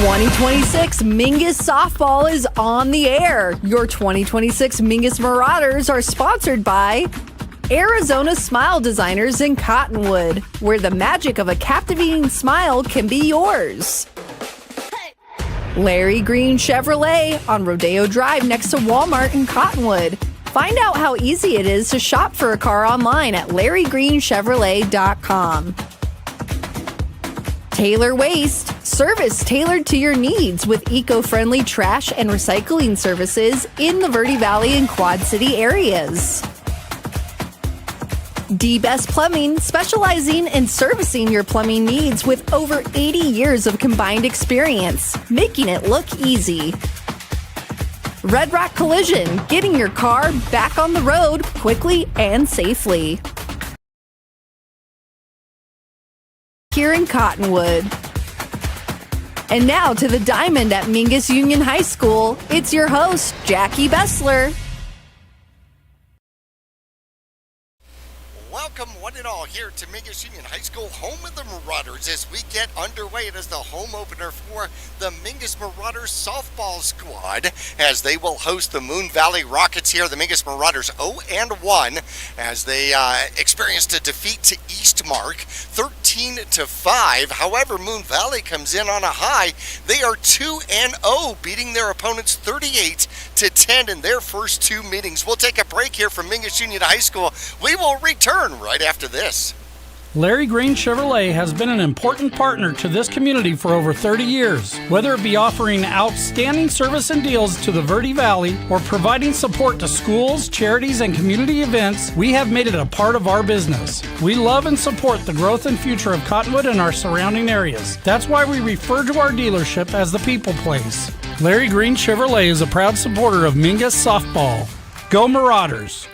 2026 Mingus Softball is on the air. Your 2026 Mingus Marauders are sponsored by Arizona Smile Designers in Cottonwood, where the magic of a captivating smile can be yours. Larry Green Chevrolet on Rodeo Drive next to Walmart in Cottonwood. Find out how easy it is to shop for a car online at larrygreenchevrolet.com. Taylor Waste, service tailored to your needs with eco-friendly trash and recycling services in the Verde Valley and Quad City areas. D-Best Plumbing, specializing in servicing your plumbing needs with over 80 years of combined experience, making it look easy. Red Rock Collision, getting your car back on the road quickly and safely. Here in Cottonwood. And now to the Diamond at Mingus Union High School. It's your host, Jackie Bessler. Welcome, one and all, here to Mingus Union High School, home of the Marauders. As we get underway, it is the home opener for the Mingus Marauders softball squad, as they will host the Moon Valley Rockets here. The Mingus Marauders 0-1, as they experienced a defeat to Eastmark, 13-5. However, Moon Valley comes in on a high. They are 2-0, beating their opponents 38-10 in their first two meetings. We'll take a break here from Mingus Union High School. We will return right after this. Larry Green Chevrolet has been an important partner to this community for over 30 years. Whether it be offering outstanding service and deals to the Verde Valley or providing support to schools, charities, and community events, we have made it a part of our business. We love and support the growth and future of Cottonwood and our surrounding areas. That's why we refer to our dealership as the People Place. Larry Green Chevrolet is a proud supporter of Mingus Softball. Go Marauders!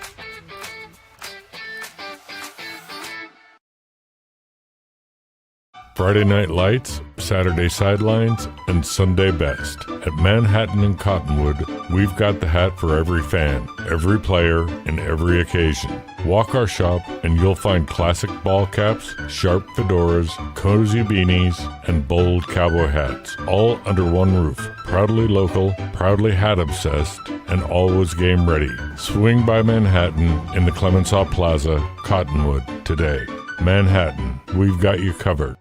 Friday Night Lights, Saturday Sidelines, and Sunday Best. At Manhattan and Cottonwood, we've got the hat for every fan, every player, and every occasion. Walk our shop and you'll find classic ball caps, sharp fedoras, cozy beanies, and bold cowboy hats, all under one roof. Proudly local, proudly hat obsessed, and always game ready. Swing by Manhattan in the Clemenceau Plaza, Cottonwood, today. Manhattan, we've got you covered.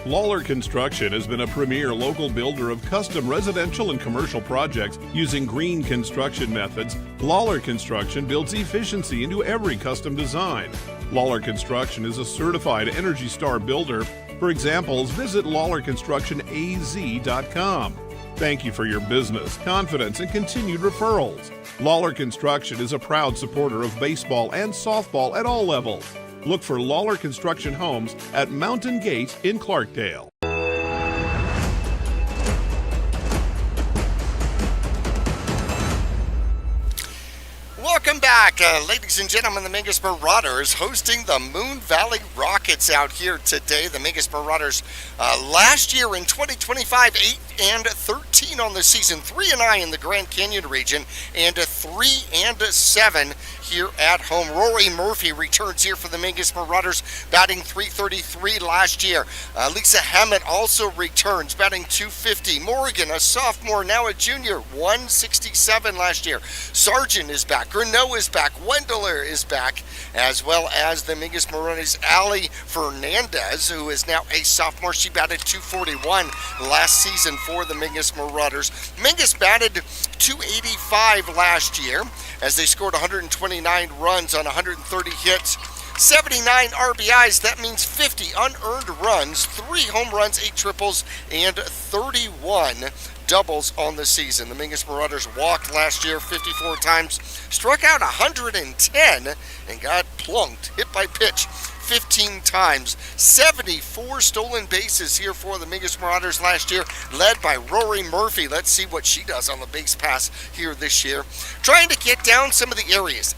Lawler Construction has been a premier local builder of custom residential and commercial projects using green construction methods. Lawler Construction builds efficiency into every custom design. Lawler Construction is a certified Energy Star builder. For examples, visit LawlerConstructionAZ.com. Thank you for your business, confidence, and continued referrals. Lawler Construction is a proud supporter of baseball and softball at all levels. Look for Lawler Construction Homes at Mountain Gate in Clarkdale. Welcome back, ladies and gentlemen. The Mingus Marauders hosting the Moon Valley Rockets out here today. The Mingus Marauders last year in 2025, 8-13 on the season, 3-9 in the Grand Canyon region, and 3-7 here at home. Rory Murphy returns here for the Mingus Marauders, batting .333 last year. Lisa Hammett also returns, batting .250. Morgan, a sophomore, now a junior, .167 last year. Sargent is back. Greneau is back. Wendler is back, as well as the Mingus Marauders' Allie Fernandez, who is now a sophomore. She batted .241 last season for the Mingus Marauders. Mingus batted .285 last year, as they scored 129 runs on 130 hits, 79 RBIs. That means 50 unearned runs, 3 home runs, 8 triples, and 31 doubles on the season. The Mingus Marauders walked last year 54 times, struck out 110, and got plunked, hit by pitch 15 times. 74 stolen bases here for the Mingus Marauders last year, led by Rory Murphy. Let's see what she does on the base pass here this year. Trying to get down some of the errors.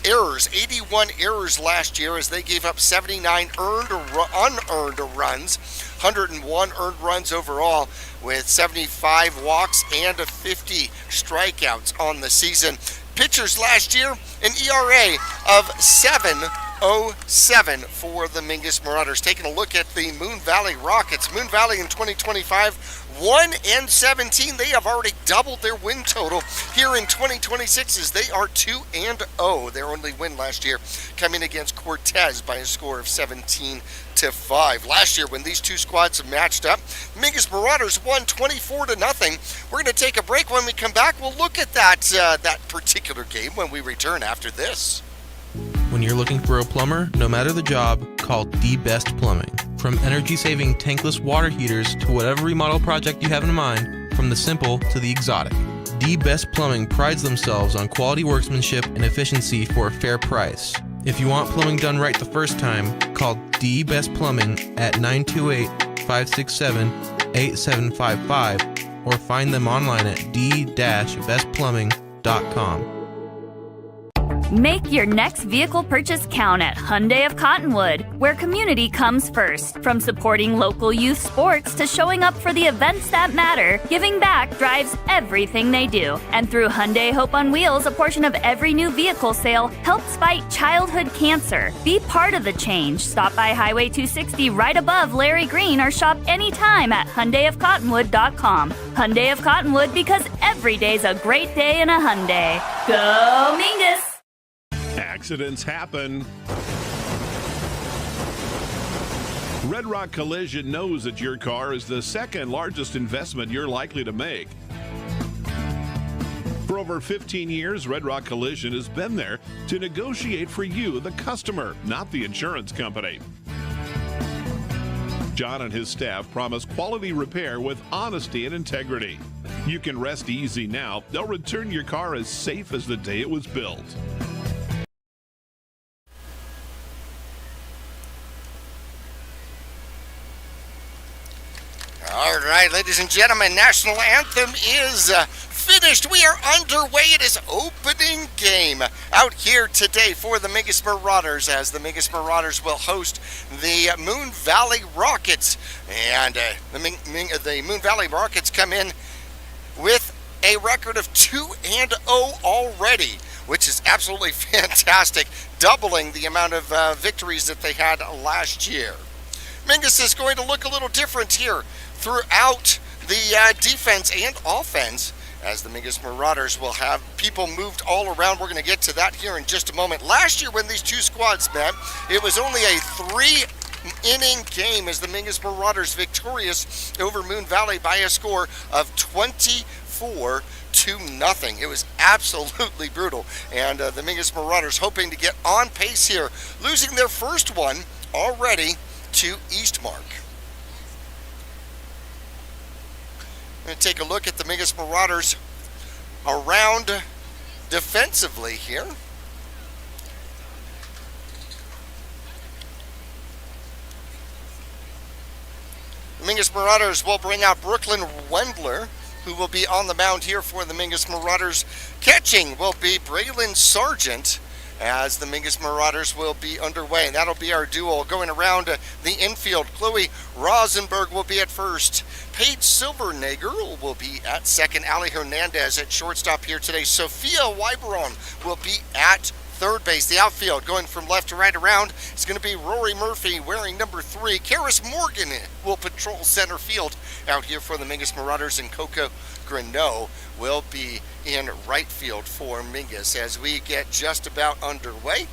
81 errors last year, as they gave up 79 earned or unearned runs, 101 earned runs overall, with 75 walks and 50 strikeouts on the season. Pitchers last year, an ERA of 7.07 for the Mingus Marauders. Taking a look at the Moon Valley Rockets. Moon Valley in 2025, 1-17. They have already doubled their win total here in 2026 as they are 2-0. Their only win last year coming against Cortez by a score of 17-5. Last year when these two squads matched up, Mingus Marauders won 24-0. We're going to take a break. When we come back, we'll look at that particular game when we return after this. When you're looking for a plumber, no matter the job, call The Best Plumbing. From energy-saving tankless water heaters to whatever remodel project you have in mind, from the simple to the exotic. The Best Plumbing prides themselves on quality workmanship and efficiency for a fair price. If you want plumbing done right the first time, call The Best Plumbing at 928-567-8755 or find them online at d-bestplumbing.com. Make your next vehicle purchase count at Hyundai of Cottonwood, where community comes first. From supporting local youth sports to showing up for the events that matter, giving back drives everything they do. And through Hyundai Hope on Wheels, a portion of every new vehicle sale helps fight childhood cancer. Be part of the change. Stop by Highway 260 right above Larry Green or shop anytime at HyundaiofCottonwood.com. Hyundai of Cottonwood, because every day's a great day in a Hyundai. Go Mingus! Accidents happen. Red Rock Collision knows that your car is the second largest investment you're likely to make. For over 15 years, Red Rock Collision has been there to negotiate for you, the customer, not the insurance company. John and his staff promise quality repair with honesty and integrity. You can rest easy now. They'll return your car as safe as the day it was built. All right, ladies and gentlemen, National Anthem is finished. We are underway. It is opening game out here today for the Mingus Marauders, as the Mingus Marauders will host the Moon Valley Rockets. And the Moon Valley Rockets come in with a record of 2-0 already, which is absolutely fantastic, doubling the amount of victories that they had last year. Mingus is going to look a little different here throughout the defense and offense, as the Mingus Marauders will have people moved all around. We're going to get to that here in just a moment. Last year when these two squads met, it was only a 3-inning game as the Mingus Marauders victorious over Moon Valley by a score of 24-0. It was absolutely brutal, and the Mingus Marauders hoping to get on pace here, losing their first one already to Eastmark. I'm going to take a look at the Mingus Marauders around defensively here. The Mingus Marauders will bring out Brooklyn Wendler, who will be on the mound here for the Mingus Marauders. Catching will be Braylon Sargent, as the Mingus Marauders will be underway. And that'll be our duo going around the infield. Chloe Rosenberg will be at first. Paige Silvernagel will be at second. Ali Hernandez at shortstop here today. Sophia Wyberon will be at third base. The outfield going from left to right around is going to be Rory Murphy wearing number 3. Karis Morgan will patrol center field out here for the Mingus Marauders, and Coco Greneau will be in right field for Mingus as we get just about underway.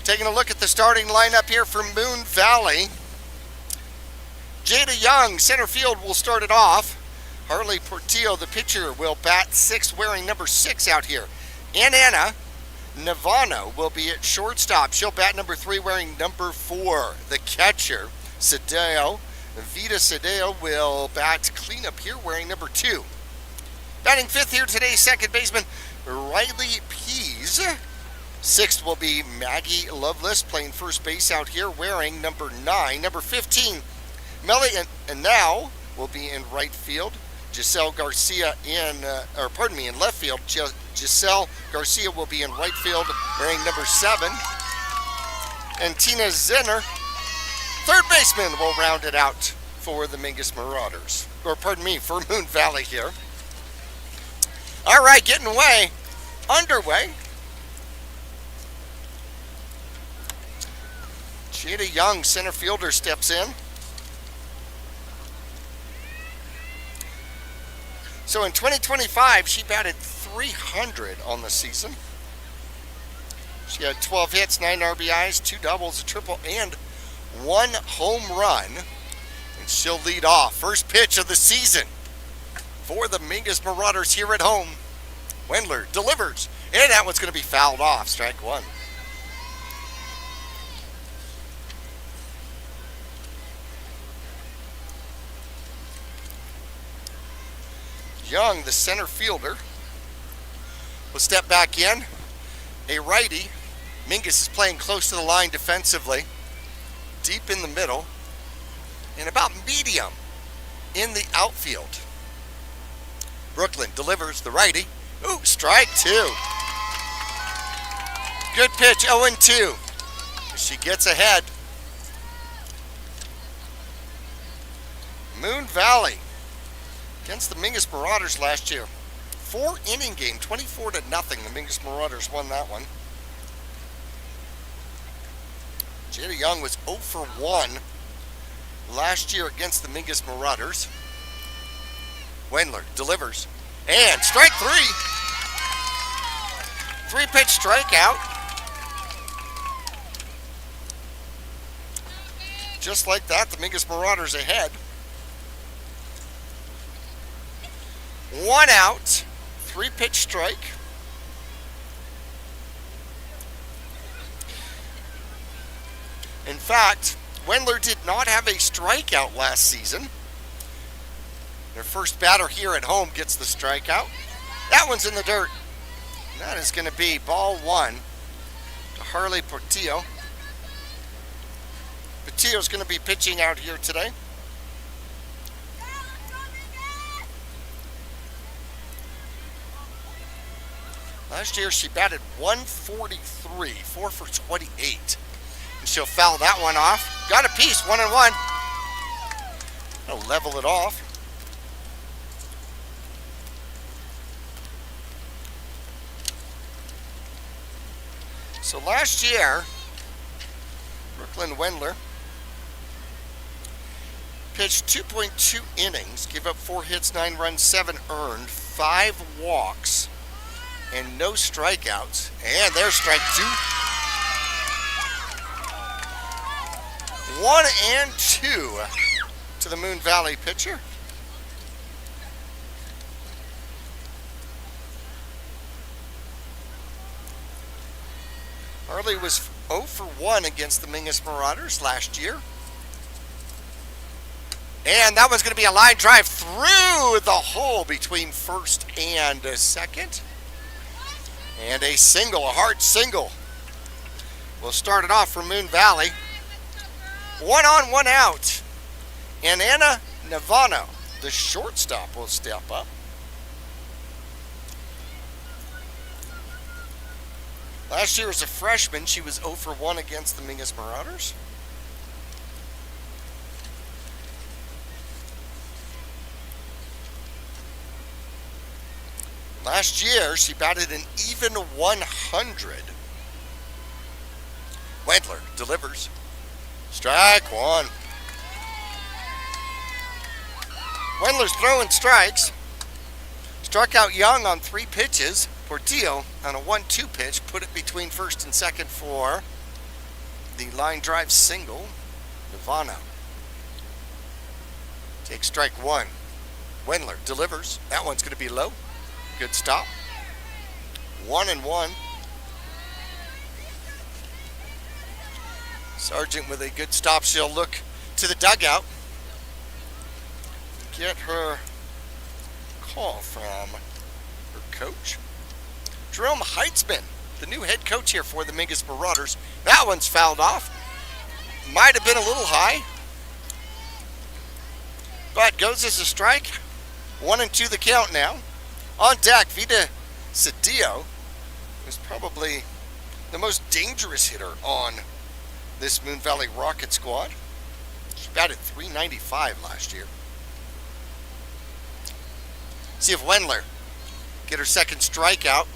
Taking a look at the starting lineup here for Moon Valley. Jada Young, center field, will start it off. Harley Portillo, the pitcher, will bat 6th wearing number 6 out here. Anna Navano will be at shortstop. She'll bat number 3 wearing number 4. The catcher, Vita Sedeo, will bat cleanup here wearing number 2. Batting 5th here today, second baseman Riley Pease. 6th will be Maggie Lovelace playing first base out here wearing number 9. Number 15, Melly and now will be in right field. Giselle Garcia in left field. Giselle Garcia will be in right field wearing number 7. And Tina Zinner, third baseman, will round it out for the Mingus Marauders. Or pardon me, for Moon Valley here. All right, getting underway. Jada Young, center fielder, steps in. So in 2025, she batted .300 on the season. She had 12 hits, 9 RBIs, 2 doubles, a triple, and 1 home run. And she'll lead off. First pitch of the season for the Mingus Marauders here at home. Wendler delivers, and that one's going to be fouled off. Strike one. Young, the center fielder, will step back in. A righty. Mingus is playing close to the line defensively, deep in the middle, and about medium in the outfield. Brooklyn delivers, the righty. Ooh, strike two. Good pitch, 0-2. She gets ahead. Moon Valley against the Mingus Marauders last year. 4-inning game, 24-0. The Mingus Marauders won that one. Jada Young was 0 for 1 last year against the Mingus Marauders. Wendler delivers. And strike three. 3-pitch strikeout. Just like that, the Mingus Marauders ahead. 1 out. 3-pitch strike. In fact, Wendler did not have a strikeout last season. Their first batter here at home gets the strikeout. That one's in the dirt. That is going to be ball one to Harley Portillo. Portillo's going to be pitching out here today. Last year she batted .143, 4 for 28. And she'll foul that one off. Got a piece, 1-1. I'll level it off. So last year, Brooklyn Wendler pitched 2.2 innings, gave up 4 hits, 9 runs, 7 earned, 5 walks, and no strikeouts. And there's strike 2. 1-2 to the Moon Valley pitcher. Harley was 0 for 1 against the Mingus Marauders last year. And that was going to be a line drive through the hole between first and second. And a single, a hard single. We'll start it off for Moon Valley. 1 on, 1 out. And Anna Navano, the shortstop, will step up. Last year as a freshman, she was 0 for 1 against the Mingus Marauders. Last year, she batted an even 100. Wendler delivers. Strike 1. Wendler's throwing strikes. Struck out Young on 3 pitches. Portillo on a 1-2 pitch put it between first and second for the line drive single. Navano takes strike 1. Wendler delivers. That one's going to be low. Good stop. 1-1. Sargent with a good stop. She'll look to the dugout. Get her call from her coach. Jerome Heitzman, the new head coach here for the Mingus Marauders. That one's fouled off. Might have been a little high, but goes as a strike. 1-2 the count now. On deck, Vida Cedillo, who's probably the most dangerous hitter on this Moon Valley Rocket squad. She batted .395 last year. See if Wendler get her second strikeout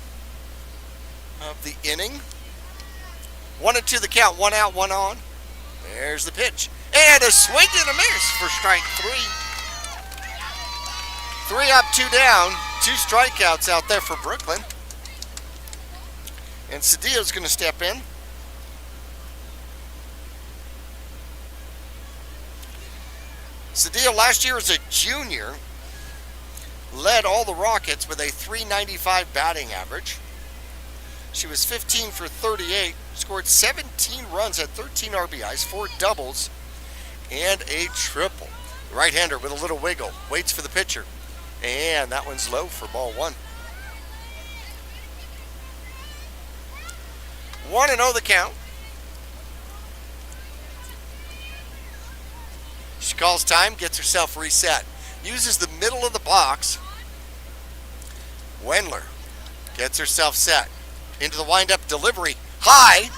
of the inning. 1-2 the count, 1 out, 1 on. There's the pitch. And a swing and a miss for strike 3. 3 up, 2 down. 2 strikeouts out there for Brooklyn. And Cedillo's going to step in. Cedillo last year as a junior led all the Rockets with a .395 batting average. She was 15 for 38, scored 17 runs, had 13 RBIs, 4 doubles, and a triple. The right-hander with a little wiggle, waits for the pitcher, and that one's low for ball 1. 1-0 the count. She calls time, gets herself reset. Uses the middle of the box. Wendler gets herself set. Into the windup delivery. High,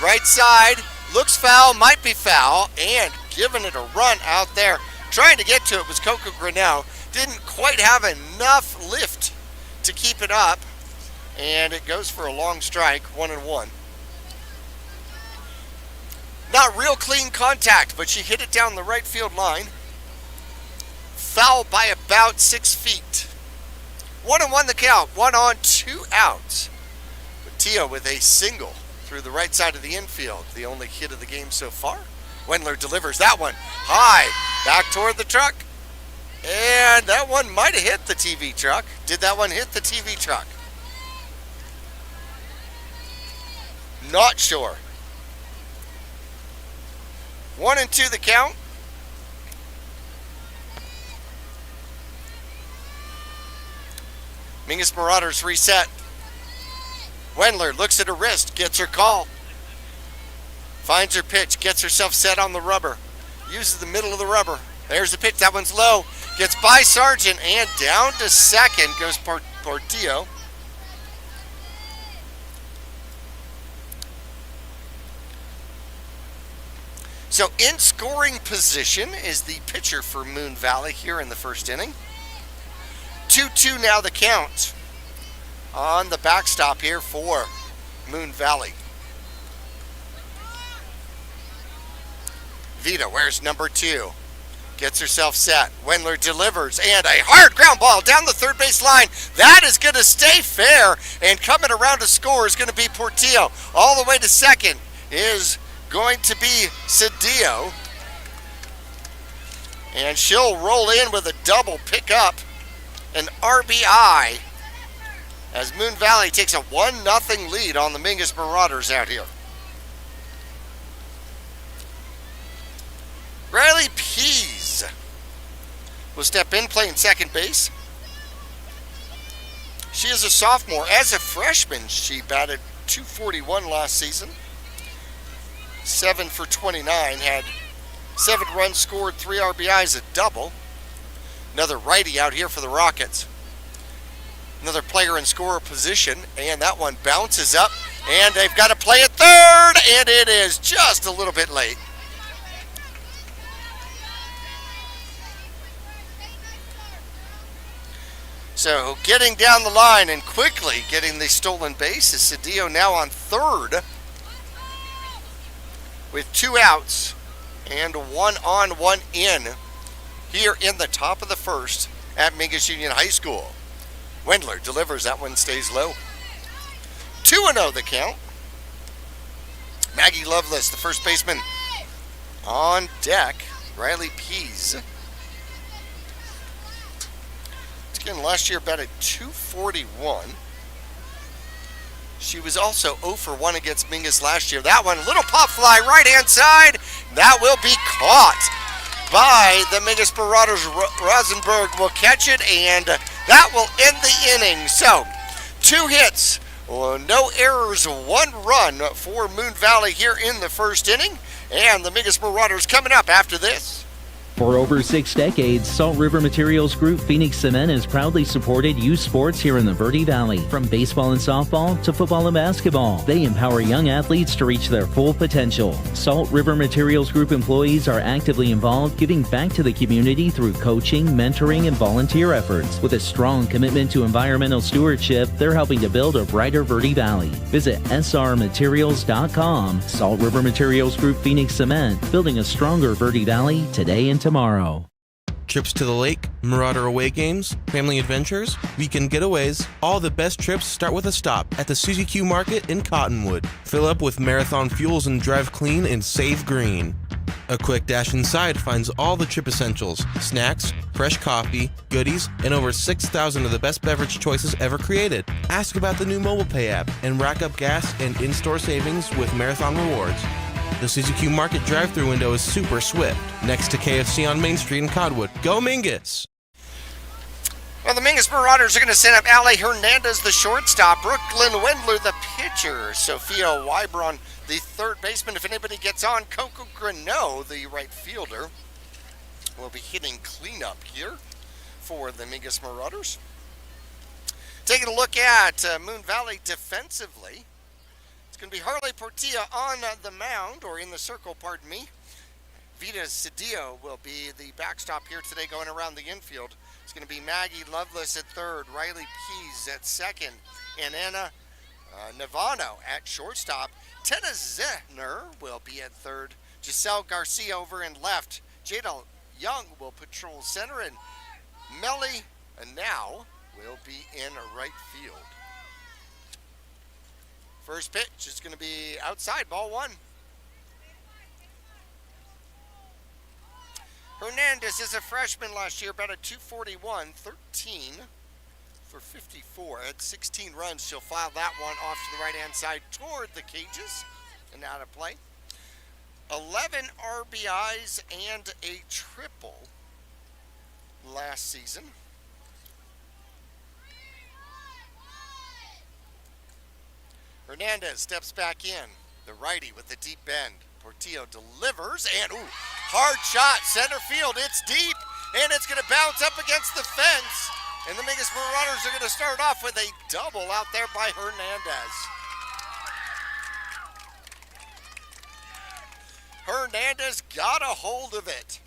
right side, looks foul, might be foul, and giving it a run out there. Trying to get to it was Coco Grinnell. Didn't quite have enough lift to keep it up, and it goes for a long strike, 1-1. Not real clean contact, but she hit it down the right field line. Foul by about 6 feet. 1-1 the count, 1 on, 2 outs. Tio with a single through the right side of the infield, the only hit of the game so far. Wendler delivers that one high, back toward the truck, and that one might have hit the TV truck. Did that one hit the TV truck? Not sure. 1-2 the count. Mingus Marauders reset. Wendler looks at her wrist, gets her call. Finds her pitch, gets herself set on the rubber. Uses the middle of the rubber. There's the pitch, that one's low. Gets by Sargent and down to second goes Portillo. So in scoring position is the pitcher for Moon Valley here in the first inning. 2-2 now the count on the backstop here for Moon Valley. Vita wears number 2. Gets herself set. Wendler delivers, and a hard ground ball down the third base line. That is going to stay fair, and coming around to score is going to be Portillo. All the way to second is going to be Cedillo. And she'll roll in with a double pickup, an RBI, as Moon Valley takes a 1-0 lead on the Mingus Marauders out here. Riley Pease will step in playing second base. She is a sophomore. As a freshman, she batted .241 last season. 7 for 29, had 7 runs scored, 3 RBIs, a double. Another righty out here for the Rockets. Another player in scorer position, and that one bounces up, and they've got to play at third, and it is just a little bit late. So getting down the line and quickly getting the stolen base is Cedillo now on third with 2 outs and 1 on, 1 in here in the top of the first at Mingus Union High School. Wendler delivers, that one stays low. 2-0 the count. Maggie Lovelace, the first baseman, on deck. Riley Pease. Again, last year batted .241. She was also 0 for 1 against Mingus last year. That one, a little pop fly right-hand side. That will be caught by the Mingus Marauders. Rosenberg will catch it, and that will end the inning. So, 2 hits, no errors, 1 run for Moon Valley here in the first inning. And the Mingus Marauders coming up after this. For over 6 decades, Salt River Materials Group Phoenix Cement has proudly supported youth sports here in the Verde Valley. From baseball and softball to football and basketball, they empower young athletes to reach their full potential. Salt River Materials Group employees are actively involved, giving back to the community through coaching, mentoring, and volunteer efforts. With a strong commitment to environmental stewardship, they're helping to build a brighter Verde Valley. Visit srmaterials.com. Salt River Materials Group Phoenix Cement, building a stronger Verde Valley today and tomorrow. Trips to the lake, Marauder away games, family adventures, weekend getaways, all the best trips start with a stop at the Suzy Q Market in Cottonwood. Fill up with Marathon fuels and drive clean and save green. A quick dash inside finds all the trip essentials, snacks, fresh coffee, goodies, and over 6,000 of the best beverage choices ever created. Ask about the new mobile pay app and rack up gas and in-store savings with Marathon Rewards. The Suzy Q Market drive-thru window is super swift, next to KFC on Main Street in Cottonwood. Go Mingus! Well, the Mingus Marauders are going to send up Ali Hernandez, the shortstop, Brooklyn Wendler, the pitcher, Sophia Wybron, the third baseman. If anybody gets on, Coco Greneau, the right fielder, will be hitting cleanup here for the Mingus Marauders. Taking a look at Moon Valley defensively. It's going to be Harley Portilla on the mound, or in the circle, pardon me. Vita Cedillo will be the backstop here today going around the infield. It's going to be Maggie Lovelace at third, Riley Pease at second, and Anna Navano at shortstop. Tenna Zehner will be at third. Giselle Garcia over in left. Jada Young will patrol center, and Melly Now will be in right field. First pitch is going to be outside, ball one. Hernandez is a freshman last year, about a 241, 13 for 54. At 16 runs, she'll file that one off to the right-hand side toward the cages and out of play. 11 RBIs and a triple last season. Hernandez steps back in, the righty with the deep bend. Portillo delivers, and hard shot, center field, it's deep, and it's going to bounce up against the fence. And the Mingus Marauders are going to start off with a double out there by Hernandez. Hernandez got a hold of it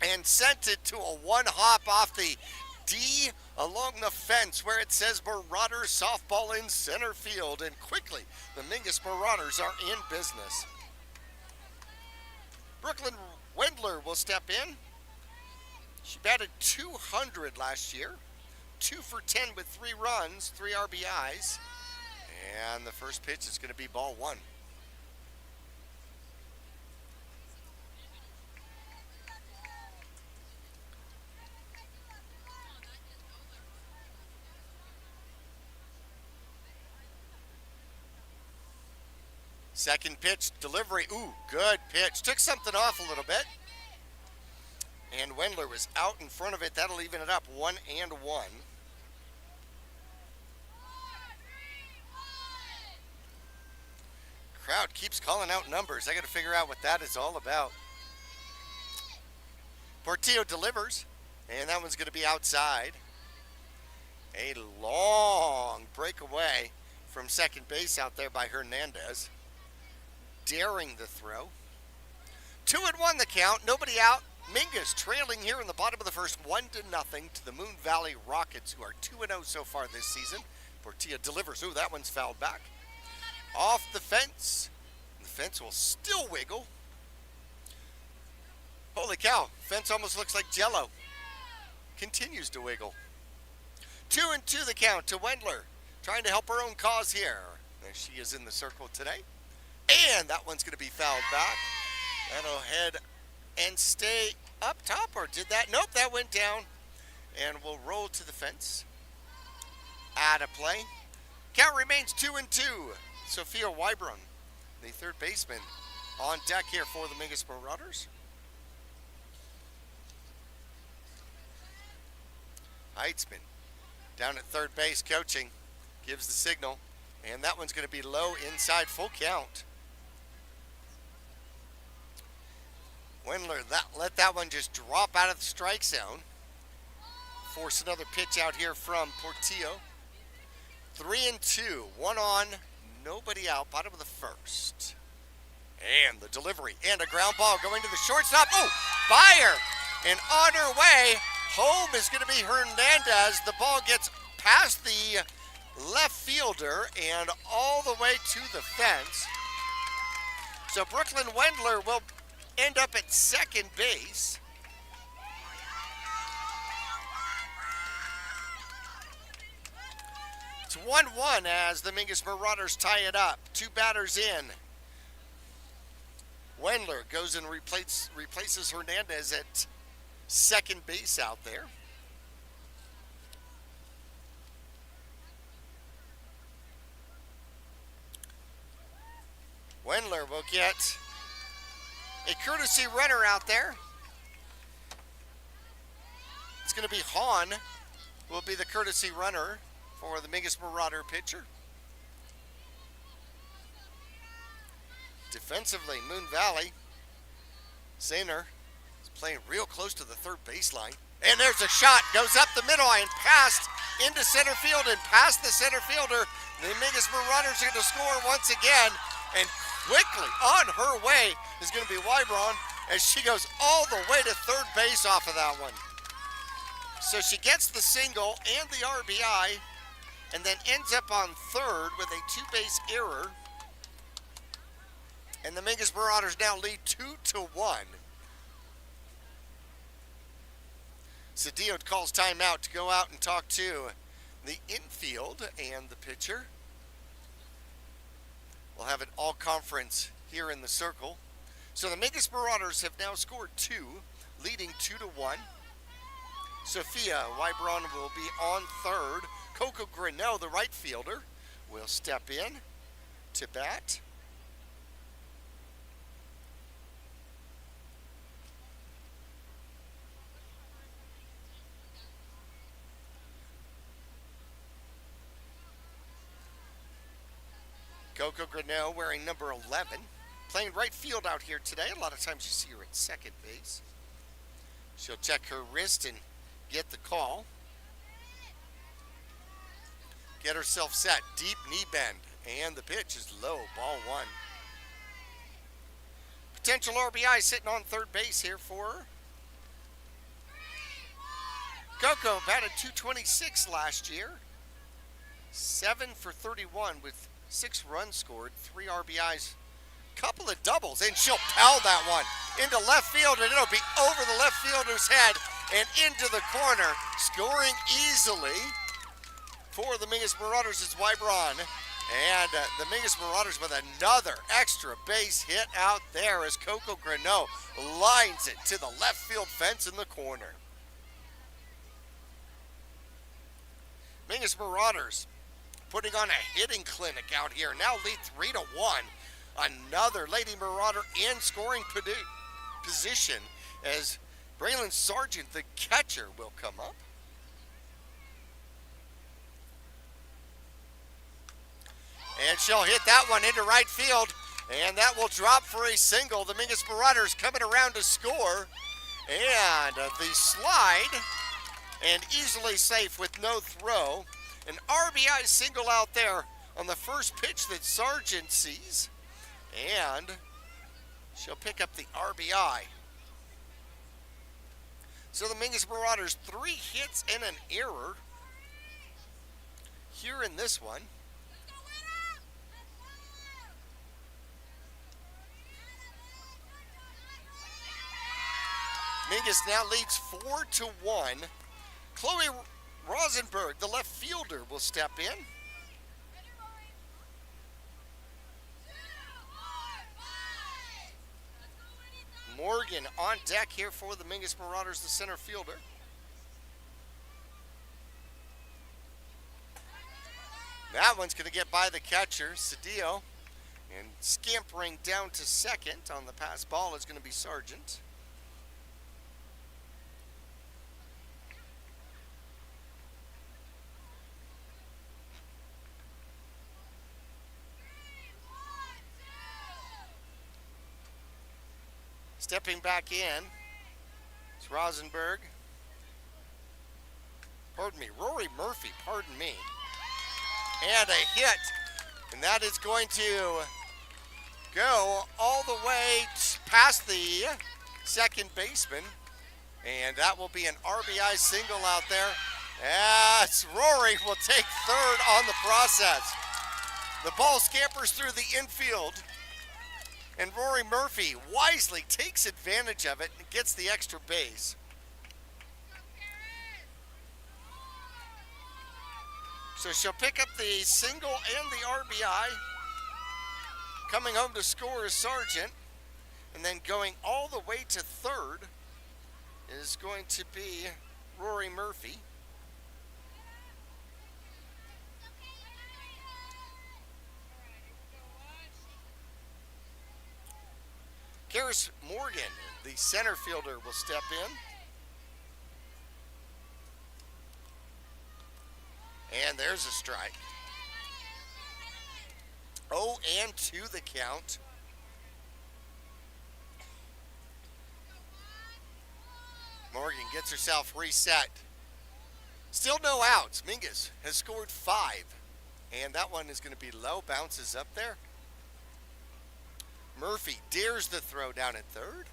and sent it to a one-hop off the D along the fence where it says Marauders softball in center field. And quickly, the Mingus Marauders are in business. Brooklyn Wendler will step in. She batted 200 last year. 2 for 10 with 3 runs, 3 RBIs. And the first pitch is going to be ball one. Second pitch, delivery. Good pitch. Took something off a little bit. And Wendler was out in front of it. That'll even it up, 1-1. Crowd keeps calling out numbers. I got to figure out what that is all about. Portillo delivers, and that one's going to be outside. A long breakaway from second base out there by Hernandez. Daring the throw. 2-1 the count, nobody out. Mingus trailing here in the bottom of the first, 1-0 to the Moon Valley Rockets, who are 2-0 so far this season. Portilla delivers. That one's fouled back. Off the fence. The fence will still wiggle. Holy cow, fence almost looks like Jell-O. Continues to wiggle. 2-2 the count to Wendler, trying to help her own cause here. There she is in the circle today. And that one's going to be fouled back. That'll head and stay up top, or did that? Nope, that went down. And we'll roll to the fence. Out of play. Count remains 2-2. Sophia Wybron, the third baseman, on deck here for the Mingus Marauders. Heitzman down at third base coaching, gives the signal, and that one's going to be low inside, full count. Wendler let that one just drop out of the strike zone. Force another pitch out here from Portillo. 3-2, 1 on, nobody out, bottom of the first. And the delivery and a ground ball going to the shortstop. Oh, fire! And on her way, home is going to be Hernandez. The ball gets past the left fielder and all the way to the fence. So Brooklyn Wendler will end up at second base. It's 1-1 as the Mingus Marauders tie it up. 2 batters in. Wendler goes and replaces Hernandez at second base out there. Wendler will get a courtesy runner out there. It's going to be Hahn will be the courtesy runner for the Mingus Marauder pitcher. Defensively, Moon Valley. Sainer is playing real close to the third baseline. And there's a shot, goes up the middle and past into center field and past the center fielder. The Mingus Marauders are going to score once again. And quickly on her way is going to be Wybron as she goes all the way to third base off of that one. So she gets the single and the RBI and then ends up on third with a 2-base error. And the Mingus Marauders now lead 2-1. Cedillo calls timeout to go out and talk to the infield and the pitcher. We'll have an all-conference here in the circle. So the Mingus Marauders have now scored 2, leading 2-1. Sophia Wybron will be on third. Coco Grinnell, the right fielder, will step in to bat. Coco Grinnell wearing number 11. Playing right field out here today. A lot of times you see her at second base. She'll check her wrist and get the call. Get herself set. Deep knee bend. And the pitch is low. Ball 1. Potential RBI sitting on third base here for her. Coco batted .226 last year. 7 for 31 with 6 runs scored, 3 RBIs, couple of doubles, and she'll pound that one into left field, and it'll be over the left fielder's head and into the corner. Scoring easily for the Mingus Marauders is Wybron. And the Mingus Marauders with another extra base hit out there as Coco Grinnell lines it to the left field fence in the corner. Mingus Marauders putting on a hitting clinic out here. Now lead 3-1. Another Lady Marauder in scoring position as Braylon Sargent, the catcher, will come up. And she'll hit that one into right field. And that will drop for a single. The Mingus Marauders coming around to score. And the slide. And easily safe with no throw. An RBI single out there on the first pitch that Sargent sees. And she'll pick up the RBI. So the Mingus Marauders 3 hits and an error here in this one. Mingus now leads 4-1. Chloe Rosenberg, the left fielder, will step in. Morgan on deck here for the Mingus Marauders, the center fielder. That one's going to get by the catcher, Cedillo. And scampering down to second on the pass ball is going to be Sargent. Stepping back in, it's Rosenberg. Pardon me, Rory Murphy, pardon me. And a hit. And that is going to go all the way past the second baseman. And that will be an RBI single out there. As Rory will take third on the process. The ball scampers through the infield. And Rory Murphy wisely takes advantage of it and gets the extra base. So she'll pick up the single and the RBI. Coming home to score is Sargent. And then going all the way to third is going to be Rory Murphy. Karis Morgan, the center fielder, will step in. And there's a strike. 0-2 the count. Morgan gets herself reset. Still no outs. Mingus has scored 5. And that one is going to be low. Bounces up there. Murphy dares the throw down at third.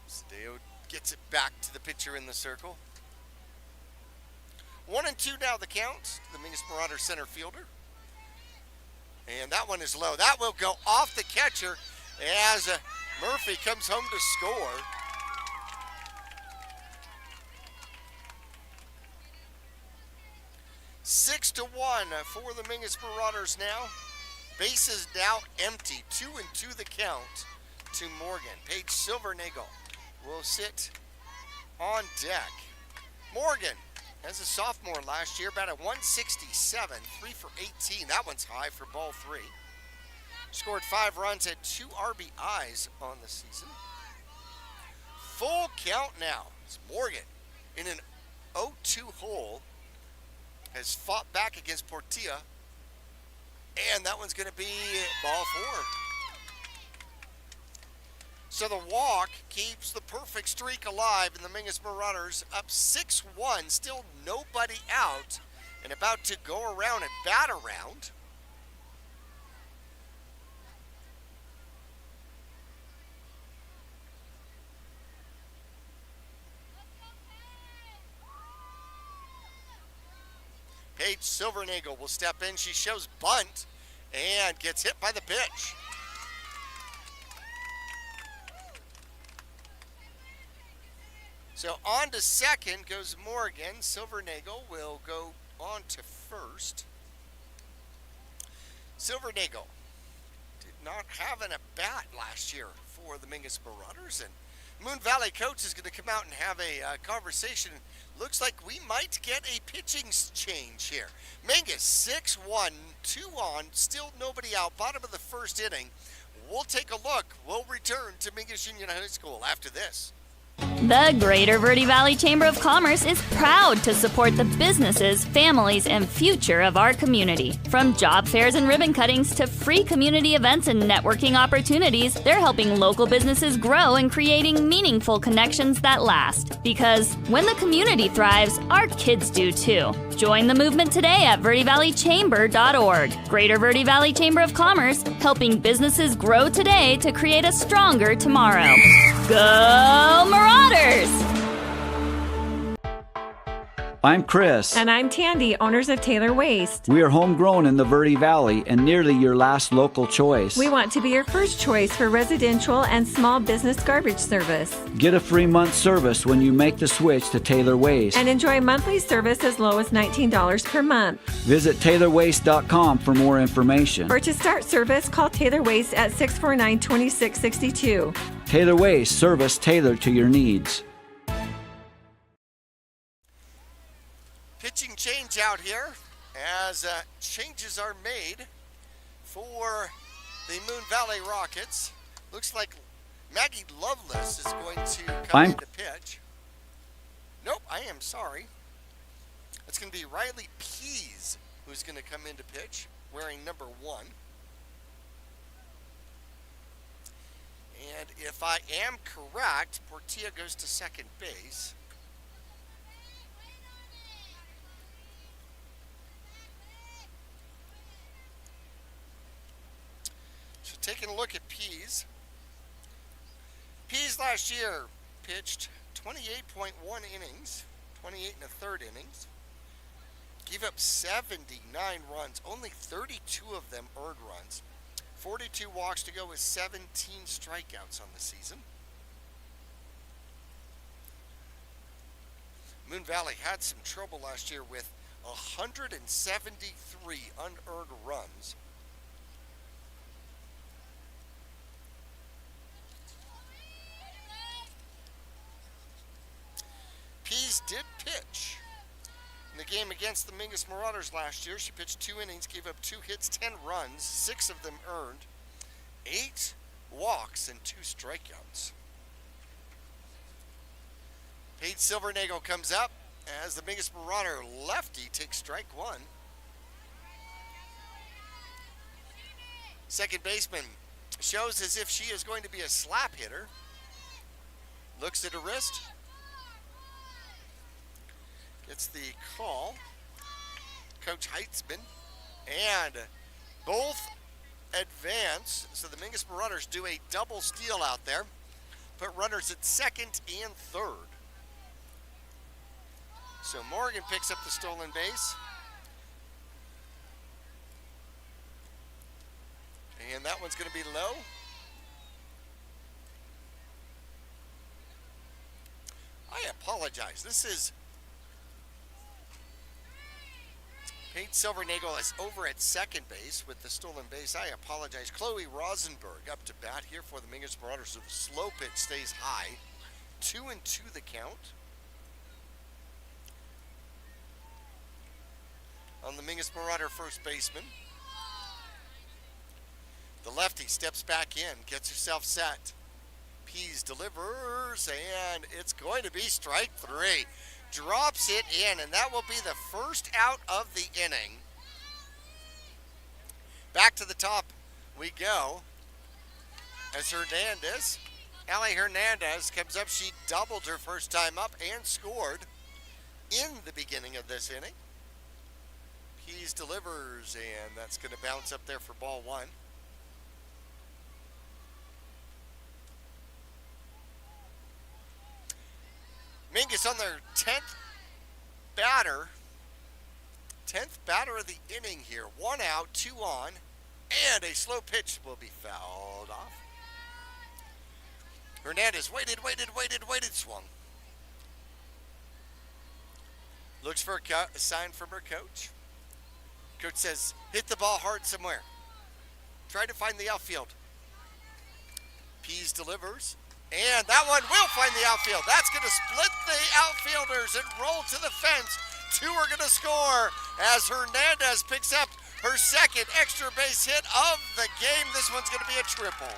Steo gets it back to the pitcher in the circle. 1-2 now the count. The Mingus Marauder center fielder. And that one is low. That will go off the catcher as Murphy comes home to score. Six to 1 for the Mingus Marauders now. Bases now empty. 2-2 the count to Morgan. Paige Silvernagel will sit on deck. Morgan, as a sophomore last year, batted 167, 3 for 18. That one's high for ball 3. Scored 5 runs, had 2 RBIs on the season. Full count now. It's Morgan in an 0-2 hole. Has fought back against Portilla. And that one's going to be ball 4. So the walk keeps the perfect streak alive, and the Mingus Marauders up 6-1, still nobody out, and about to go around and bat around. Paige Silvernagel will step in. She shows bunt and gets hit by the pitch. So on to second goes Morgan. Silvernagel will go on to first. Silvernagel did not have an at-bat last year for the Mingus Marauders, and Moon Valley coach is going to come out and have a conversation. Looks like we might get a pitching change here. Mingus 6-1, 2 on, still nobody out. Bottom of the first inning. We'll take a look. We'll return to Mingus Union High School after this. The Greater Verde Valley Chamber of Commerce is proud to support the businesses, families, and future of our community. From job fairs and ribbon cuttings to free community events and networking opportunities, they're helping local businesses grow and creating meaningful connections that last. Because when the community thrives, our kids do too. Join the movement today at verdevalleychamber.org. Greater Verde Valley Chamber of Commerce, helping businesses grow today to create a stronger tomorrow. Go Marauders! I'm Chris. And I'm Tandy, owners of Taylor Waste. We are homegrown in the Verde Valley and nearly your last local choice. We want to be your first choice for residential and small business garbage service. Get a free month service when you make the switch to Taylor Waste. And enjoy monthly service as low as $19 per month. Visit TaylorWaste.com for more information. Or to start service, call Taylor Waste at 649-2662. Taylor Waste, service tailored to your needs. Pitching change out here as changes are made for the Moon Valley Rockets. Looks like Maggie Lovelace is going to come in to pitch. Nope, I am sorry. It's going to be Riley Pease who's going to come in to pitch, wearing number 1. And if if I am correct, Portilla goes to second base. So taking a look at Pease. Pease last year pitched 28.1 innings, 28 and a third innings. Gave up 79 runs, only 32 of them earned runs. 42 walks to go with 17 strikeouts on the season. Moon Valley had some trouble last year with 173 unearned runs. Pease did pitch in the game against the Mingus Marauders last year. She pitched 2 innings, gave up 2 hits, 10 runs, 6 of them earned, 8 walks, and 2 strikeouts. Paige Silvernagle comes up as the Mingus Marauder lefty takes strike 1. Second baseman shows as if she is going to be a slap hitter. Looks at her wrist. Gets the call. Coach Heitzman. And both advance. So the Mingus Marauders do a double steal out there. Put runners at second and third. So Morgan picks up the stolen base. And that one's going to be low. I apologize. This is Paige Silvernagle is over at second base with the stolen base. I apologize. Chloe Rosenberg up to bat here for the Mingus Marauders. So the slow pitch stays high. 2-2 the count. On the Mingus Marauder first baseman. The lefty steps back in, gets herself set. Pease delivers, and it's going to be strike 3. Drops it in, and that will be the first out of the inning. Back to the top we go. As Hernandez, Allie Hernandez comes up. She doubled her first time up and scored in the beginning of this inning. Pease delivers, and that's going to bounce up there for ball 1. Mingus on their 10th batter. 10th batter of the inning here. 1 out, 2 on, and a slow pitch will be fouled off. Hernandez waited, swung. Looks for a sign from her coach. Coach says, hit the ball hard somewhere. Try to find the outfield. Pease delivers. And that one will find the outfield. That's going to split the outfielders and roll to the fence. 2 are going to score as Hernandez picks up her second extra base hit of the game. This one's going to be a triple.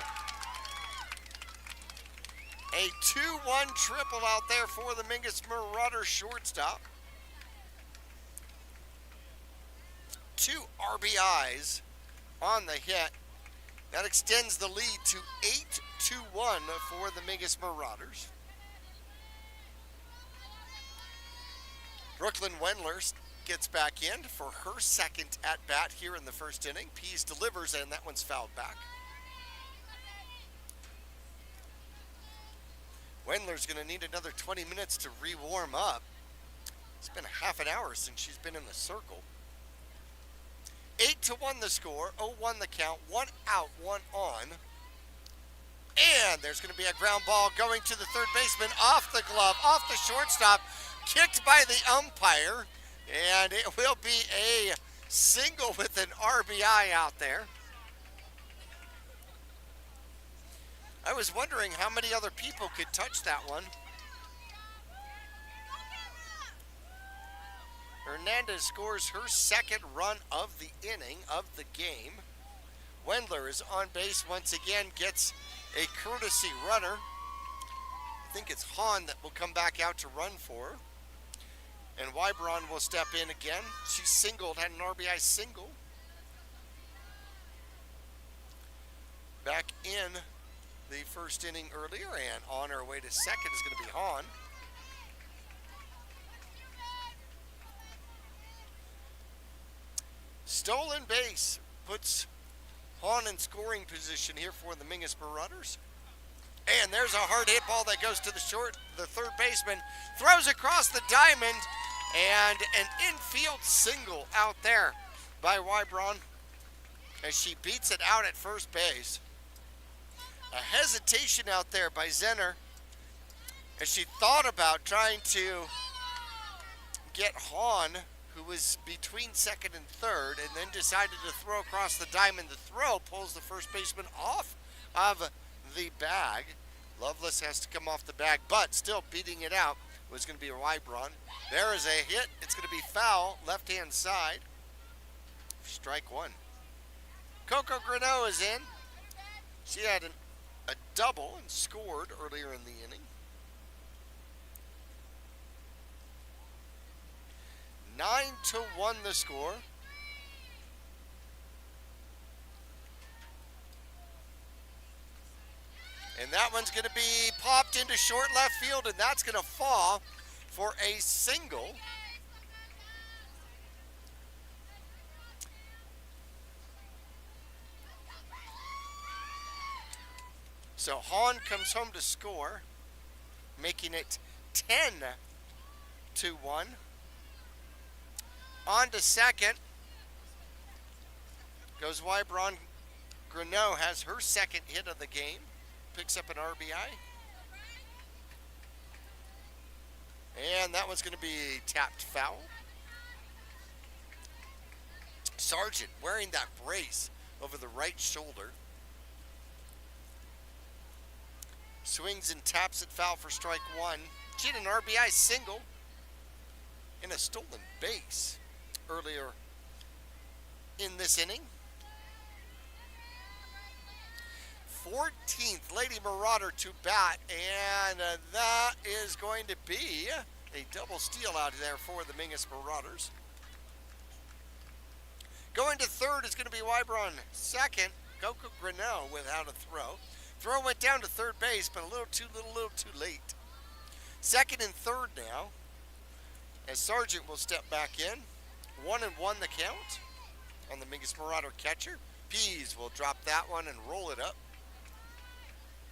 A 2-1 triple out there for the Mingus Marauder shortstop. 2 RBIs on the hit. That extends the lead to 8-1 for the Mingus Marauders. Brooklyn Wendler gets back in for her second at-bat here in the first inning. Pease delivers, and that one's fouled back. Wendler's going to need another 20 minutes to re-warm up. It's been a half an hour since she's been in the circle. 8-1 the score, 0-1 the count, 1 out, 1 on. And there's going to be a ground ball going to the third baseman, off the glove, off the shortstop, kicked by the umpire. And it will be a single with an RBI out there. I was wondering how many other people could touch that one. Hernandez scores her second run of the inning, of the game. Wendler is on base once again, gets a courtesy runner. I think it's Hahn that will come back out to run for her. And Wybron will step in again. She singled, had an RBI single. Back in the first inning earlier, and on her way to second is going to be Hahn. Stolen base puts Hahn in scoring position here for the Mingus Marauders. And there's a hard hit ball that goes to the third baseman, throws across the diamond, and an infield single out there by Wybron as she beats it out at first base. A hesitation out there by Zenner as she thought about trying to get Hahn, who was between second and third, and then decided to throw across the diamond. The throw pulls the first baseman off of the bag. Lovelace has to come off the bag, but still beating it out was going to be Wybron. There is a hit. It's going to be foul, left-hand side. Strike one. Coco Greneau is in. She had a double and scored earlier in the inning. 9-1 the score. And that one's going to be popped into short left field, and that's going to fall for a single. So Hahn comes home to score, making it 10-1. On to second goes Wybron. Greneau has her second hit of the game. Picks up an RBI. And that one's going to be tapped foul. Sargent wearing that brace over the right shoulder. Swings and taps it foul for strike one. She had an RBI single and a stolen base earlier in this inning. 14th Lady Marauder to bat, and that is going to be a double steal out there for the Mingus Marauders. Going to third is going to be Wybron. Second, Coco Greneau without a throw. Throw went down to third base, but a little too late. Second and third now, as Sargent will step back in. 1-1 the count on the Mingus Marauder catcher. Pease will drop that one and roll it up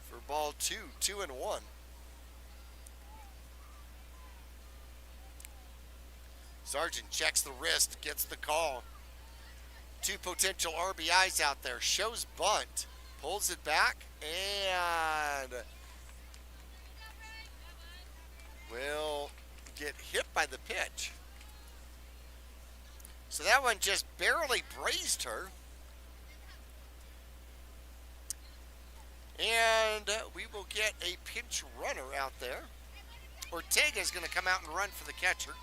for ball 2, 2-1. Sargent checks the wrist, gets the call. Two potential RBIs out there. Shows bunt, pulls it back, and will get hit by the pitch. So that one just barely grazed her. And we will get a pinch runner out there. Ortega's going to come out and run for the catcher.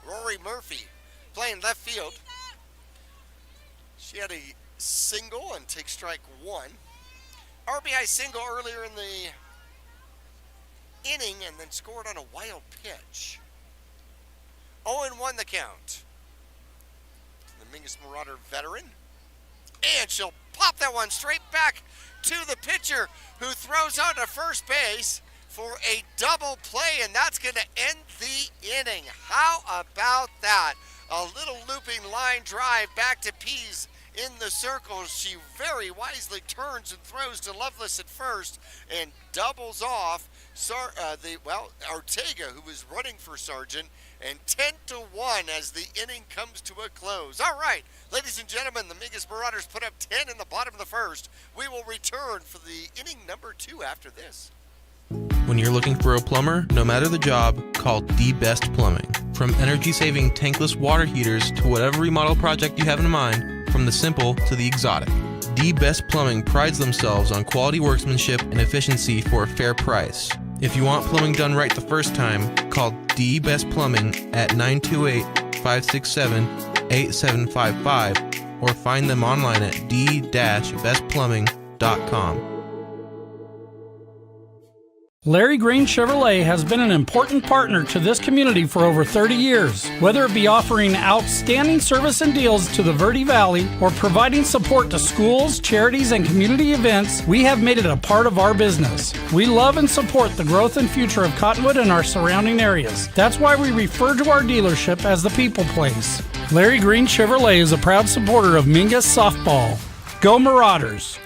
Rory Murphy playing left field. She had a single and takes strike one. RBI single earlier in the inning and then scored on a wild pitch. 0-1 the count. The Mingus Marauder veteran. And she'll pop that one straight back to the pitcher, who throws on to first base for a double play, and that's going to end the inning. How about that? A little looping line drive back to Pease in the circle. She very wisely turns and throws to Lovelace at first and doubles off Ortega, who was running for Sargent, and 10-1 as the inning comes to a close. All right, ladies and gentlemen, the Mingus Marauders put up 10 in the bottom of the first. We will return for the inning number 2 after this. When you're looking for a plumber, no matter the job, call The Best Plumbing. From energy-saving tankless water heaters to whatever remodel project you have in mind, from the simple to the exotic, The Best Plumbing prides themselves on quality workmanship and efficiency for a fair price. If you want plumbing done right the first time, call The Best Plumbing at 928-567-8755 or find them online at d-bestplumbing.com. Larry Green Chevrolet has been an important partner to this community for over 30 years. Whether it be offering outstanding service and deals to the Verde Valley or providing support to schools, charities, and community events, we have made it a part of our business. We love and support the growth and future of Cottonwood and our surrounding areas. That's why we refer to our dealership as the People Place. Larry Green Chevrolet is a proud supporter of Mingus Softball. Go Marauders!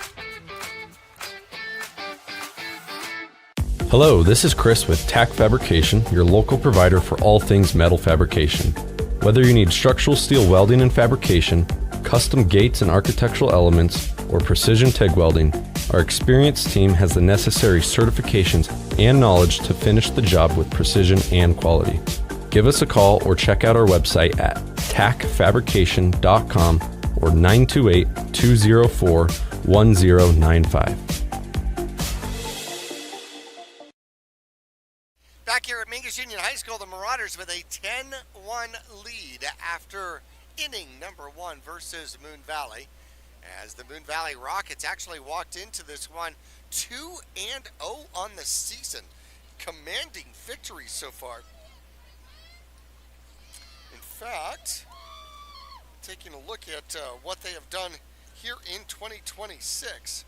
Hello, this is Chris with TAC Fabrication, your local provider for all things metal fabrication. Whether you need structural steel welding and fabrication, custom gates and architectural elements, or precision TIG welding, our experienced team has the necessary certifications and knowledge to finish the job with precision and quality. Give us a call or check out our website at tacfabrication.com or 928-204-1095. Back here at Mingus Union High School, the Marauders with a 10-1 lead after inning number 1 versus Moon Valley, as the Moon Valley Rockets actually walked into this one 2-0 on the season, commanding victory so far. In fact, taking a look at what they have done here in 2026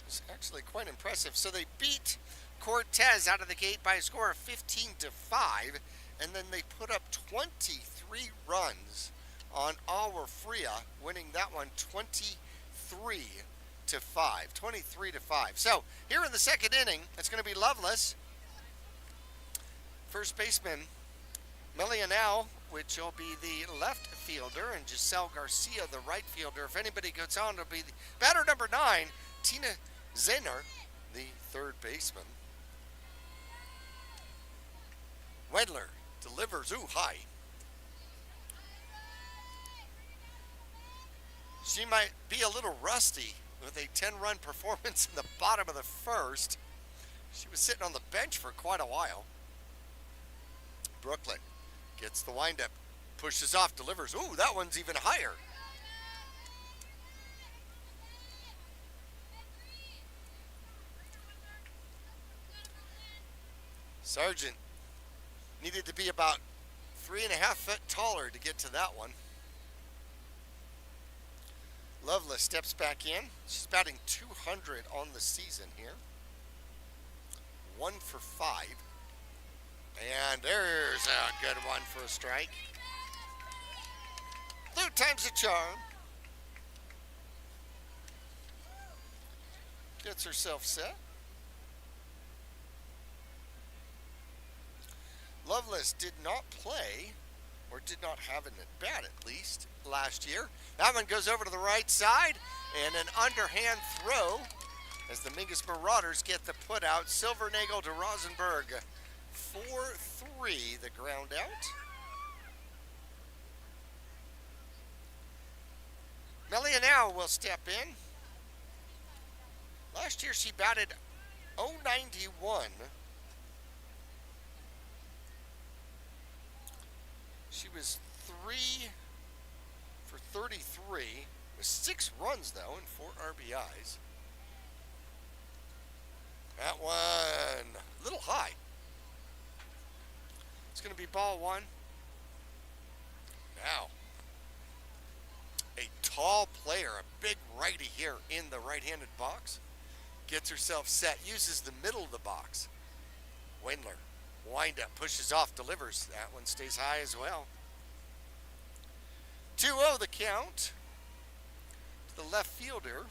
is actually quite impressive. So they beat Cortez out of the gate by a score of 15-5, and then they put up 23 runs on Agua Fria, winning that one 23-5. So here in the second inning, it's going to be Loveless, first baseman Melianao, which will be the left fielder, and Giselle Garcia, the right fielder. If anybody goes on, it'll be the batter number 9, Tina Zener, the third baseman. Wedler delivers, high. She might be a little rusty with a 10-run performance in the bottom of the first. She was sitting on the bench for quite a while. Brooklyn gets the windup, pushes off, delivers. That one's even higher. Sargent needed to be about 3.5 feet taller to get to that one. Loveless steps back in. She's batting 200 on the season here. 1 for 5. And there's a good one for a strike. 3rd time's a charm. Gets herself set. Lovelace did not play, or did not have an at-bat at least, last year. That one goes over to the right side, and an underhand throw as the Mingus Marauders get the put out. Silvernagel to Rosenberg. 4-3, the ground out. Melianao will step in. Last year she batted .091. She was 3 for 33, with 6 runs though and 4 RBIs. That one, a little high. It's going to be ball 1. Now, a tall player, a big righty here in the right-handed box, gets herself set, uses the middle of the box. Wendler, windup, pushes off, delivers. That one stays high as well. 2-0 the count. The left fielder.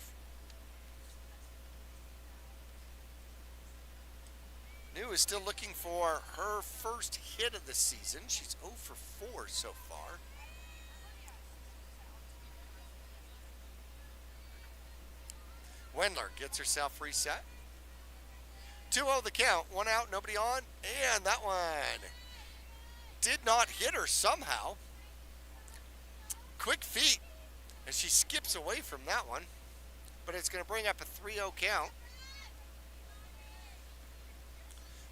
New is still looking for her first hit of the season. She's 0 for 4 so far. Wendler gets herself reset. 2-0 the count. 1 out, nobody on. And that one did not hit her somehow. Quick feet as she skips away from that one. But it's going to bring up a 3-0 count.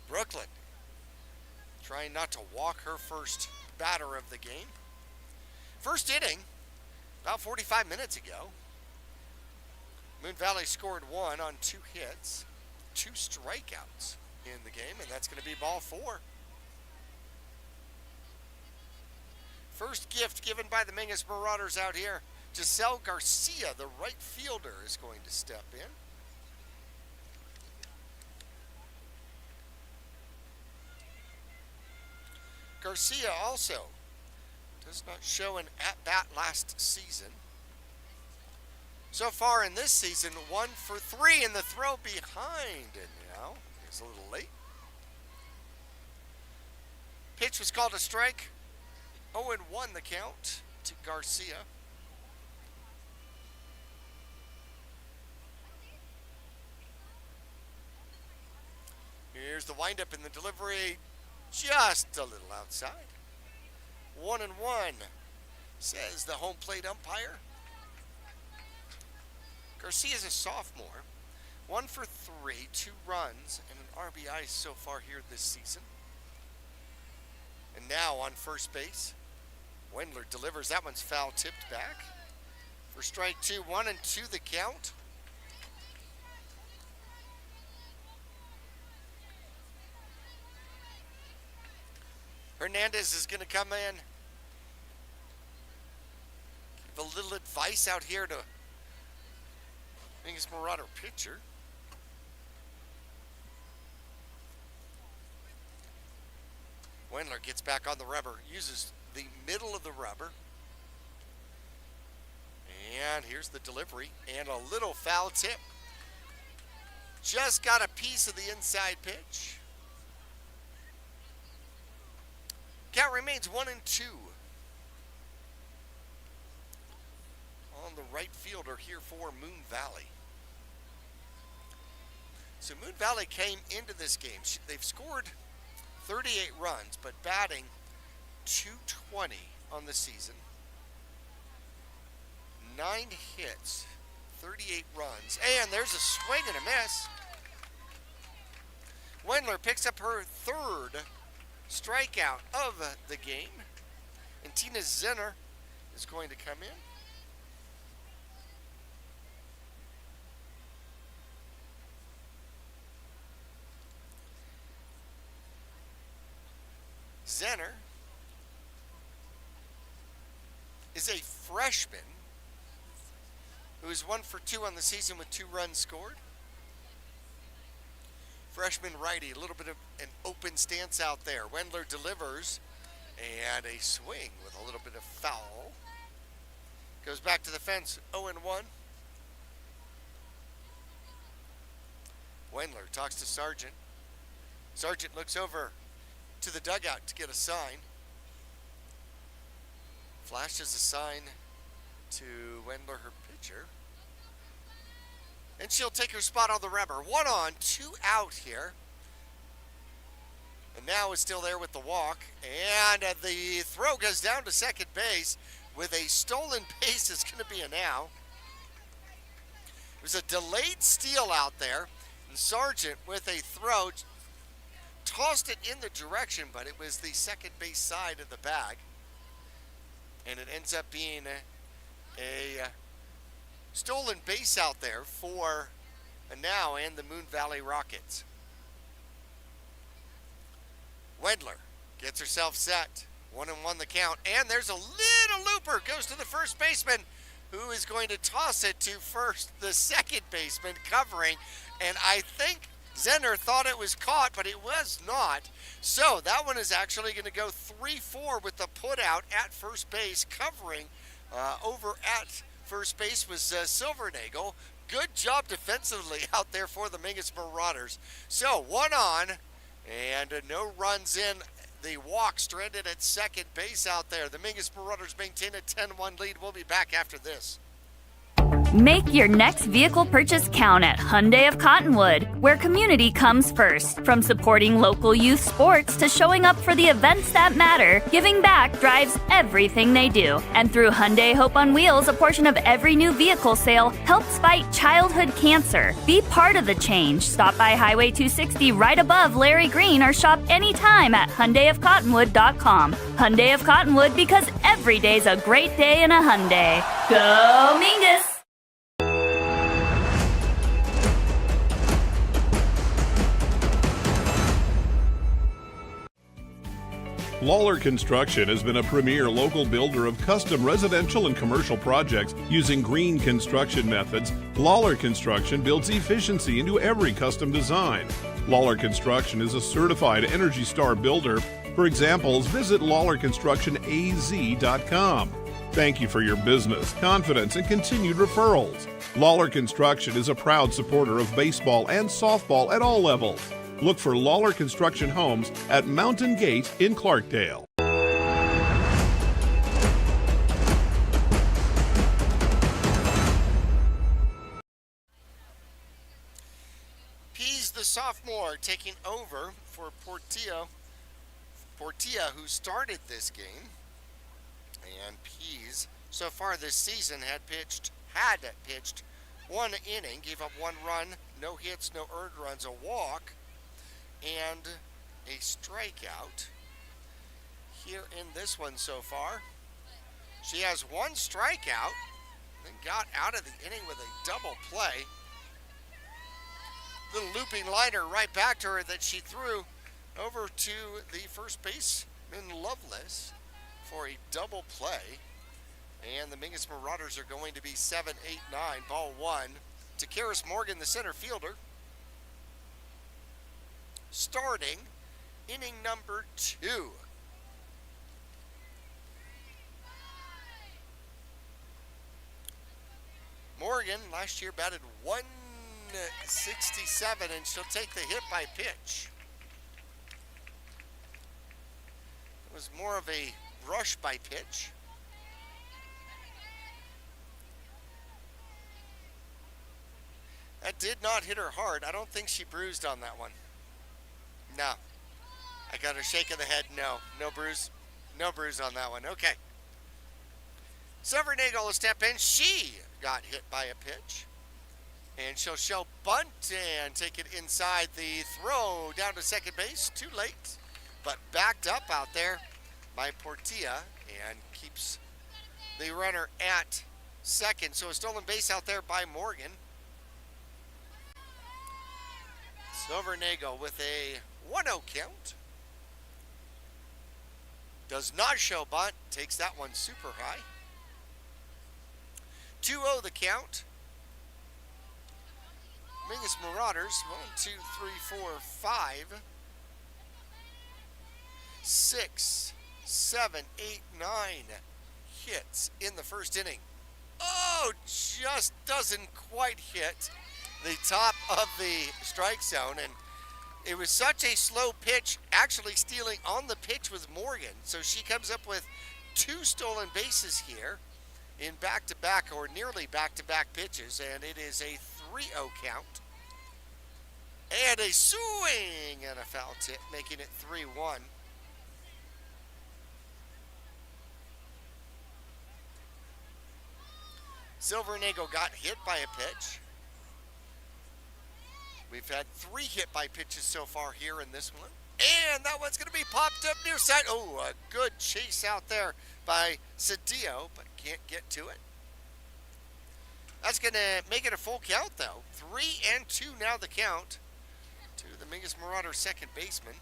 Brooklyn trying not to walk her first batter of the game. First inning, about 45 minutes ago. Moon Valley scored 1 on 2 hits, 2 strikeouts. in the game, and that's going to be ball 4. First gift given by the Mingus Marauders out here. Giselle Garcia, the right fielder, is going to step in. Garcia also does not show an at-bat last season. So far in this season, 1 for 3 in the throw behind. And now, it's a little late. Pitch was called a strike. 0-1 the count to Garcia. Here's the windup in the delivery, just a little outside. 1-1, says the home plate umpire. Garcia's a sophomore. 1 for 3, 2 runs, and an RBI so far here this season. And now on first base, Wendler delivers. That one's foul tipped back. For strike 2, 1-2 the count. Hernandez is going to come in. Give a little advice out here to Mingus Marauder pitcher. Wendler gets back on the rubber, uses the middle of the rubber. And here's the delivery and a little foul tip. Just got a piece of the inside pitch. Count remains 1-2. On the right fielder here for Moon Valley. So Moon Valley came into this game. They've scored 38 runs, but batting .220 on the season. 9 hits, 38 runs, and there's a swing and a miss. Wendler picks up her 3rd strikeout of the game, and Tina Zinner is going to come in. Zinner is a freshman who is 1 for 2 on the season with 2 runs scored. Freshman righty, a little bit of an open stance out there. Wendler delivers, and a swing with a little bit of foul. Goes back to the fence, 0-1. Wendler talks to Sargent. Sargent looks over to the dugout to get a sign. Flashes a sign to Wendler, her pitcher. And she'll take her spot on the rubber. 1 on, 2 out here. And now is still there with the walk. And the throw goes down to second base with a stolen base. Is going to be a now. There's a delayed steal out there. And Sargent with a throw tossed it in the direction, but it was the second base side of the bag. And it ends up being a stolen base out there for a now and the Moon Valley Rockets. Wendler gets herself set. 1-1 the count. And there's a little looper. Goes to the first baseman, who is going to toss it to first, the second baseman covering. And I think Zenner thought it was caught, but it was not. So that one is actually going to go 3-4 with the put out at first base. Covering over at first base was Silvernagel. Good job defensively out there for the Mingus Marauders. So 1 on and no runs in. The walk stranded at second base out there. The Mingus Marauders maintain a 10-1 lead. We'll be back after this. Make your next vehicle purchase count at Hyundai of Cottonwood, where community comes first. From supporting local youth sports to showing up for the events that matter, giving back drives everything they do. And through Hyundai Hope on Wheels, a portion of every new vehicle sale helps fight childhood cancer. Be part of the change. Stop by Highway 260 right above Larry Green or shop anytime at HyundaiofCottonwood.com. Hyundai of Cottonwood, because every day's a great day in a Hyundai. Go Mingus! Lawler Construction has been a premier local builder of custom residential and commercial projects using green construction methods. Lawler Construction builds efficiency into every custom design. Lawler Construction is a certified Energy Star builder. For examples, visit LawlerConstructionAZ.com. Thank you for your business, confidence, and continued referrals. Lawler Construction is a proud supporter of baseball and softball at all levels. Look for Lawler Construction Homes at Mountain Gate in Clarkdale. Pease, the sophomore, taking over for Portilla, who started this game. And Pease, so far this season, had pitched one inning, gave up 1 run, no hits, no earned runs, a walk, and a strikeout. Here in this one so far, she has 1 strikeout, then got out of the inning with a double play. Little looping liner right back to her that she threw over to the first baseman Loveless for a double play. And the Mingus Marauders are going to be 7-8-9. Ball 1 to Karis Morgan, the center fielder. Starting inning number 2. Morgan last year batted 167, and she'll take the hit by pitch. It was more of a rush by pitch. That did not hit her hard. I don't think she bruised on that one. No. I got a shake of the head. No. No bruise. No bruise on that one. Okay. Severnagel will step in. She got hit by a pitch. And she'll show bunt and take it inside the throw down to second base. Too late. But backed up out there by Portilla and keeps the runner at second. So a stolen base out there by Morgan. Silvernagle with a 1-0 count. Does not show bunt. Takes that one super high. 2-0 the count. Mingus Marauders, 1, 2, 3, 4, 5, 6, 7, 8, 9 hits in the first inning. Oh, just doesn't quite hit the top of the strike zone, and it was such a slow pitch. Actually stealing on the pitch was Morgan, so she comes up with 2 stolen bases here in back-to-back or nearly back-to-back pitches, and it is a 3-0 count. And a swing and a foul tip, making it 3-1. Silvernagle got hit by a pitch. We've had 3 hit by pitches so far here in this one. And that one's going to be popped up near side. Oh, a good chase out there by Cedillo, but can't get to it. That's going to make it a full count, though. 3-2 now the count to the Mingus Marauders second baseman.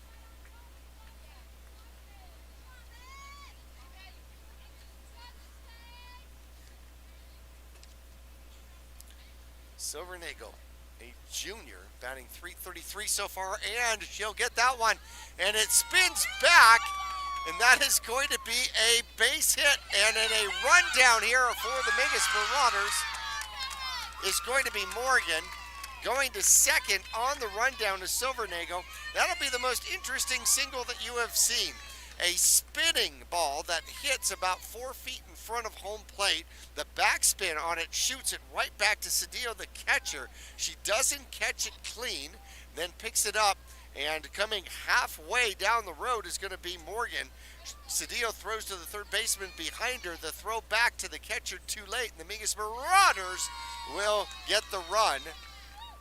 Silvernagle, a junior, batting .333 so far, and she'll get that one. And it spins back, and that is going to be a base hit. And in a rundown here for the Mingus Marauders is going to be Morgan. Going to second on the rundown to Silvernagle. That'll be the most interesting single that you have seen. A spinning ball that hits about 4 feet in front of home plate. The backspin on it shoots it right back to Cedillo, the catcher. She doesn't catch it clean, then picks it up, and coming halfway down the road is going to be Morgan. Cedillo throws to the third baseman behind her. The throw back to the catcher too late, and the Mingus Marauders will get the run.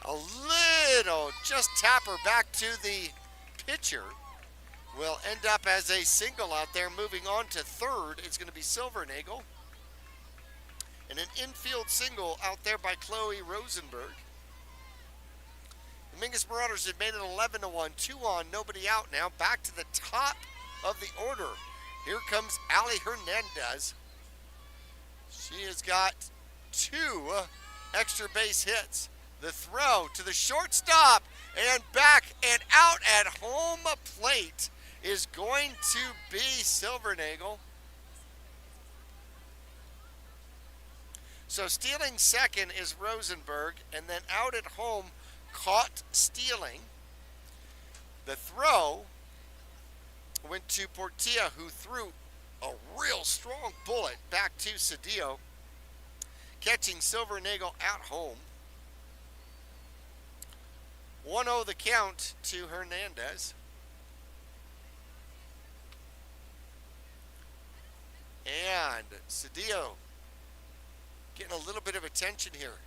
A little, just tap her back to the pitcher. Will end up as a single out there. Moving on to third, it's going to be Silvernagle. And an infield single out there by Chloe Rosenberg. The Mingus Marauders have made it 11-1, 2 on, nobody out now. Back to the top of the order. Here comes Ali Hernandez. She has got 2 extra base hits. The throw to the shortstop and back and out at home plate is going to be Silvernagel. So stealing second is Rosenberg, and then out at home, caught stealing. The throw went to Portilla, who threw a real strong bullet back to Cedillo, catching Silvernagel at home. 1-0 the count to Hernandez. And Cedillo getting a little bit of attention here.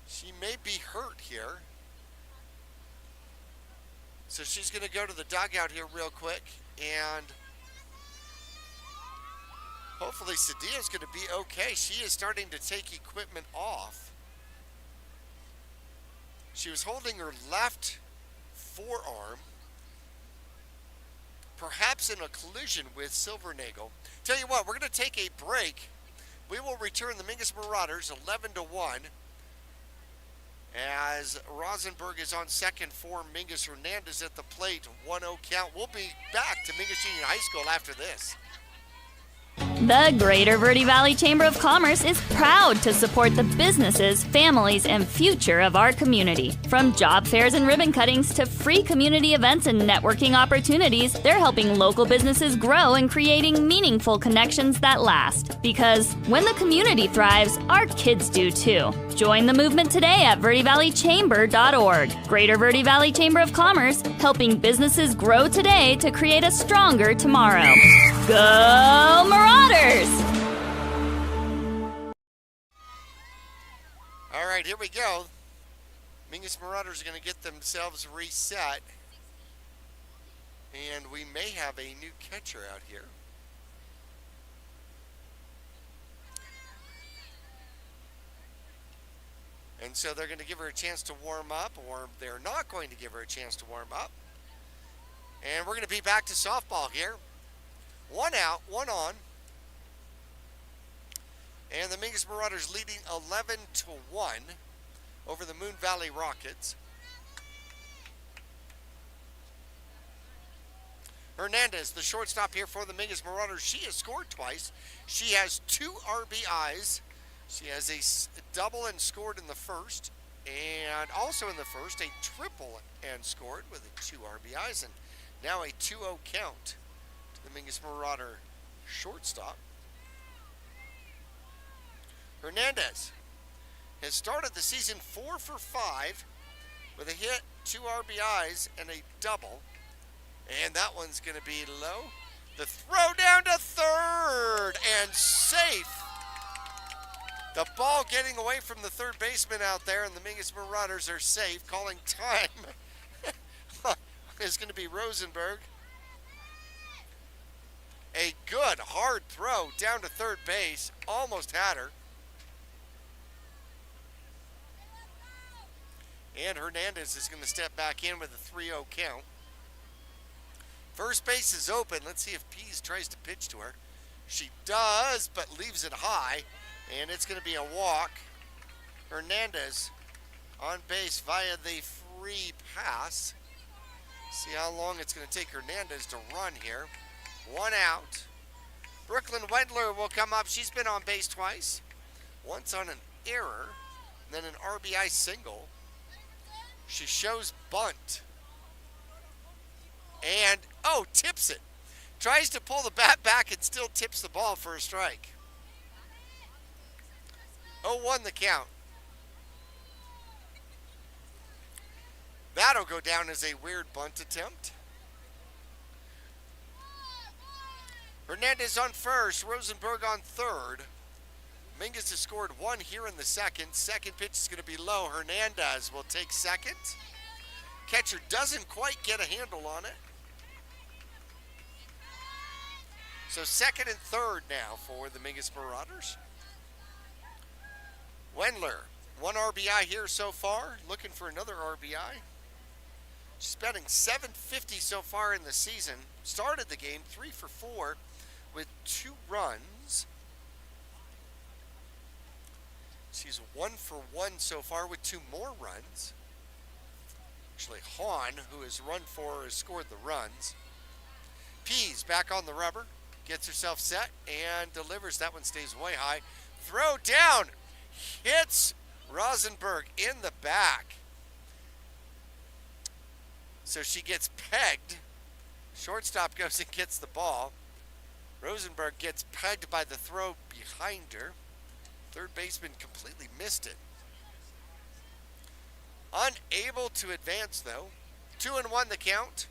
She may be hurt here. So she's going to go to the dugout here real quick, and hopefully Cedillo's going to be okay. She is starting to take equipment off. She was holding her left forearm, perhaps in a collision with Silvernagel. Tell you what, we're going to take a break. We will return the Mingus Marauders 11-1 as Rosenberg is on second for Mingus. Hernandez at the plate, 1-0 count. We'll be back to Mingus Union High School after this. The Greater Verde Valley Chamber of Commerce is proud to support the businesses, families, and future of our community. From job fairs and ribbon cuttings to free community events and networking opportunities, they're helping local businesses grow and creating meaningful connections that last. Because when the community thrives, our kids do too. Join the movement today at verdevalleychamber.org. Greater Verde Valley Chamber of Commerce, helping businesses grow today to create a stronger tomorrow. Go Marauders! All right, here we go. Mingus Marauders are going to get themselves reset. And we may have a new catcher out here. And so they're going to give her a chance to warm up, or they're not going to give her a chance to warm up. And we're going to be back to softball here. 1 out, 1 on. And the Mingus Marauders leading 11-1 over the Moon Valley Rockets. Hernandez, the shortstop here for the Mingus Marauders. She has scored twice. She has 2 RBIs. She has a double and scored in the first. And also in the first, a triple and scored with 2 RBIs. And now a 2-0 count to the Mingus Marauder shortstop. Hernandez has started the season 4 for 5 with a hit, 2 RBIs, and a double. And that one's going to be low. The throw down to third and safe. The ball getting away from the third baseman out there, and the Mingus Marauders are safe. Calling time is going to be Rosenberg. A good hard throw down to third base. Almost had her. And Hernandez is going to step back in with a 3-0 count. First base is open. Let's see if Pease tries to pitch to her. She does, but leaves it high. And it's going to be a walk. Hernandez on base via the free pass. See how long it's going to take Hernandez to run here. 1 out. Brooklyn Wendler will come up. She's been on base twice. Once on an error, then an RBI single. She shows bunt. And, tips it. Tries to pull the bat back and still tips the ball for a strike. 0-1 the count. That'll go down as a weird bunt attempt. Hernandez on first, Rosenberg on third. Mingus has scored 1 here in the second. Second pitch is going to be low. Hernandez will take second. Catcher doesn't quite get a handle on it. So second and third now for the Mingus Marauders. Wendler, 1 RBI here so far. Looking for another RBI. She's batting .750 so far in the season. Started the game 3 for 4 with 2 runs. She's 1 for 1 so far with 2 more runs. Actually, Hahn, who has run for her, has scored the runs. Pease back on the rubber, gets herself set and delivers. That one stays way high. Throw down, hits Rosenberg in the back. So she gets pegged. Shortstop goes and gets the ball. Rosenberg gets pegged by the throw behind her. Third baseman completely missed it. Unable to advance though. 2-1 the count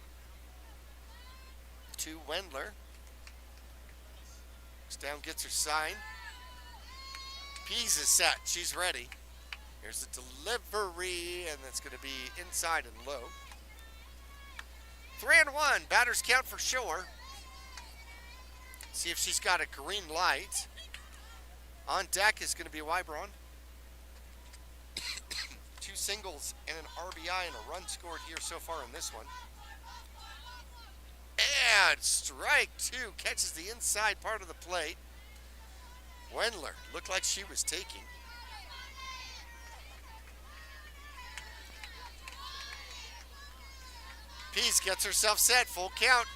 to Wendler. Down gets her sign. Pease is set. She's ready. Here's the delivery, and that's going to be inside and low. 3-1. Batters count for sure. See if she's got a green light. On deck is going to be Wybron. 2 singles and an RBI and a run scored here so far in this one. And strike 2, catches the inside part of the plate. Wendler looked like she was taking. Pease gets herself set, full count.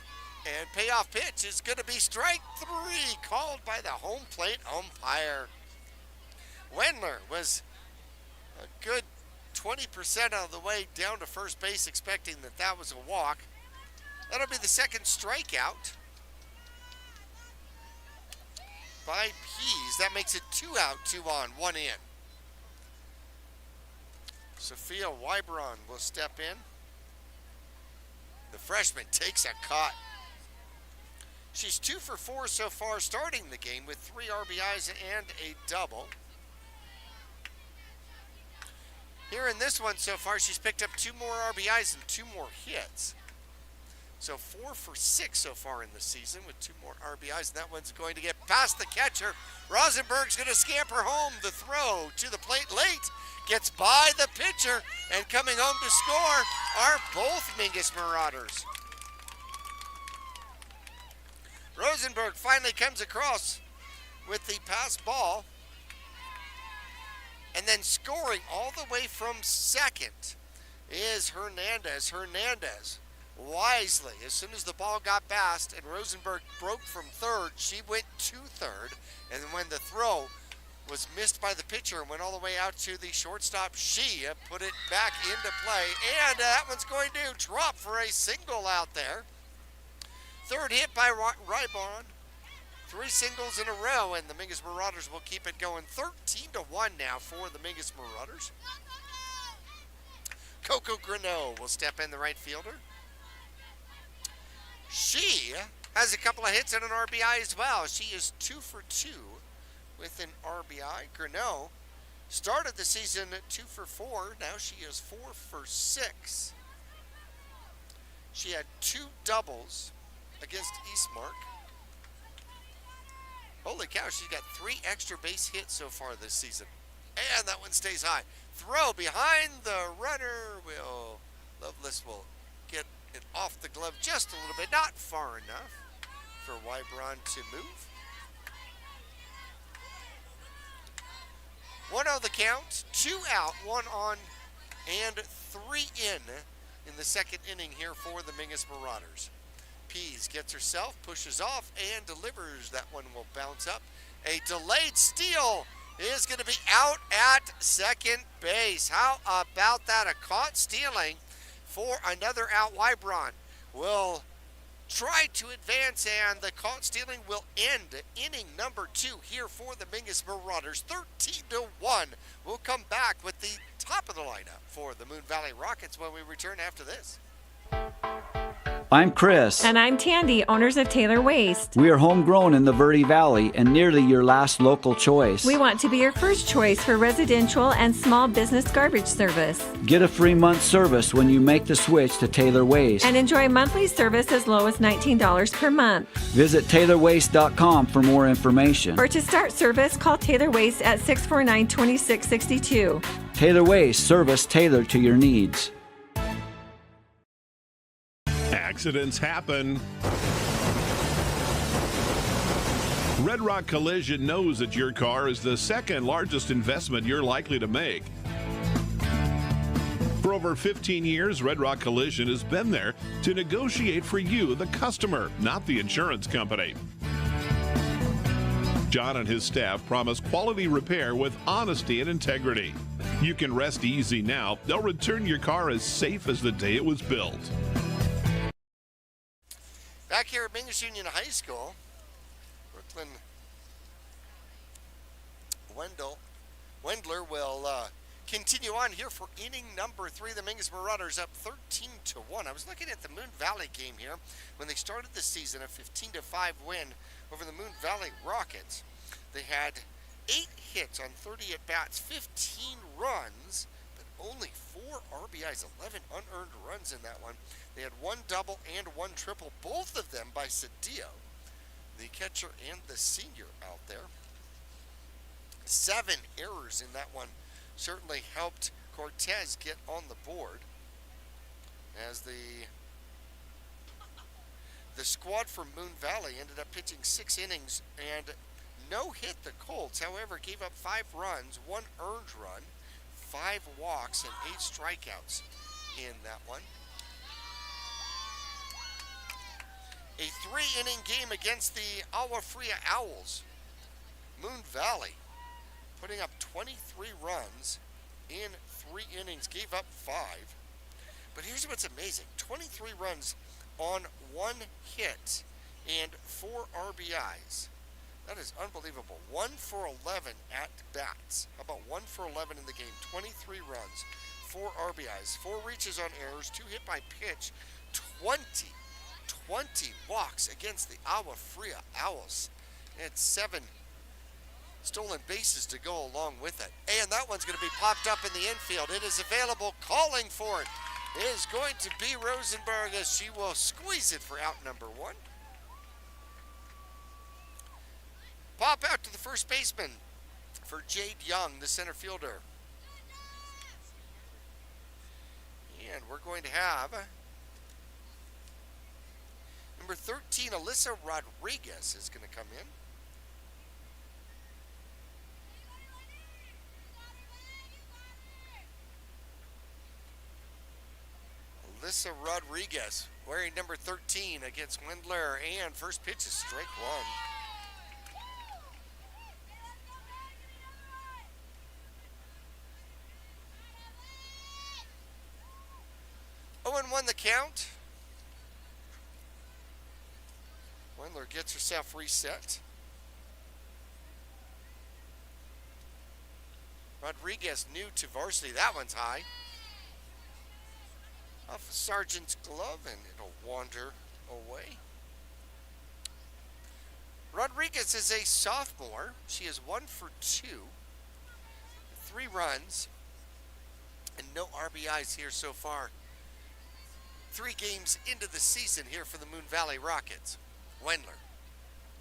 And payoff pitch is going to be strike 3, called by the home plate umpire. Wendler was a good 20% of the way down to first base, expecting that that was a walk. That'll be the second strikeout by Pease. That makes it 2 out, 2 on, 1 in. Sophia Wybron will step in. The freshman takes a cut. She's 2 for 4 so far, starting the game with 3 RBIs and a double. Here in this one so far, she's picked up 2 more RBIs and 2 more hits. So 4 for 6 so far in the season with 2 more RBIs, and that one's going to get past the catcher. Rosenberg's going to scamper home. The throw to the plate late, gets by the pitcher, and coming home to score are both Mingus Marauders. Rosenberg finally comes across with the pass ball, and then scoring all the way from second is Hernandez. Hernandez wisely, as soon as the ball got past and Rosenberg broke from third, she went to third, and then when the throw was missed by the pitcher and went all the way out to the shortstop, she put it back into play, and that one's going to drop for a single out there. Third hit by Rybon. 3 singles in a row, and the Mingus Marauders will keep it going 13-1 now for the Mingus Marauders. Coco Greneau will step in, the right fielder. She has a couple of hits and an RBI as well. She is 2 for 2 with an RBI. Greneau started the season 2 for 4. Now she is 4 for 6. She had 2 doubles against Eastmark. Holy cow, she's got 3 extra base hits so far this season. And that one stays high. Throw behind the runner. Loveless will get it off the glove just a little bit. Not far enough for Wybron to move. 1-0 the count. 2 out, 1 on, and 3 in the second inning here for the Mingus Marauders. Pease gets herself, pushes off, and delivers. That one will bounce up. A delayed steal is going to be out at second base. How about that? A caught stealing for another out. Wybron will try to advance, and the caught stealing will end inning number 2 here for the Mingus Marauders. 13-1. We'll come back with the top of the lineup for the Moon Valley Rockets when we return after this. I'm Chris. And I'm Tandy, owners of Taylor Waste. We are homegrown in the Verde Valley and nearly your last local choice. We want to be your first choice for residential and small business garbage service. Get a free month service when you make the switch to Taylor Waste. And enjoy monthly service as low as $19 per month. Visit TaylorWaste.com for more information. Or to start service, call Taylor Waste at 649-2662. Taylor Waste, service tailored to your needs. Accidents happen. Red Rock Collision knows that your car is the second largest investment you're likely to make. For over 15 years, Red Rock Collision has been there to negotiate for you, the customer, not the insurance company. John and his staff promise quality repair with honesty and integrity. You can rest easy now. They'll return your car as safe as the day it was built. Back here at Mingus Union High School, Brooklyn Wendler will continue on here for inning number 3. The Mingus Marauders up 13-1. I was looking at the Moon Valley game here when they started the season, a 15-5 win over the Moon Valley Rockets. They had 8 hits on 30 at-bats, 15 runs, but only 4 RBIs, 11 unearned runs in that one. They had 1 double and 1 triple, both of them by Cedillo, the catcher and the senior out there. 7 errors in that one certainly helped Cortez get on the board, as the squad from Moon Valley ended up pitching 6 innings and no hit the Colts. However, gave up 5 runs, 1 earned run, 5 walks, and 8 strikeouts in that one. A 3-inning game against the Agua Fria Owls. Moon Valley putting up 23 runs in 3 innings, gave up 5. But here's what's amazing. 23 runs on 1 hit and 4 RBIs. That is unbelievable. 1 for 11 at bats. How about 1 for 11 in the game? 23 runs, 4 RBIs, 4 reaches on errors, 2 hit by pitch, 20 walks against the Agua Fria Owls. And 7 stolen bases to go along with it. And that one's going to be popped up in the infield. It is available, calling for it. It is going to be Rosenberg as she will squeeze it for out number 1. Pop out to the first baseman for Jade Young, the center fielder. And we're going to have number 13, Alyssa Rodriguez is going to come in. Alyssa Rodriguez wearing number 13 against Wendler, and first pitch is strike 1. 0-1 the count. Wendler gets herself reset. Rodriguez new to varsity. That one's high. Off a Sergeant's glove, and it'll wander away. Rodriguez is a sophomore. She is 1 for 2. 3 runs and no RBIs here so far. 3 games into the season here for the Moon Valley Rockets. Wendler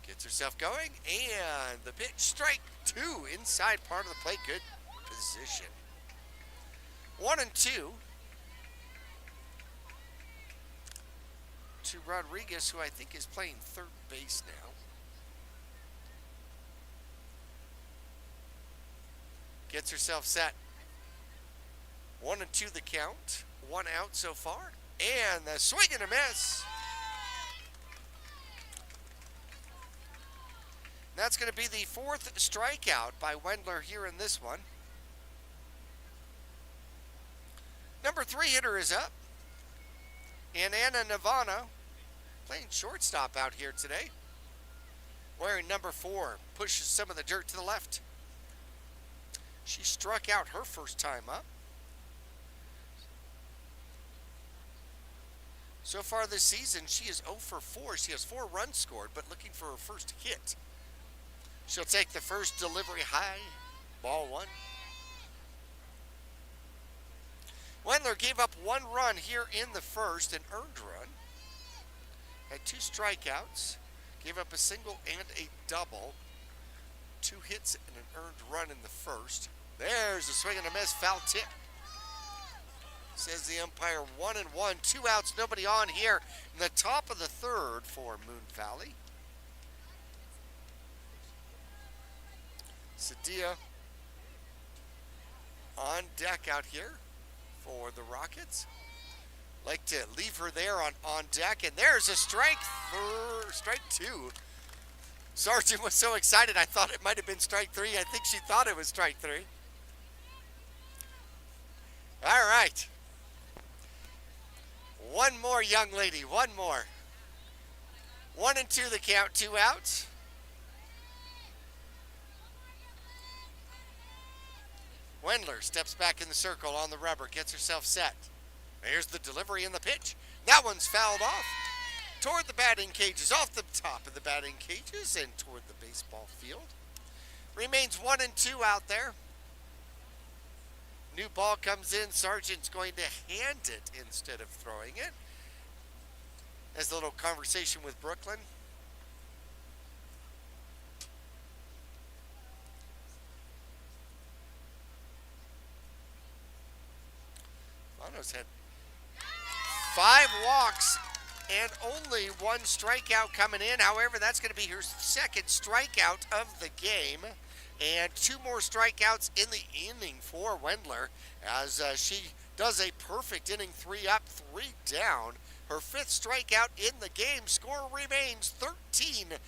gets herself going, and the pitch, strike 2, inside part of the plate. Good position. 1-2 to Rodriguez, who I think is playing third base now. Gets herself set. 1-2 the count. 1 out so far. And the swing and a miss. That's going to be the 4th strikeout by Wendler here in this one. Number 3 hitter is up. And Anna Navano playing shortstop out here today. Wearing number 4, pushes some of the dirt to the left. She struck out her first time up. So far this season, she is 0 for 4. She has 4 runs scored, but looking for her first hit. She'll take the first delivery high. Ball 1. Wendler gave up 1 run here in the first, an earned run. Had 2 strikeouts. Gave up a single and a double. 2 hits and an earned run in the first. There's a swing and a miss, foul tip. Says the umpire. 1-1, 2 outs, nobody on here in the top of the third for Moon Valley. Sadia on deck out here for the Rockets. Like to leave her there on deck, and there's a strike two. Sargent was so excited I thought it might have been strike three. I think she thought it was strike three. All right. One more, young lady, one more. 1-2 the count, 2 outs. Wendler steps back in the circle on the rubber, gets herself set. Here's the delivery and the pitch. That one's fouled off toward the batting cages, off the top of the batting cages and toward the baseball field. Remains 1-2 out there. New ball comes in. Sargent's going to hand it instead of throwing it. There's a little conversation with Brooklyn. Bono's had 5 walks and only 1 strikeout coming in. However, that's going to be her second strikeout of the game. And 2 more strikeouts in the inning for Wendler as she does a perfect inning, 3 up, 3 down. Her 5th strikeout in the game. Score remains 13-1.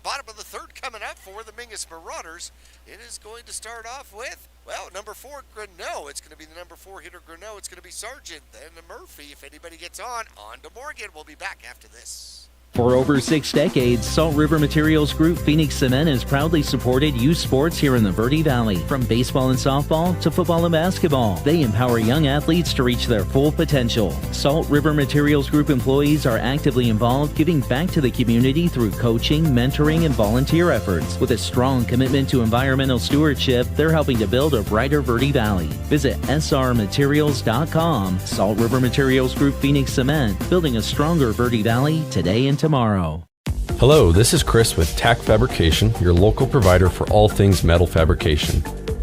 Bottom of the third coming up for the Mingus Marauders. It is going to start off with, well, number 4, Greneau. It's going to be the number 4 hitter, Greneau. It's going to be Sargent, then Murphy. If anybody gets on to Morgan. We'll be back after this. For over 6 decades, Salt River Materials Group Phoenix Cement has proudly supported youth sports here in the Verde Valley. From baseball and softball to football and basketball, they empower young athletes to reach their full potential. Salt River Materials Group employees are actively involved, giving back to the community through coaching, mentoring, and volunteer efforts. With a strong commitment to environmental stewardship, they're helping to build a brighter Verde Valley. Visit srmaterials.com. Salt River Materials Group Phoenix Cement, building a stronger Verde Valley today and tomorrow. Hello, this is Chris with TAC Fabrication, your local provider for all things metal fabrication.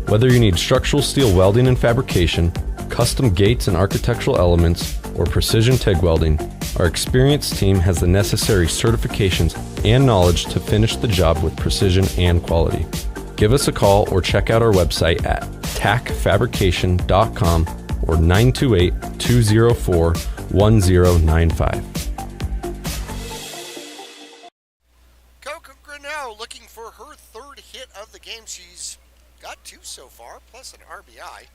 Whether you need structural steel welding and fabrication, custom gates and architectural elements, or precision TIG welding, our experienced team has the necessary certifications and knowledge to finish the job with precision and quality. Give us a call or check out our website at tacfabrication.com or 928-204-1095. Looking for her 3rd hit of the game. She's got 2 so far, plus an RBI.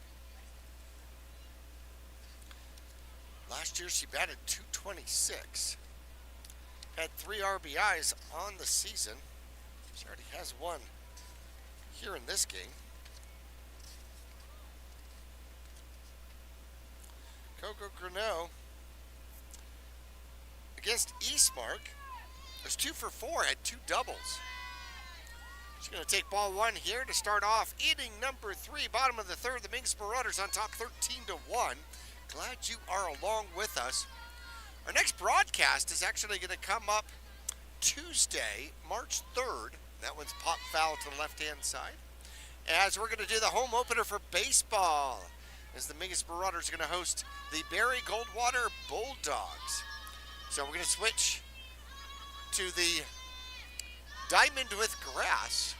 Last year she batted .226. Had 3 RBIs on the season. She already has 1 here in this game. Coco Greneau against Eastmark was 2 for 4, had 2 doubles. She's going to take ball 1 here to start off inning number 3. Bottom of the third, the Mingus Marauders on top 13-1. Glad you are along with us. Our next broadcast is actually going to come up Tuesday, March 3rd. That one's pop foul to the left-hand side. As we're going to do the home opener for baseball, as the Mingus Marauders are going to host the Barry Goldwater Bulldogs. So we're going to switch to the Diamond with Grass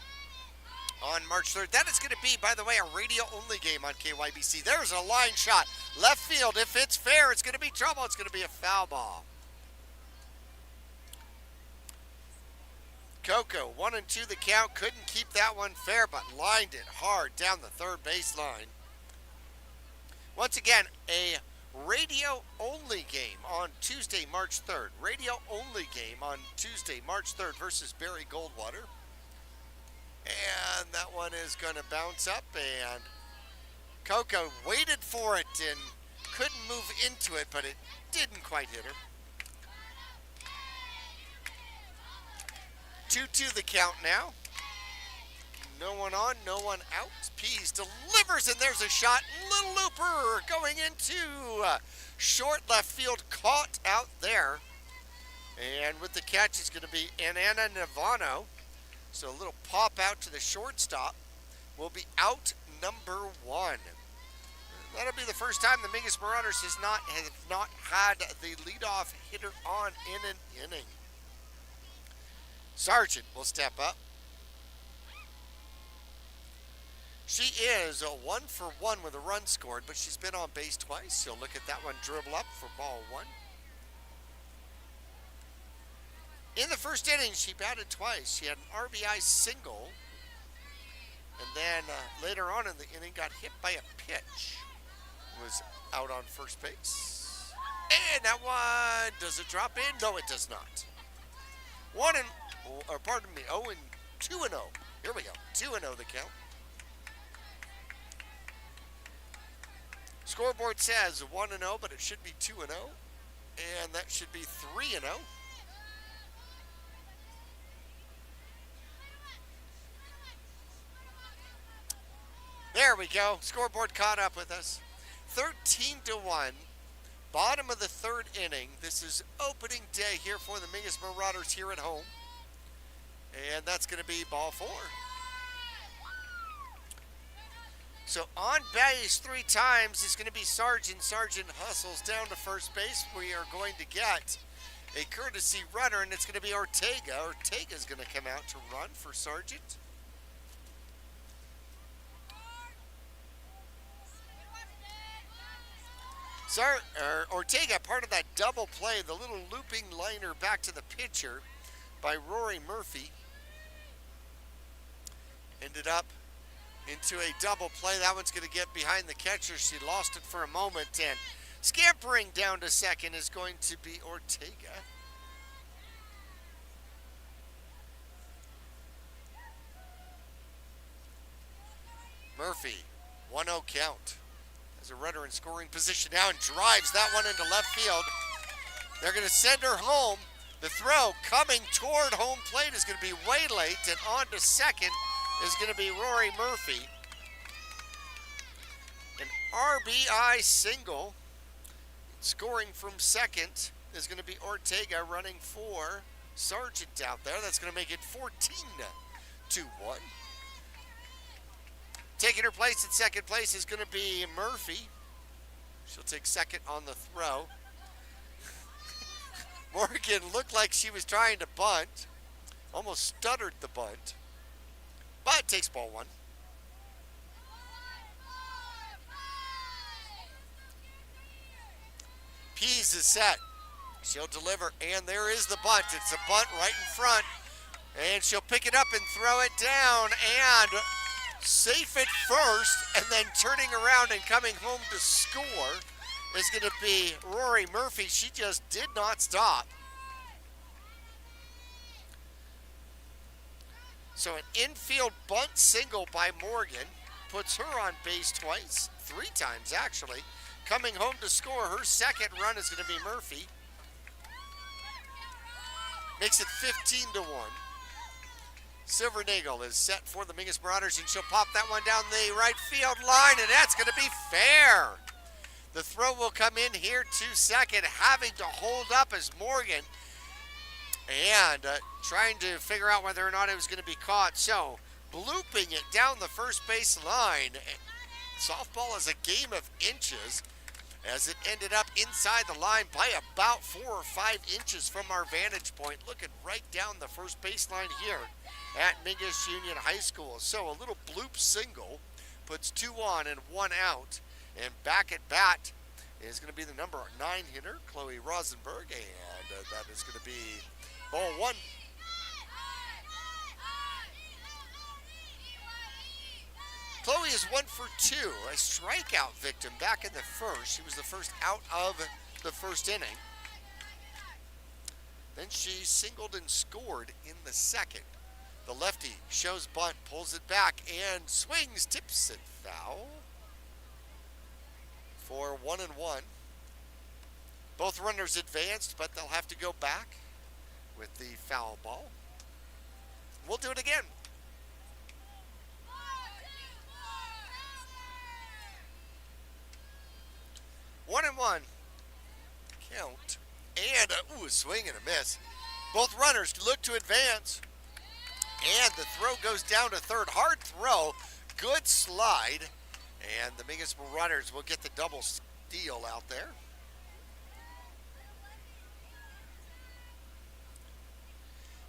on March 3rd. That is going to be, by the way, a radio-only game on KYBC. There's a line shot. Left field. If it's fair, it's going to be trouble. It's going to be a foul ball. Coco, 1-2 the count. Couldn't keep that one fair, but lined it hard down the third baseline. Once again, a radio-only game on Tuesday, March 3rd. Radio-only game on Tuesday, March 3rd versus Barry Goldwater. And that one is going to bounce up, and Coco waited for it and couldn't move into it, but it didn't quite hit her. 2-2 the count now. No one on, no one out. Pease delivers, and there's a shot. Little looper going into short left field, caught out there. And with the catch, it's going to be Anana Navano. So a little pop out to the shortstop. Will be out number 1. That'll be the first time the Mingus Marauders have not had the leadoff hitter on in an inning. Sargent will step up. She is 1 for 1 with a run scored, but she's been on base twice. So look at that one dribble up for ball 1. In the first inning, she batted twice. She had an RBI single, and then later on in the inning got hit by a pitch. Was out on first base. And that one, does it drop in? No, it does not. 2 and 0. Here we go, 2 and 0 the count. Scoreboard says 1 and 0, but it should be 2 and 0. And that should be 3 and 0. There we go. Scoreboard caught up with us. 13 to 1. Bottom of the third inning. This is opening day here for the Mingus Marauders here at home. And that's going to be ball 4. So on base 3 times is going to be Sargent. Sargent hustles down to first base. We are going to get a courtesy runner, and it's going to be Ortega. Ortega's going to come out to run for Sargent. Ortega, part of that double play, the little looping liner back to the pitcher by Rory Murphy, ended up into a double play. That one's going to get behind the catcher. She lost it for a moment, and scampering down to second is going to be Ortega. Murphy, 1-0 count. As a runner in scoring position now and drives that one into left field. They're going to send her home. The throw coming toward home plate is going to be way late, and on to second is going to be Rory Murphy. An RBI single. Scoring from second is going to be Ortega running for Sargent out there. That's going to make it 14-1. Taking her place at second place is going to be Murphy. She'll take second on the throw. Morgan looked like she was trying to bunt. Almost stuttered the bunt. But takes ball 1. Pease is set. She'll deliver, and there is the bunt. It's a bunt right in front. And she'll pick it up and throw it down, and safe at first, and then turning around and coming home to score is going to be Rory Murphy. She just did not stop. So an infield bunt single by Morgan puts her on base twice, 3 times actually. Coming home to score, her second run is going to be Murphy. Makes it 15-1. Silvernagel is set for the Mingus Marauders, and she'll pop that one down the right field line, and that's going to be fair. The throw will come in here to second, having to hold up as Morgan, and trying to figure out whether or not it was going to be caught. So, blooping it down the first base line. Softball is a game of inches, as it ended up inside the line by about 4 or 5 inches from our vantage point, looking right down the first baseline here at Mingus Union High School. So a little bloop single puts 2 on and 1 out. And back at bat is going to be the number 9 hitter, Chloe Rosenberg, and that is going to be ball 1. Chloe is 1 for 2, a strikeout victim back in the first. She was the first out of the first inning. Then she singled and scored in the second. The lefty shows bunt, pulls it back, and swings, tips it foul for 1-1. Both runners advanced, but they'll have to go back with the foul ball. We'll do it again. 1-1 count, and a swing and a miss. Both runners look to advance, and the throw goes down to third. Hard throw, good slide, And the Mingus Marauders will get the double steal out there.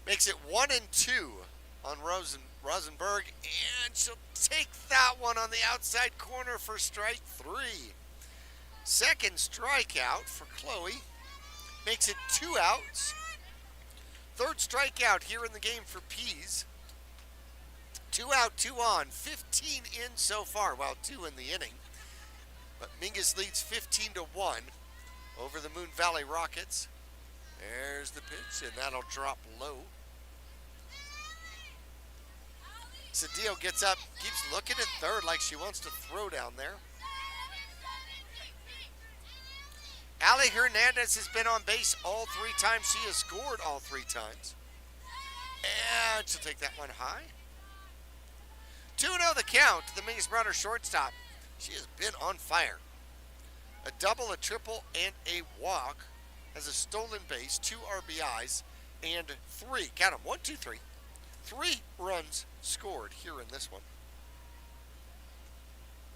Makes it 1-2 on Rosenberg, and she'll take that one on the outside corner for strike 3. Second strikeout for Chloe. Makes it 2 outs. Third strikeout here in the game for Pease. 2 out, 2 on, 15 in so far, well, 2 in the inning. But Mingus leads 15-1 over the Moon Valley Rockets. There's the pitch, and that'll drop low. Cedillo gets up, keeps looking at third like she wants to throw down there. Ali Hernandez has been on base all 3 times. She has scored all 3 times. And she'll take that one high. 2-0 the count to the Mingus Marauders shortstop. She has been on fire. A double, a triple, and a walk. Has a stolen base, 2 RBIs, and 3, count them, 1, 2, 3. 3 runs scored here in this one.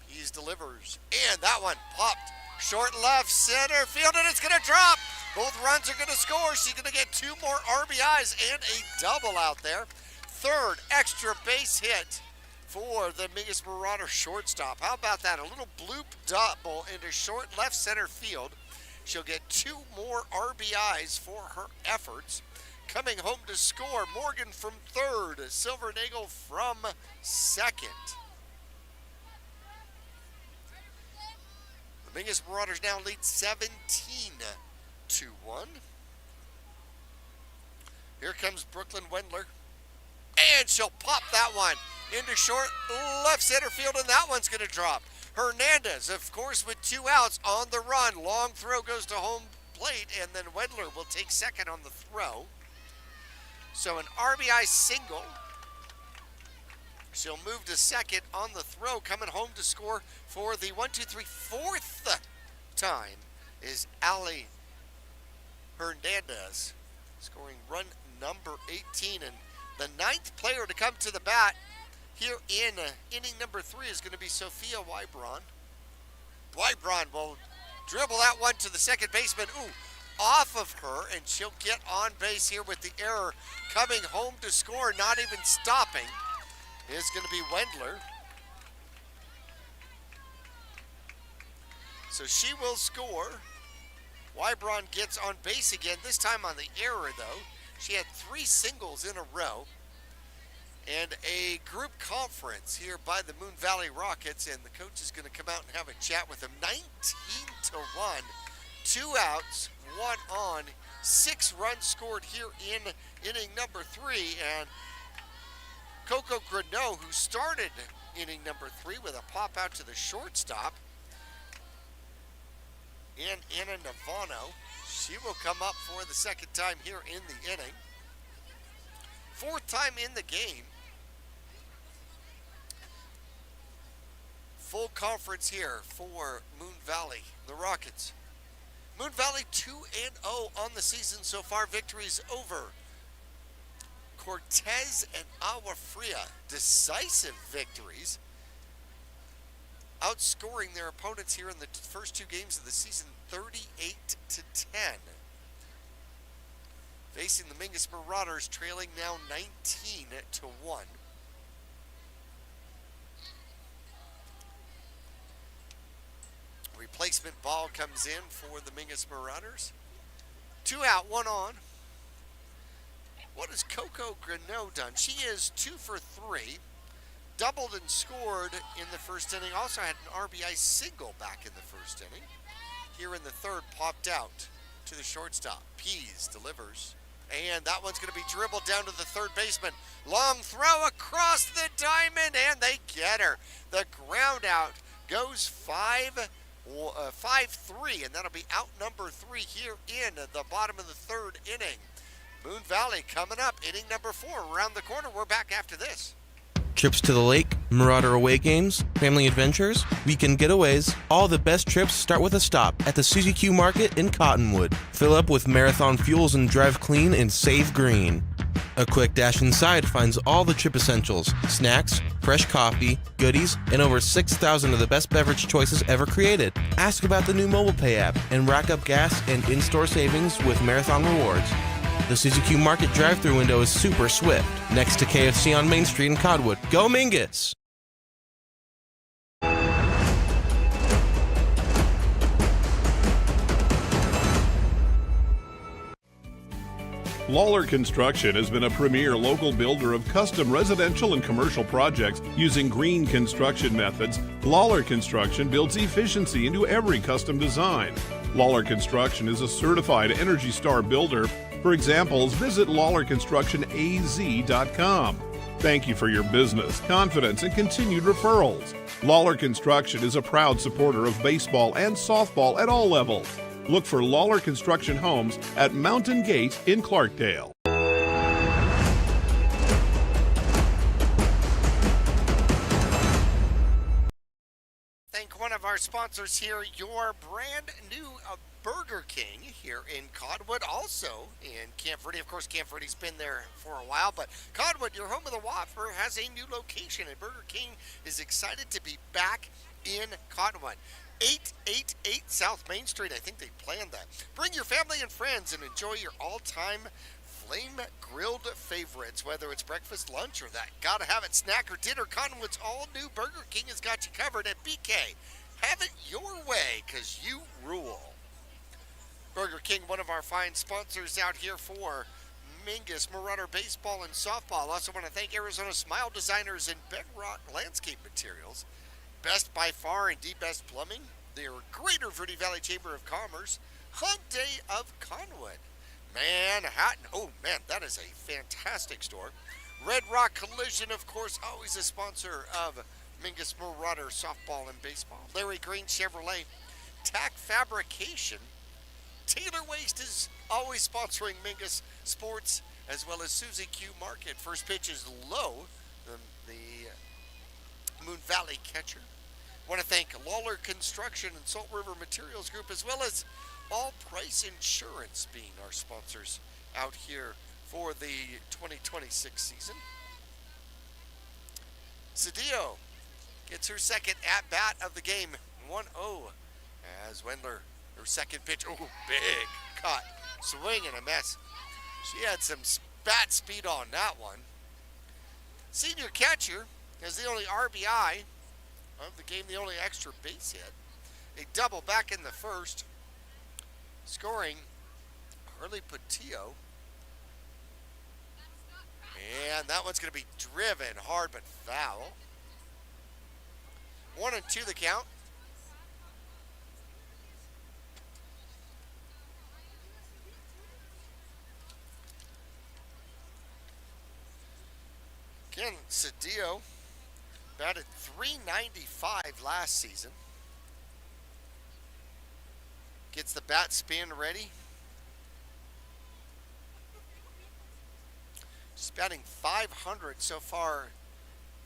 Pease delivers, and that one popped. Short left center field, and it's going to drop. Both runs are going to score. She's going to get 2 more RBIs and a double out there. Third extra base hit for the Mingus Marauder shortstop. How about that? A little bloop double into short left center field. She'll get 2 more RBIs for her efforts. Coming home to score, Morgan from third, Silvernagel from second. The Mingus Marauders now lead 17-1. Here comes Brooklyn Wendler. And she'll pop that one into short left center field, and that one's going to drop. Hernandez, of course, with 2 outs on the run. Long throw goes to home plate, and then Wendler will take second on the throw. So an RBI single. She'll move to second on the throw. Coming home to score for the 4th time is Ali Hernandez, scoring run number 18. And the 9th player to come to the bat here in inning number 3 is going to be Sophia Wybron. Wybron will dribble that one to the second baseman. Ooh, off of her, and she'll get on base here with the error. Coming home to score, not even stopping, is going to be Wendler. So she will score. Wybron gets on base again, this time on the error though. She had 3 singles in a row. And a group conference here by the Moon Valley Rockets, and the coach is going to come out and have a chat with them. 19-1, 2 outs, 1 on, 6 runs scored here in inning number 3. And Coco Greneau, who started inning number 3 with a pop out to the shortstop, and Anna Navano, she will come up for the 2nd time here in the inning. 4th time in the game. Full conference here for Moon Valley, the Rockets. Moon Valley 2-0 on the season so far. Victories over Cortez and Agua Fria. Decisive victories. Outscoring their opponents here in the first 2 games of the season 38-10. Facing the Mingus Marauders, trailing now 19-1. Replacement ball comes in for the Mingus Marauders. 2 out, 1 on. What has Coco Greneau done? She is 2 for 3. Doubled and scored in the first inning. Also had an RBI single back in the first inning. Here in the 3rd, popped out to the shortstop. Pease delivers. And that one's going to be dribbled down to the 3rd baseman. Long throw across the diamond, and they get her. The ground out goes 5-3, and that'll be out number 3 here in the bottom of the 3rd inning. Moon Valley coming up, inning number 4 around the corner. We're back after this. Trips to the lake, Marauder away games, family adventures, weekend getaways, all the best trips start with a stop at the Suzy Q Market in Cottonwood. Fill up with Marathon fuels and drive clean and save green. A quick dash inside finds all the trip essentials, snacks, fresh coffee, goodies, and over 6,000 of the best beverage choices ever created. Ask about the new mobile pay app and rack up gas and in-store savings with Marathon Rewards. The Suzy Q Market drive-thru window is super swift, next to KFC on Main Street in Cottonwood. Go Mingus! Lawler Construction has been a premier local builder of custom residential and commercial projects using green construction methods. Lawler Construction builds efficiency into every custom design. Lawler Construction is a certified Energy Star builder. For examples, visit LawlerConstructionAZ.com. Thank you for your business, confidence, and continued referrals. Lawler Construction is a proud supporter of baseball and softball at all levels. Look for Lawler Construction Homes at Mountain Gate in Clarkdale. Thank one of our sponsors here, your brand new Burger King here in Cottonwood, also in Camp Verde. Of course, Camp Verde's been there for a while, but Cottonwood, your home of the Whopper, has a new location, and Burger King is excited to be back in Cottonwood. 888 South Main Street. I think they planned that. Bring your family and friends and enjoy your all-time flame-grilled favorites, whether it's breakfast, lunch, or that gotta-have-it snack or dinner. Cottonwood's all-new Burger King has got you covered at BK. Have it your way, because you rule. Burger King, one of our fine sponsors out here for Mingus, Marauder Baseball, and Softball. Also want to thank Arizona Smile Designers and Bedrock Landscape Materials. Best by far, indeed best plumbing. Their Greater Verde Valley Chamber of Commerce. Hyundai of Conwood. Manhattan. Oh, man, that is a fantastic store. Red Rock Collision, of course, always a sponsor of Mingus Marauder Softball and Baseball. Larry Green Chevrolet. Tack Fabrication. Taylor Waste is always sponsoring Mingus Sports, as well as Suzy Q Market. First pitch is low. The Moon Valley catcher. Want to thank Lawler Construction and Salt River Materials Group, as well as All Price Insurance being our sponsors out here for the 2026 season. Cedillo gets her second at-bat of the game, 1-0, as Wendler, her second pitch, big cut, swing and a miss. She had some bat speed on that one. Senior catcher has the only RBI of the game, the only extra base hit. A double back in the first, scoring Harley Patillo. And that one's going to be driven hard but foul. 1-2 the count. Again, Cedillo batted .395 last season. Gets the bat spin ready. She's batting .500 so far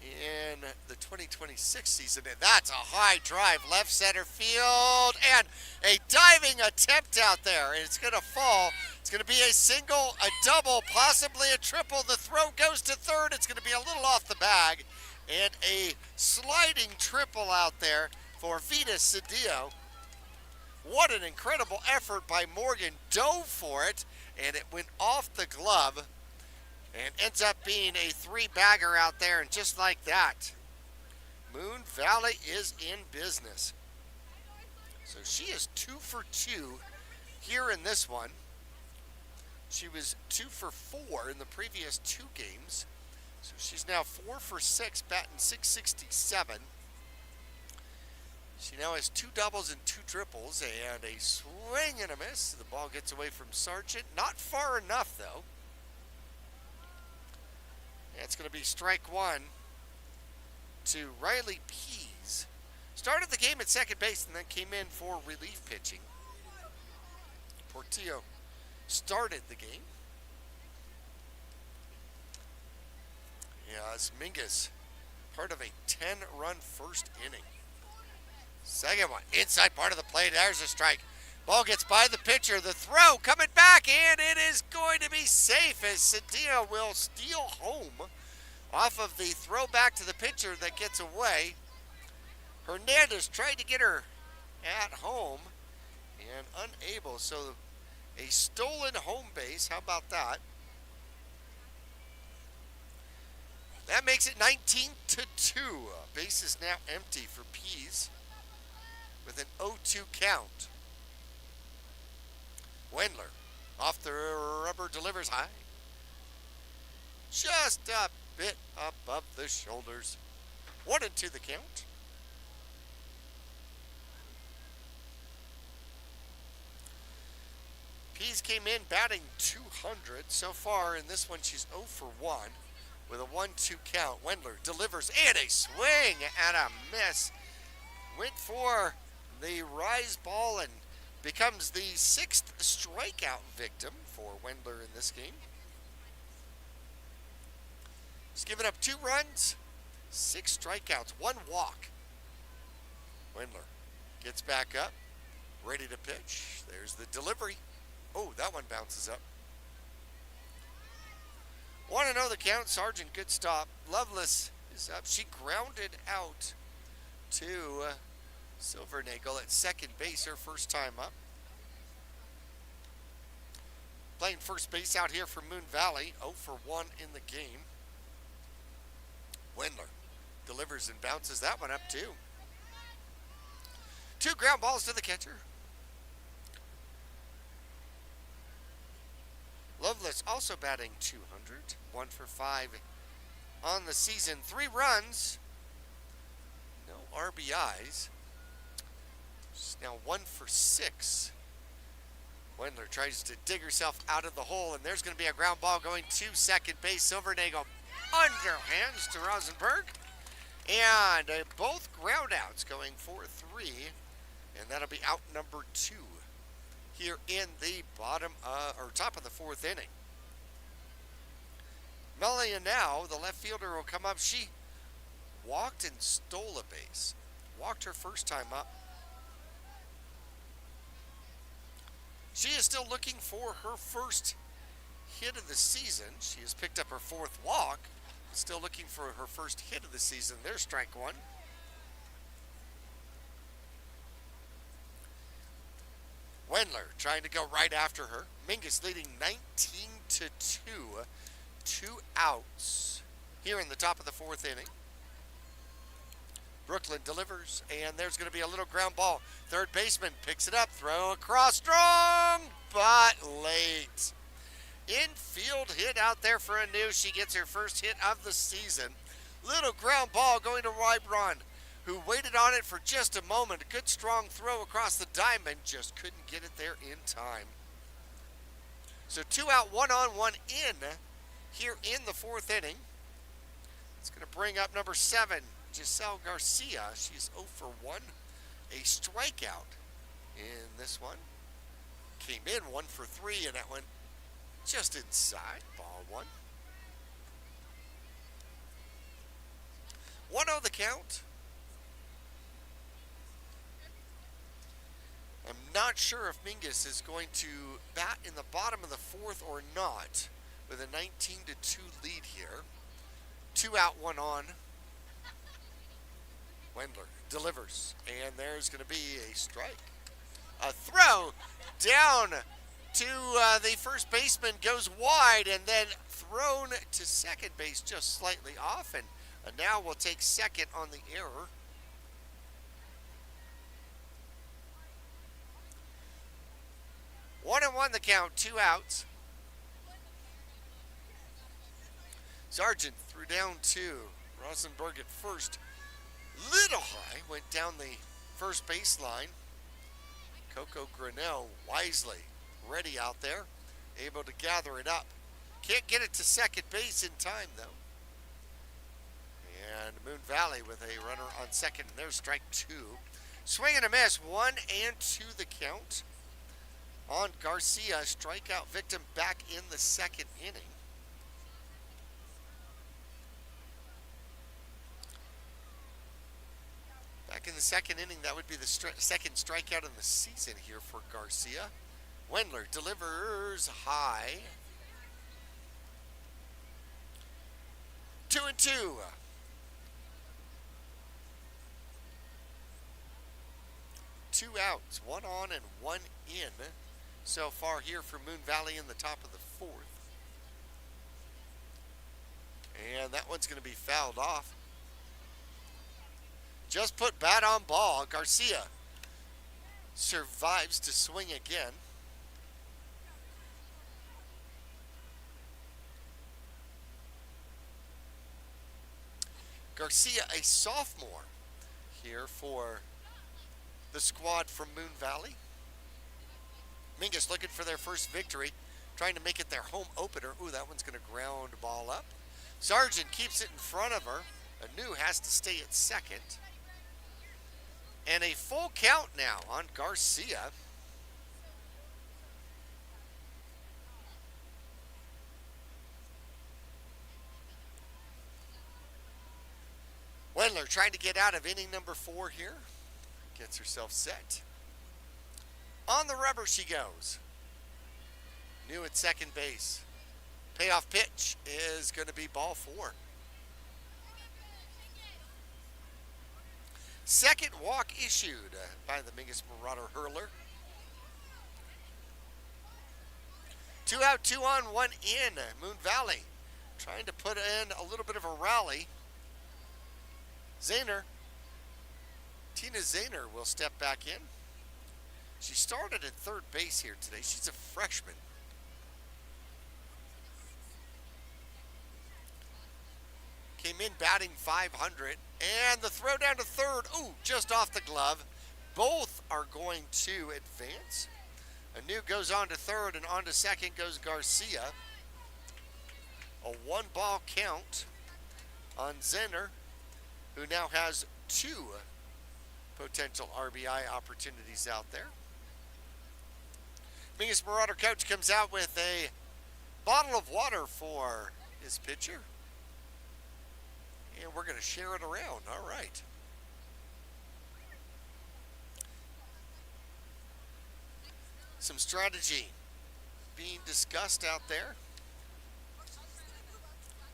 in the 2026 season, and that's a high drive left center field, and a diving attempt out there, and it's going to fall. It's going to be a single, a double, possibly a triple. The throw goes to third. It's going to be a little off the bag, and a sliding triple out there for Vita Cedillo. What an incredible effort by Morgan. Dove for it, and it went off the glove. And ends up being a three-bagger out there, and just like that, Moon Valley is in business. So she is 2 for 2 here in this one. She was 2 for 4 in the previous 2 games. So she's now 4 for 6, batting .667. She now has 2 doubles and 2 triples, and a swing and a miss. The ball gets away from Sargent. Not far enough, though. It's going to be strike one to Riley Pease. Started the game at second base and then came in for relief pitching. Portillo started the game. Yeah, as Mingus part of a 10-run first inning. Second one, inside part of the plate. There's a strike. Ball gets by the pitcher. The throw coming back, and it is going to be safe as Cedillo will steal home off of the throw back to the pitcher that gets away. Hernandez tried to get her at home and unable. So a stolen home base. How about that? That makes it 19-2. Base is now empty for Pease with an 0-2 count. Wendler off the rubber, delivers high. Just a bit above the shoulders. 1-2 the count. Pease came in batting 200 so far. In this one, she's 0 for 1 with a 1-2 count. Wendler delivers and a swing and a miss. Went for the rise ball and becomes the 6th strikeout victim for Wendler in this game. He's given up 2 runs, 6 strikeouts, 1 walk. Wendler gets back up, ready to pitch. There's the delivery. Oh, that one bounces up. 1-0 the count. Sargent, good stop. Loveless is up. She grounded out to Silvernagel at second base, her first time up. Playing first base out here for Moon Valley, 0 for 1 in the game. Wendler delivers and bounces that one up too. 2 ground balls to the catcher. Loveless also batting 200, 1 for 5 on the season. 3 runs, no RBIs. She's now 1 for 6. Wendler tries to dig herself out of the hole, and there's going to be a ground ball going to second base. Silvernagel underhands to Rosenberg. And both ground outs going for 3. And that'll be out number 2 here in the top of the 4th inning. Melia now, the left fielder, will come up. She walked and stole a base. Walked her first time up. She is still looking for her first hit of the season. She has picked up her 4th walk. Still looking for her first hit of the season. There's strike 1. Wendler trying to go right after her. Mingus leading 19-2. 2 outs here in the top of the 4th inning. Brooklyn delivers, and there's going to be a little ground ball. Third baseman picks it up, throw across, strong, but late. Infield hit out there for Anu. She gets her first hit of the season. Little ground ball going to Rybron, who waited on it for just a moment. A good strong throw across the diamond, just couldn't get it there in time. So 2 out, 1 on, 1 in here in the 4th inning. It's going to bring up number 7, Giselle Garcia. She's 0 for 1. A strikeout in this one. Came in 1 for 3, and that went just inside. Ball 1. 1-0 the count. I'm not sure if Mingus is going to bat in the bottom of the 4th or not with a 19-2 lead here. 2 out, 1 on. Wendler delivers, and there's going to be a strike. A throw down to the first baseman, goes wide, and then thrown to second base just slightly off, and now we'll take second on the error. One and 1 the count, 2 outs. Sargent threw down 2. Rosenberg at first. Little high, went down the first baseline. Coco Grinnell wisely ready out there, able to gather it up. Can't get it to second base in time, though. And Moon Valley with a runner on second, and there's strike 2. Swing and a miss, 1 and 2 the count on Garcia. Strikeout victim back in the 2nd inning. the second inning. That would be the second strikeout in the season here for Garcia. Wendler delivers high. 2-2. Two outs, one on and one in so far here for Moon Valley in the top of the fourth. And that one's going to be fouled off. Just put bat on ball. Garcia survives to swing again. Garcia, a sophomore here for the squad from Moon Valley. Mingus looking for their first victory, trying to make it their home opener. Ooh, that one's going to ground ball up. Sargent keeps it in front of her. Anu has to stay at second. And a full count now on Garcia. Wendler trying to get out of inning number 4 here. Gets herself set. On the rubber she goes. New at second base. Payoff pitch is going to be ball 4. Second walk issued by the Mingus Marauder hurler. 2 out, 2 on, 1 in. Moon Valley trying to put in a little bit of a rally. Zahner, Tina Zahner will step back in. She started at third base here today. She's a freshman. Came in batting 500. And the throw down to third. Ooh, just off the glove. Both are going to advance. Anu goes on to third, and on to second goes Garcia. A 1-ball count on Zahner, who now has 2 potential RBI opportunities out there. Mingus Marauder coach comes out with a bottle of water for his pitcher. And we're going to share it around. All right. Some strategy being discussed out there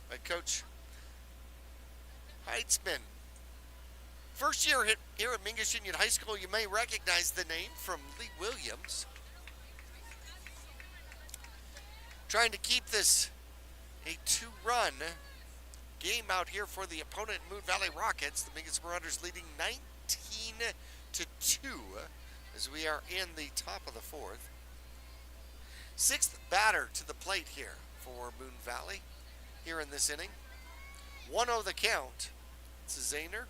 by Coach Heitzman. First year here at Mingus Union High School, you may recognize the name from Lee Williams. Trying to keep this a 2-run game out here for the opponent, Moon Valley Rockets. The Mingus Marauders leading 19-2 as we are in the top of the 4th. 6th batter to the plate here for Moon Valley here in this inning. 1-0 the count. It's Zahner.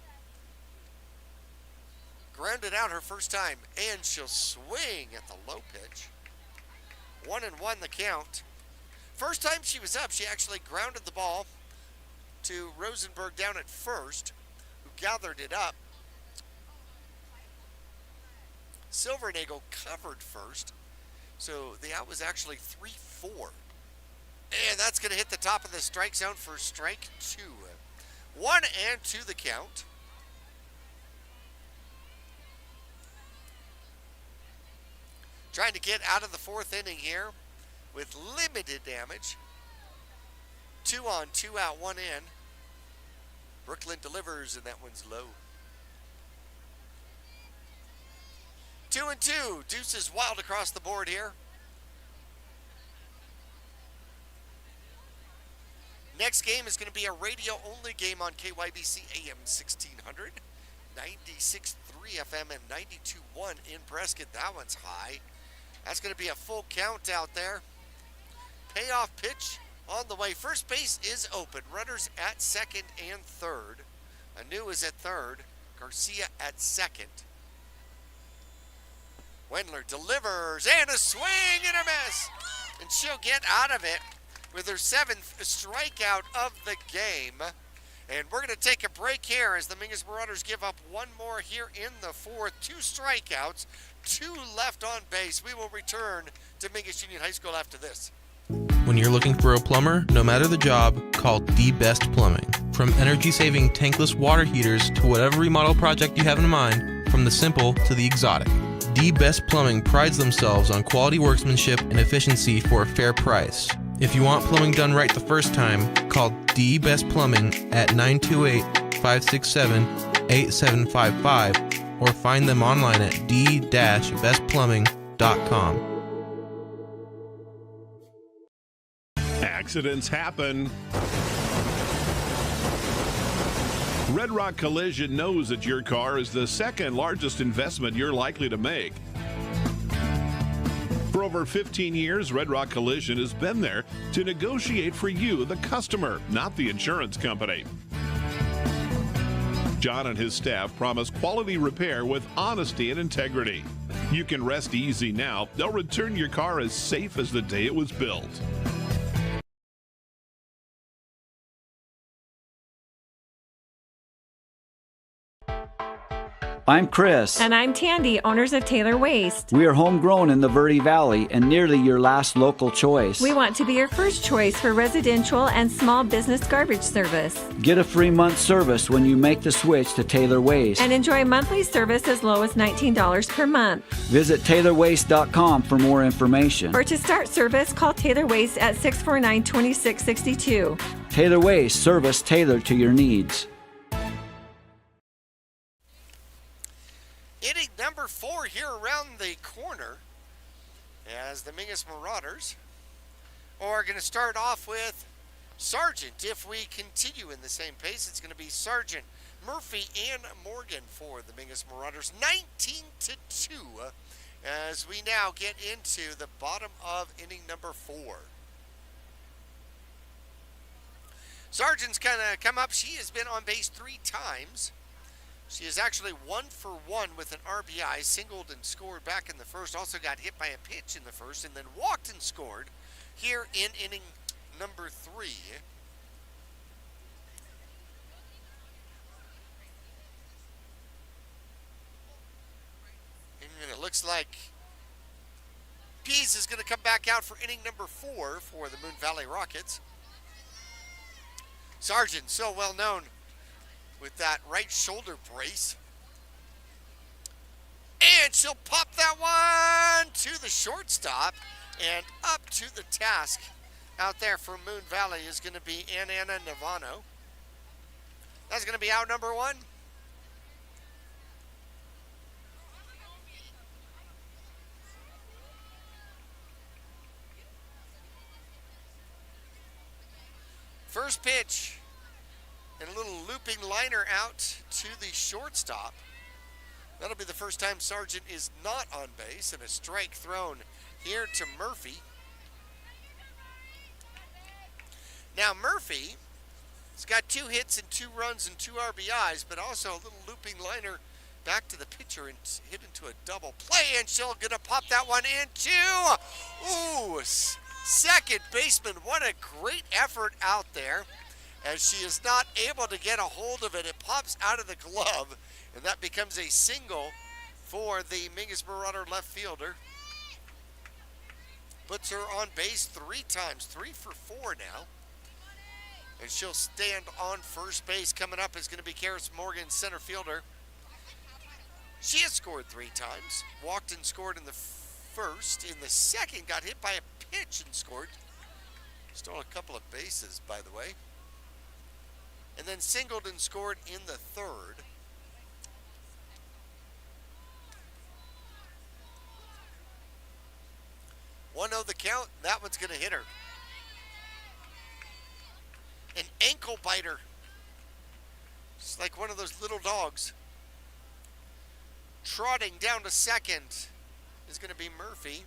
Grounded out her first time, and she'll swing at the low pitch. 1-1 the count. First time she was up, she actually grounded the ball to Rosenberg down at first, who gathered it up. Silvernagel covered first, so the out was actually 3-4. And that's going to hit the top of the strike zone for strike 2. 1-2 the count. Trying to get out of the 4th inning here with limited damage. 2 on, 2 out, 1 in. Brooklyn delivers, and that one's low. 2-2. Deuce is wild across the board here. Next game is going to be a radio-only game on KYBC AM 1600, 96.3 FM, and 92.1 in Prescott. That one's high. That's going to be a full count out there. Payoff pitch on the way. First base is open. Runners at second and third. Anu is at third. Garcia at second. Wendler delivers, and a swing and a miss. And she'll get out of it with her 7th strikeout of the game. And we're going to take a break here as the Mingus Marauders give up 1 more here in the 4th. 2 strikeouts, 2 left on base. We will return to Mingus Union High School after this. When you're looking for a plumber, no matter the job, call The Best Plumbing. From energy-saving tankless water heaters to whatever remodel project you have in mind, from the simple to the exotic, The Best Plumbing prides themselves on quality workmanship and efficiency for a fair price. If you want plumbing done right the first time, call The Best Plumbing at 928-567-8755 or find them online at d-bestplumbing.com. Accidents happen. Red Rock Collision knows that your car is the second largest investment you're likely to make. For over 15 years, Red Rock Collision has been there to negotiate for you, the customer, not the insurance company. John and his staff promise quality repair with honesty and integrity. You can rest easy now. They'll return your car as safe as the day it was built. I'm Chris. And I'm Tandy, owners of Taylor Waste. We are homegrown in the Verde Valley and nearly your last local choice. We want to be your first choice for residential and small business garbage service. Get a free month service when you make the switch to Taylor Waste. And enjoy monthly service as low as $19 per month. Visit TaylorWaste.com for more information. Or to start service, call Taylor Waste at 649-2662. Taylor Waste, service tailored to your needs. Inning number 4 here around the corner as the Mingus Marauders are going to start off with Sargent. If we continue in the same pace, it's going to be Sargent, Murphy, and Morgan for the Mingus Marauders. 19-2 as we now get into the bottom of inning number 4. Sargent's kind of come up. She has been on base 3 times. She is actually 1 for 1 with an RBI, singled and scored back in the first, also got hit by a pitch in the first, and then walked and scored here in inning number 3. And it looks like Pease is going to come back out for inning number 4 for the Moon Valley Rockets. Sargent, so well known with that right shoulder brace. And she'll pop that one to the shortstop, and up to the task out there for Moon Valley is going to be Anna Navano. That's going to be out number 1. First pitch. And a little looping liner out to the shortstop. That'll be the first time Sargent is not on base, and a strike thrown here to Murphy. Now Murphy has got 2 hits and 2 runs and 2 RBIs, but also a little looping liner back to the pitcher and hit into a double play, and she'll gonna pop that one into, second baseman. What a great effort out there. As she is not able to get a hold of it, it pops out of the glove, and that becomes a single for the Mingus Marauder left fielder. Puts her on base 3 times, 3 for 4 now. And she'll stand on first base. Coming up is going to be Karis Morgan, center fielder. She has scored 3 times, walked and scored in the first. In the second, got hit by a pitch and scored. Stole a couple of bases, by the way. And then singled and scored in the third. One the count. That one's going to hit her. An ankle biter. Just like one of those little dogs. Trotting down to second is going to be Murphy.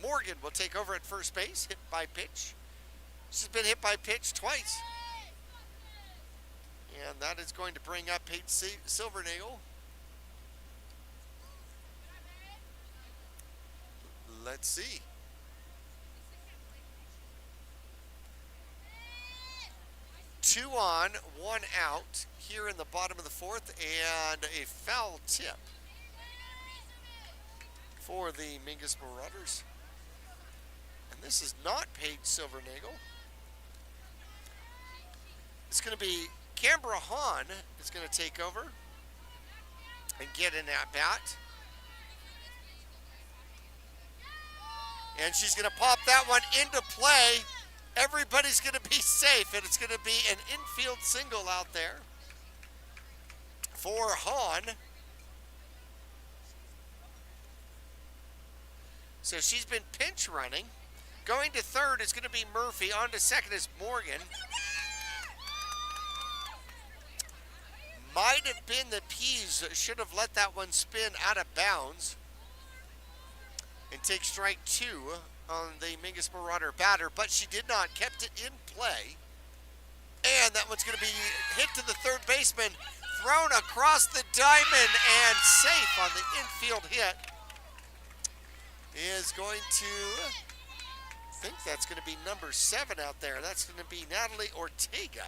Morgan will take over at first base, hit by pitch. She's been hit by pitch twice. And that is going to bring up Paige Silvernagle. Let's see. Two on, 1 out here in the bottom of the 4th, and a foul tip for the Mingus Marauders. And this is not Paige Silvernagle. It's going to be Canberra Hahn is going to take over and get an at-bat. And she's going to pop that one into play. Everybody's going to be safe, and it's going to be an infield single out there for Hahn. So she's been pinch running. Going to third is going to be Murphy. On to second is Morgan. Might have been the Peas that should have let that one spin out of bounds and take strike 2 on the Mingus Marauder batter, but she did not, kept it in play. And that one's going to be hit to the third baseman, thrown across the diamond, and safe on the infield hit. Is going to, I think that's going to be number 7 out there. That's going to be Natalie Ortega.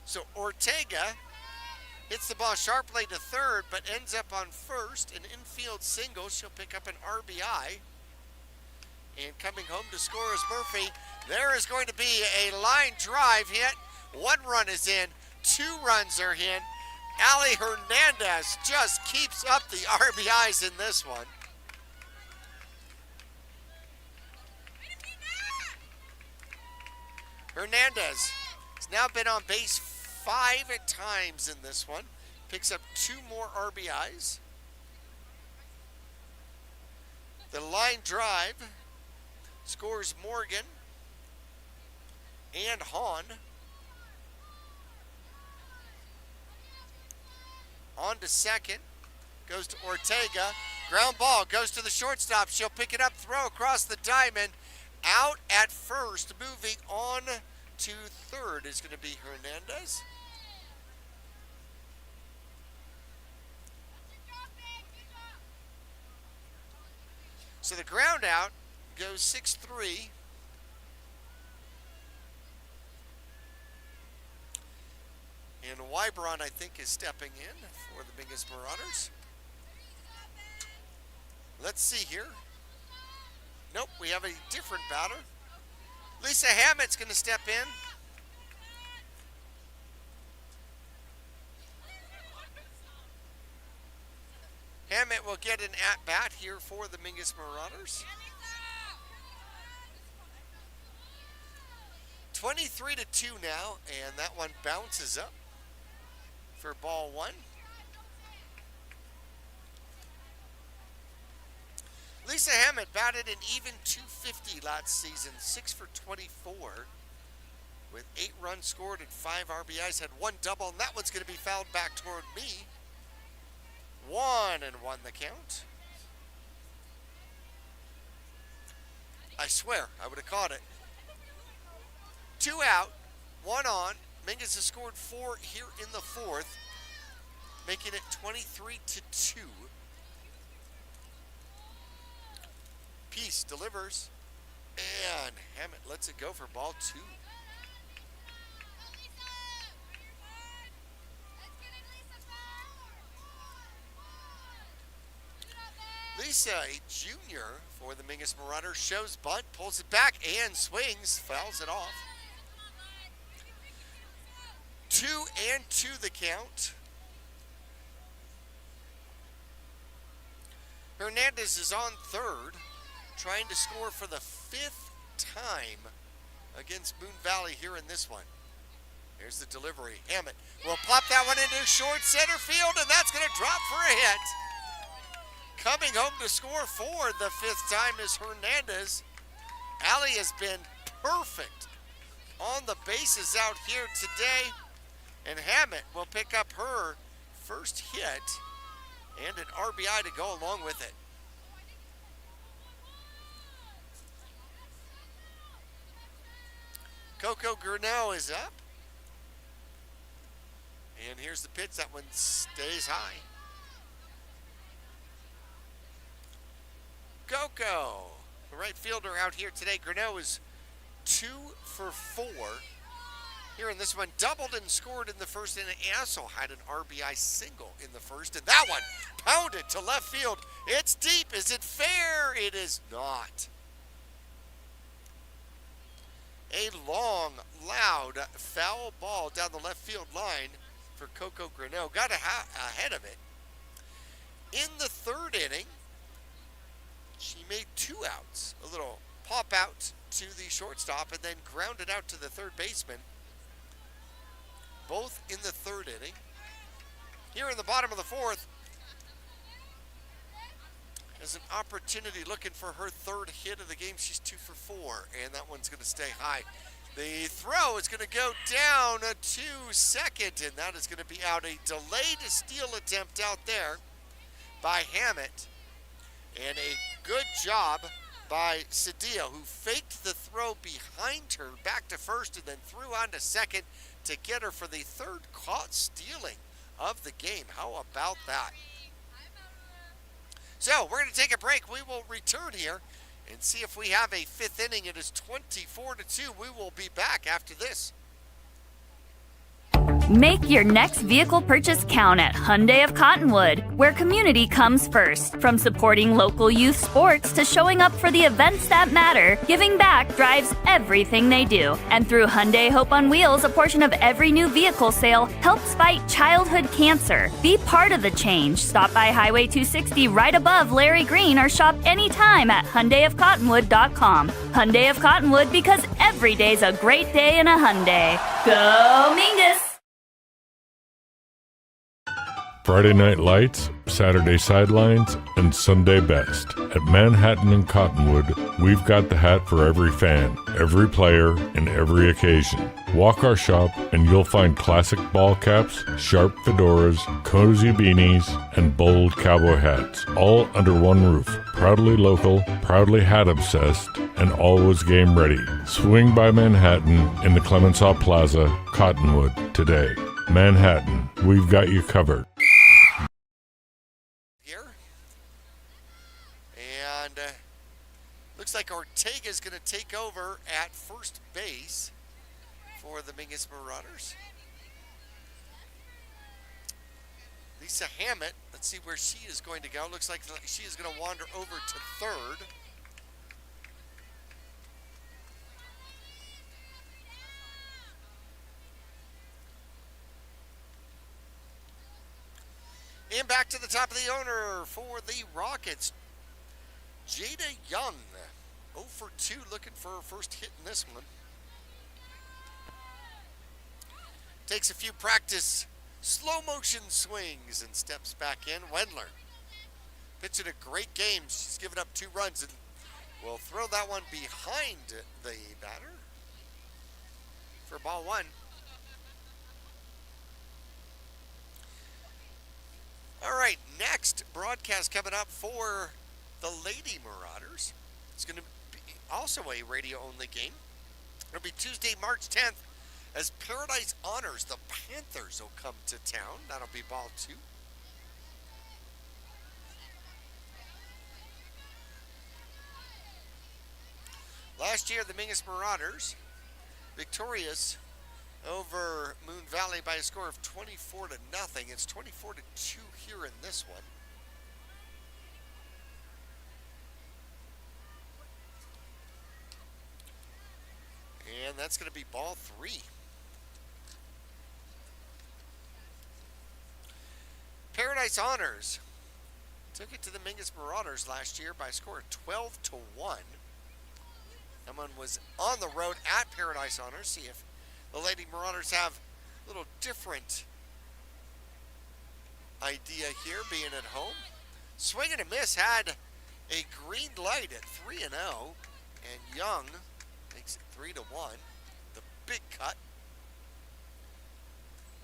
So Ortega hits the ball sharply to third, but ends up on first. An infield single. She'll pick up an RBI. And coming home to score is Murphy. There is going to be a line drive hit. 1 run is in. 2 runs are in. Ali Hernandez just keeps up the RBIs in this one. Hernandez has now been on base 5 times in this one. Picks up 2 more RBIs. The line drive scores Morgan and Hahn. On to second, goes to Ortega. Ground ball goes to the shortstop. She'll pick it up, throw across the diamond. Out at first, moving on to third is going to be Hernandez. So the ground out goes 6-3. And Wybron, I think, is stepping in for the Mingus Marauders. Let's see here. Nope, we have a different batter. Lisa Hammett's going to step in. Hammett will get an at-bat here for the Mingus Marauders. 23-2 now, and that one bounces up for ball 1. Lisa Hammett batted an even .250 last season, 6 for 24, with 8 runs scored and 5 RBIs, had 1 double, and that one's going to be fouled back toward me. 1-1 the count. I swear, I would have caught it. 2 out, 1 on. Mingus has scored 4 here in the 4th, making it 23-2. Peace delivers, and Hammett lets it go for ball 2. Lisa, a junior for the Mingus Marauders, shows bunt, pulls it back, and swings, fouls it off. 2-2 the count. Hernandez is on third, trying to score for the 5th time against Moon Valley here in this one. Here's the delivery. Hammett will pop that one into short center field, and that's going to drop for a hit. Coming home to score for the 5th time is Hernandez. Allie has been perfect on the bases out here today, and Hammett will pick up her first hit and an RBI to go along with it. Coco Gurnell is up. And here's the pitch. That one stays high. Coco, the right fielder out here today. Gurnell is 2 for 4. Here in this one, doubled and scored in the first, and also had an RBI single in the first. And that one pounded to left field. It's deep. Is it fair? It is not. A long, loud foul ball down the left field line for Coco Greneau. Got ahead of it. In the third inning, she made 2 outs. A little pop out to the shortstop and then grounded out to the third baseman. Both in the third inning. Here in the bottom of the fourth, has an opportunity looking for her third hit of the game. She's 2 for 4, and that one's going to stay high. The throw is going to go down to second, and that is going to be out. A delayed steal attempt out there by Hammett, and a good job by Cedillo, who faked the throw behind her back to first and then threw on to second to get her for the third caught stealing of the game. How about that? So we're going to take a break. We will return here and see if we have a fifth inning. It is 24-2. We will be back after this. Make your next vehicle purchase count at Hyundai of Cottonwood, where community comes first. From supporting local youth sports to showing up for the events that matter, giving back drives everything they do. And through Hyundai Hope on Wheels, a portion of every new vehicle sale helps fight childhood cancer. Be part of the change. Stop by Highway 260 right above Larry Green or shop anytime at HyundaiofCottonwood.com. Hyundai of Cottonwood, because every day's a great day in a Hyundai. Go Mingus! Friday Night Lights, Saturday Sidelines, and Sunday Best. At Manhattan and Cottonwood, we've got the hat for every fan, every player, and every occasion. Walk our shop and you'll find classic ball caps, sharp fedoras, cozy beanies, and bold cowboy hats, all under one roof. Proudly local, proudly hat obsessed, and always game ready. Swing by Manhattan in the Clemenceau Plaza, Cottonwood, today. Manhattan, we've got you covered. Looks like Ortega's going to take over at first base for the Mingus Marauders. Lisa Hammett, let's see where she is going to go. Looks like she is going to wander over to third. And back to the top of the order for the Rockets. Jada Young, 0 for 2, looking for her first hit in this one. Takes a few practice slow motion swings and steps back in. Wendler pitching a great game. She's given up 2 runs and will throw that one behind the batter for ball 1. All right, next broadcast coming up for the Lady Marauders. It's going to be also a radio-only game. It'll be Tuesday, March 10th, as Paradise Honors. The Panthers will come to town. That'll be ball 2. Last year, the Mingus Marauders victorious over Moon Valley by a score of 24-0. It's 24-2 here in this one. And that's going to be ball 3. Paradise Honors took it to the Mingus Marauders last year by a score of 12-1. That one was on the road at Paradise Honors. See if the Lady Marauders have a little different idea here, being at home. Swing and a miss, had a green light at 3-0, and Young makes it 3-1. The big cut.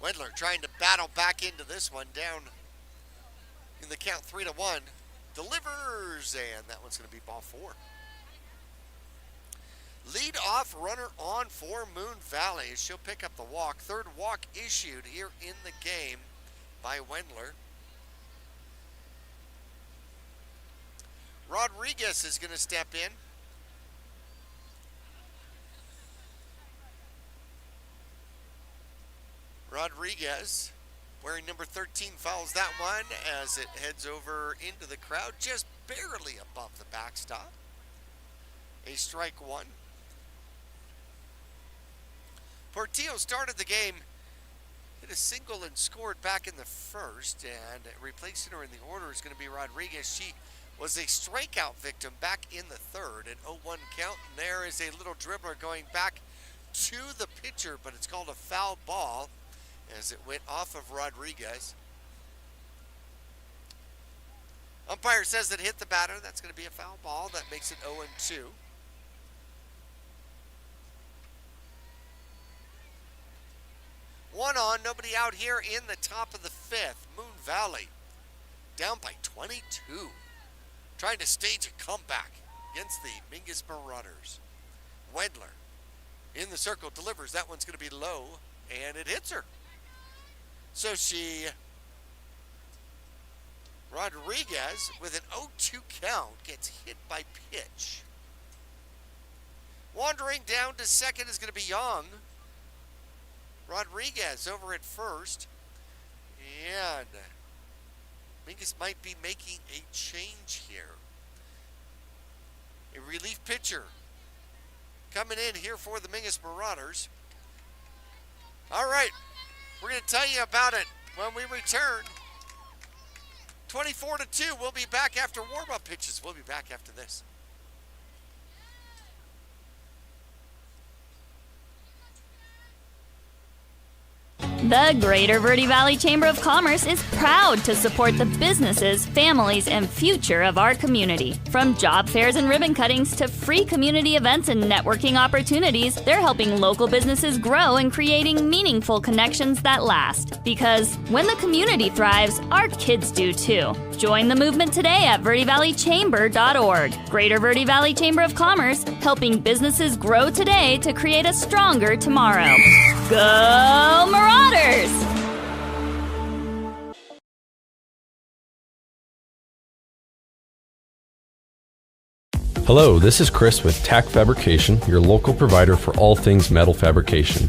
Wendler trying to battle back into this one, down in the count 3-1. Delivers, and that one's going to be ball 4. Lead off runner on for Moon Valley. She'll pick up the walk. Third walk issued here in the game by Wendler. Rodriguez is going to step in. Rodriguez, wearing number 13, fouls that one as it heads over into the crowd, just barely above the backstop. A strike 1. Portillo started the game, hit a single and scored back in the first, and replacing her in the order is going to be Rodriguez. She was a strikeout victim back in the third, an 0-1 count, and there is a little dribbler going back to the pitcher, but it's called a foul ball as it went off of Rodriguez. Umpire says it hit the batter. That's going to be a foul ball. That makes it 0-2. One on, nobody out here in the top of the fifth. Moon Valley down by 22. Trying to stage a comeback against the Mingus Marauders. Wendler in the circle delivers. That one's going to be low, and it hits her. So Rodriguez, with an 0-2 count, gets hit by pitch. Wandering down to second is going to be Young. Rodriguez over at first. And Mingus might be making a change here. A relief pitcher coming in here for the Mingus Marauders. All right, we're going to tell you about it when we return. 24-2, we'll be back after warm-up pitches. We'll be back after this. The Greater Verde Valley Chamber of Commerce is proud to support the businesses, families, and future of our community. From job fairs and ribbon cuttings to free community events and networking opportunities, they're helping local businesses grow and creating meaningful connections that last. Because when the community thrives, our kids do too. Join the movement today at verdevalleychamber.org. Greater Verde Valley Chamber of Commerce, helping businesses grow today to create a stronger tomorrow. Go Marauders! Hello, this is Chris with TAC Fabrication, your local provider for all things metal fabrication.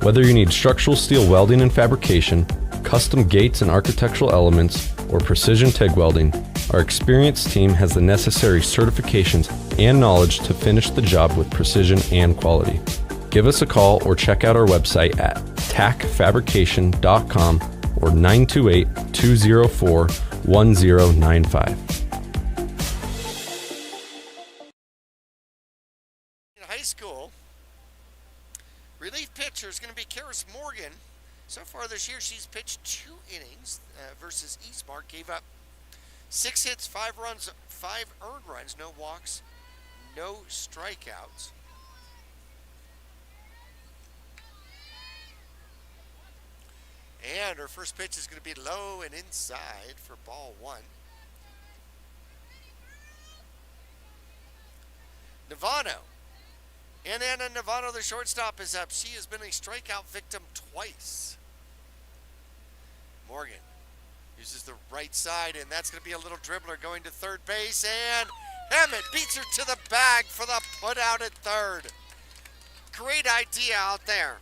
Whether you need structural steel welding and fabrication, custom gates and architectural elements, or precision TIG welding, our experienced team has the necessary certifications and knowledge to finish the job with precision and quality. Give us a call or check out our website at tacfabrication.com or 928-204-1095. In high school, relief pitcher is going to be Karis Morgan. So far this year, she's pitched 2 innings versus Eastmark. Gave up 6 hits, 5 runs, 5 earned runs, no walks, no strikeouts. And her first pitch is going to be low and inside for ball 1. Navano. And Anna Navano, the shortstop, is up. She has been a strikeout victim twice. Morgan uses the right side, and that's going to be a little dribbler going to third base. And Hammett beats her to the bag for the put out at third. Great idea out there.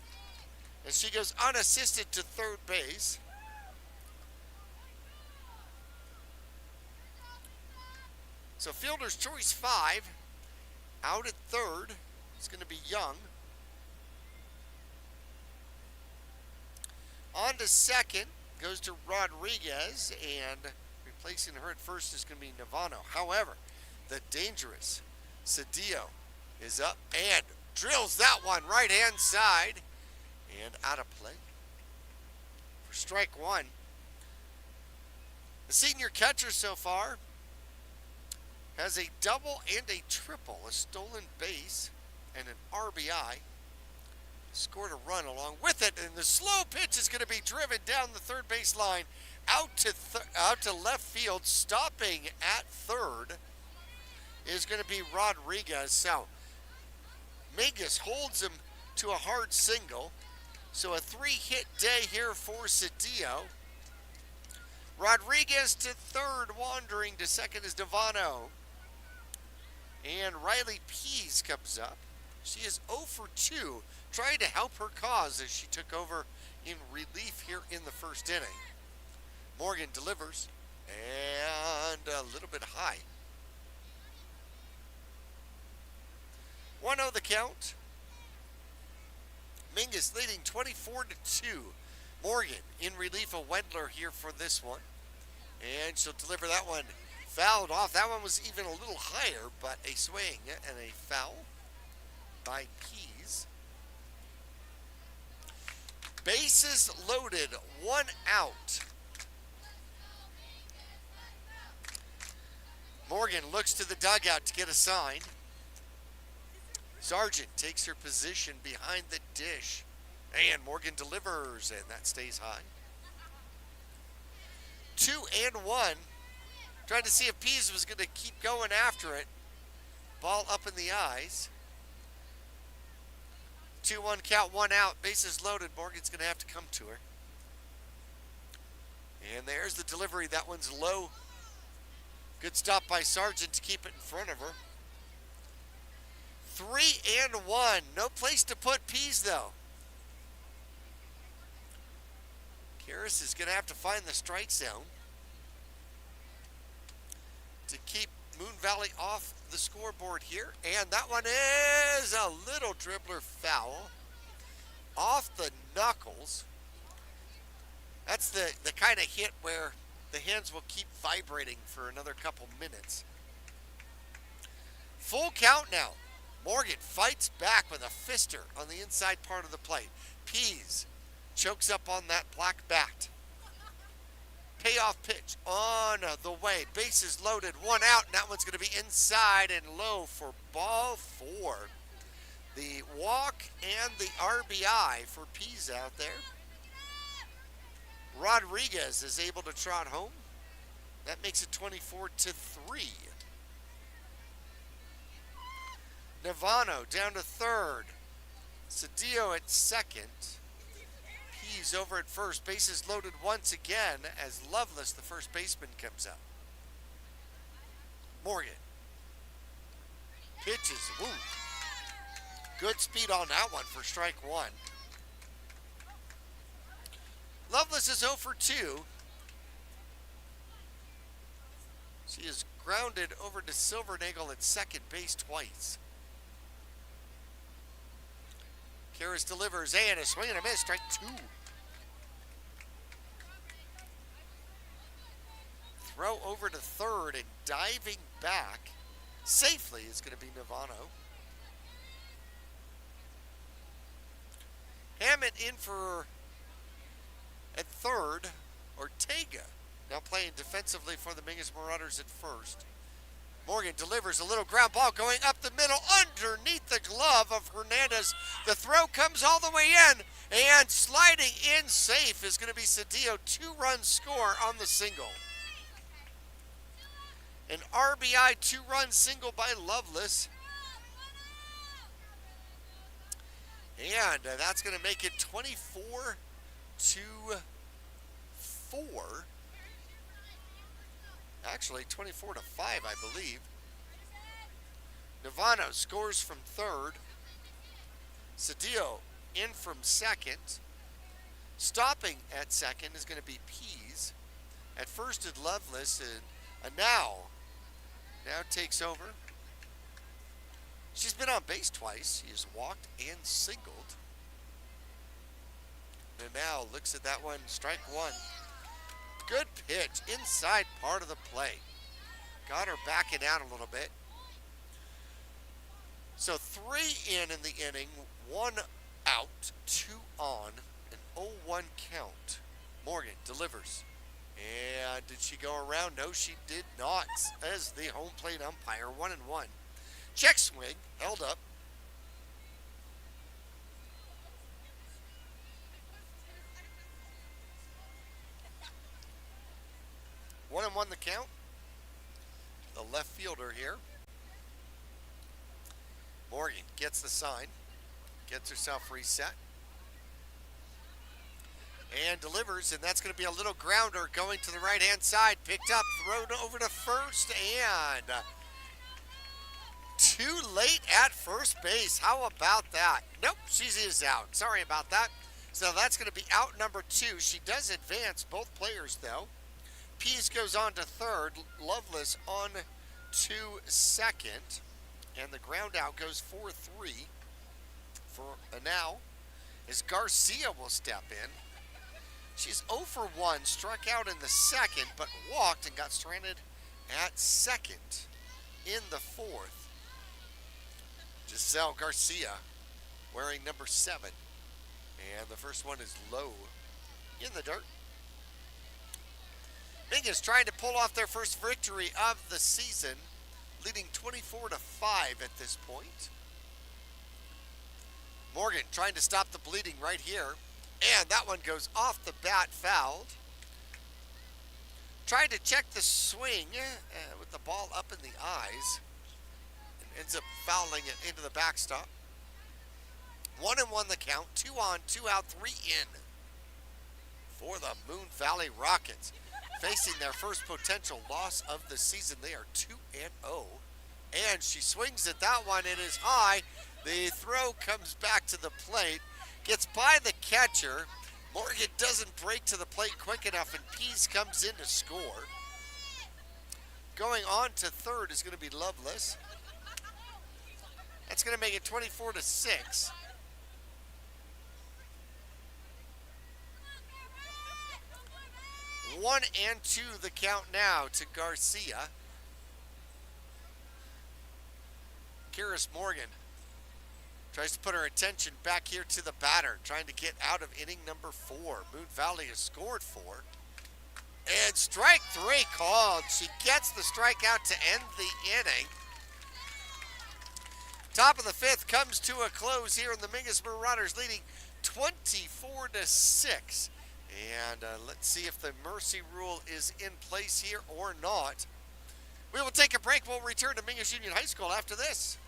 And she goes unassisted to third base. So fielder's choice 5. Out at third. It's going to be Young. On to second. Goes to Rodriguez. And replacing her at first is going to be Navano. However, the dangerous Cedillo is up and drills that one right hand side. And out of play for strike 1. The senior catcher so far has a double and a triple, a stolen base and an RBI. Scored a run along with it, and the slow pitch is going to be driven down the third base line out to left field. Stopping at third is going to be Rodriguez. So Mingus holds him to a hard single. So a 3-hit day here for Cedillo. Rodriguez to third, wandering to second is Devano. And Riley Pease comes up. She is 0 for 2, trying to help her cause as she took over in relief here in the first inning. Morgan delivers, and a little bit high. 1-0 the count. Mingus leading 24-2. Morgan in relief of Wendler here for this one. And she'll deliver that one fouled off. That one was even a little higher, but a swing and a foul by Pease. Bases loaded, 1 out. Morgan looks to the dugout to get a sign. Sargent takes her position behind the dish. And Morgan delivers, and that stays high. 2-1. Trying to see if Pease was going to keep going after it. Ball up in the eyes. 2-1 count, 1 out. Bases loaded. Morgan's going to have to come to her. And there's the delivery. That one's low. Good stop by Sargent to keep it in front of her. 3-1. No place to put Pease, though. Karras is going to have to find the strike zone to keep Moon Valley off the scoreboard here. And that one is a little dribbler foul off the knuckles. That's the kind of hit where the hands will keep vibrating for another couple minutes. Full count now. Morgan fights back with a fister on the inside part of the plate. Pease chokes up on that black bat. Payoff pitch on the way. Bases loaded, 1 out, and that one's going to be inside and low for ball 4. The walk and the RBI for Pease out there. Rodriguez is able to trot home. That makes it 24-3. Navano down to third. Cedillo at second. Pease over at first. Bases loaded once again as Lovelace, the first baseman, comes up. Morgan. Pitches. Woo. Good speed on that one for strike 1. Lovelace is 0 for 2. She is grounded over to Silvernagle at second base twice. Karras delivers, and a swing and a miss, strike 2. Throw over to third and diving back safely is going to be Navano. Hammett in for at third, Ortega now playing defensively for the Mingus Marauders at first. Morgan delivers a little ground ball going up the middle underneath the glove of Hernandez. The throw comes all the way in, and sliding in safe is going to be Cedillo. 2-run score on the single. An RBI 2-run single by Lovelace. And that's going to make it 24-4. Actually, 24-5, I believe. Navano scores from third. Cedillo in from second. Stopping at second is going to be Pease. At first is Lovelace, and now takes over. She's been on base twice. She has walked and singled. And now looks at that one, strike 1. Good pitch, inside part of the play. Got her backing out a little bit. So 3 in the inning, 1 out, 2 on, an 0-1 count. Morgan delivers. And did she go around? No, she did not. As the home plate umpire, 1-1. Check swing, held up. One and 1 the count. The left fielder here. Morgan gets the sign, gets herself reset, and delivers, and that's going to be a little grounder going to the right-hand side. Picked up, thrown over to first, and too late at first base. How about that? Nope, she is out. Sorry about that. So that's going to be out number 2. She does advance both players, though. Pease goes on to third. Lovelace on to second. And the ground out goes 4-3 for a now. as Garcia will step in. She's 0 for 1, struck out in the second, but walked and got stranded at second in the fourth. Giselle Garcia wearing number 7. And the first one is low in the dirt. Mingus trying to pull off their first victory of the season, leading 24-5 at this point. Morgan trying to stop the bleeding right here. And that one goes off the bat, fouled. Trying to check the swing with the ball up in the eyes. And ends up fouling it into the backstop. 1-1 the count. 2 on, 2 out, 3 in. For the Moon Valley Rockets. Facing their first potential loss of the season. They are 2-0. And she swings at that one. It is high. The throw comes back to the plate. Gets by the catcher. Morgan doesn't break to the plate quick enough, and Pease comes in to score. Going on to third is going to be Loveless. That's going to make it 24-6. One and 2 the count now to Garcia. Kiris Morgan tries to put her attention back here to the batter, trying to get out of inning number 4. Moon Valley has scored 4. And strike 3 called. She gets the strikeout to end the inning. Top of the 5th comes to a close here in the Mingus Marauders, leading 24-6. And let's see if the mercy rule is in place here or not. We will take a break. We'll return to Mingus Union High School after this.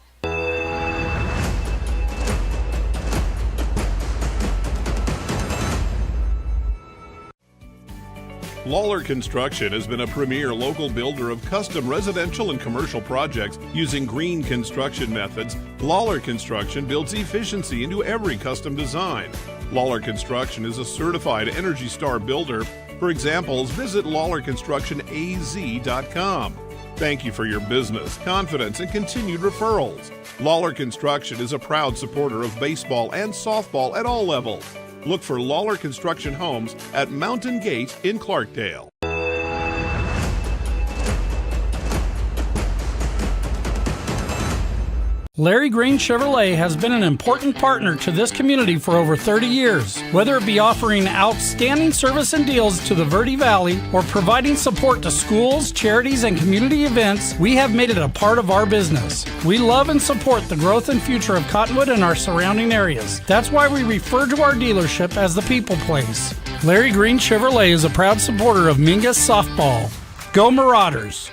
Lawler Construction has been a premier local builder of custom residential and commercial projects using green construction methods. Lawler Construction builds efficiency into every custom design. Lawler Construction is a certified Energy Star builder. For examples, visit LawlerConstructionAZ.com. Thank you for your business, confidence, and continued referrals. Lawler Construction is a proud supporter of baseball and softball at all levels. Look for Lawler Construction Homes at Mountain Gate in Clarkdale. Larry Green Chevrolet has been an important partner to this community for over 30 years. Whether it be offering outstanding service and deals to the Verde Valley or providing support to schools, charities, and community events, we have made it a part of our business. We love and support the growth and future of Cottonwood and our surrounding areas. That's why we refer to our dealership as the People Place. Larry Green Chevrolet is a proud supporter of Mingus softball. Go Marauders!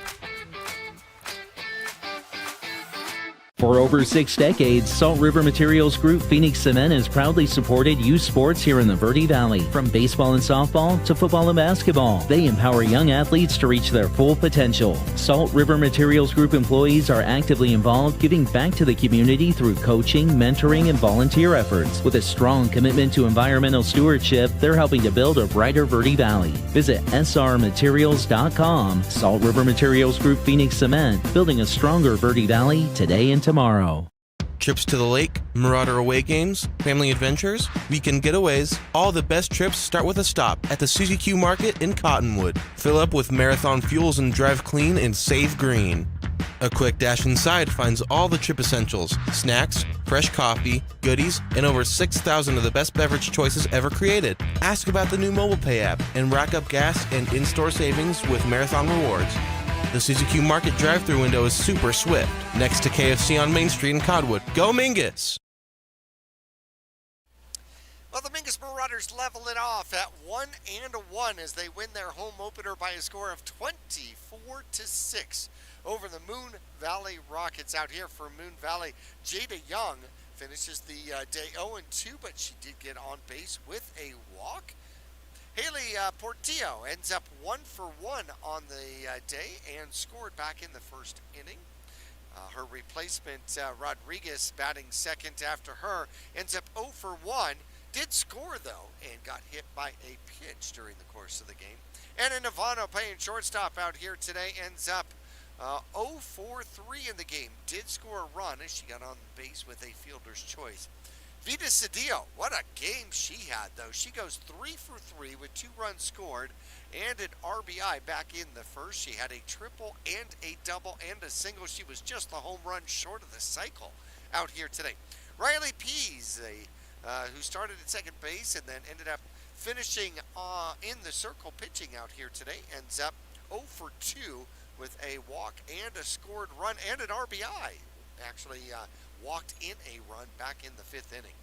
For over 6 decades, Salt River Materials Group Phoenix Cement has proudly supported youth sports here in the Verde Valley. From baseball and softball to football and basketball, they empower young athletes to reach their full potential. Salt River Materials Group employees are actively involved, giving back to the community through coaching, mentoring, and volunteer efforts. With a strong commitment to environmental stewardship, they're helping to build a brighter Verde Valley. Visit srmaterials.com. Salt River Materials Group Phoenix Cement, building a stronger Verde Valley today and tomorrow. Trips to the lake, Marauder away games, family adventures, weekend getaways, all the best trips start with a stop at the Suzy Q Market in Cottonwood. Fill up with Marathon fuels and drive clean and save green. A quick dash inside finds all the trip essentials, snacks, fresh coffee, goodies, and over 6,000 of the best beverage choices ever created. Ask about the new mobile pay app and rack up gas and in-store savings with Marathon Rewards. The Suzy Q Market drive-thru window is super swift, next to KFC on Main Street in Cottonwood. Go Mingus! Well, the Mingus Marauders level it off at 1-1 as they win their home opener by a score of 24-6 over the Moon Valley Rockets. Out here for Moon Valley, Jada Young finishes the day 0-2, but she did get on base with a walk. Haley Portillo ends up 1 for 1 on the day and scored back in the first inning. Her replacement, Rodriguez, batting second after her, ends up 0 for 1. Did score, though, and got hit by a pitch during the course of the game. Anna Navano, playing shortstop out here today, ends up 0 for 3 in the game. Did score a run as she got on base with a fielder's choice. Vita Cedillo, what a game she had, though. She goes 3 for 3 with 2 runs scored and an RBI back in the first. She had a triple and a double and a single. She was just the home run short of the cycle out here today. Riley Pease, who started at second base and then ended up finishing in the circle pitching out here today, ends up 0 for 2 with a walk and a scored run and an RBI. Actually walked in a run back in the 5th inning.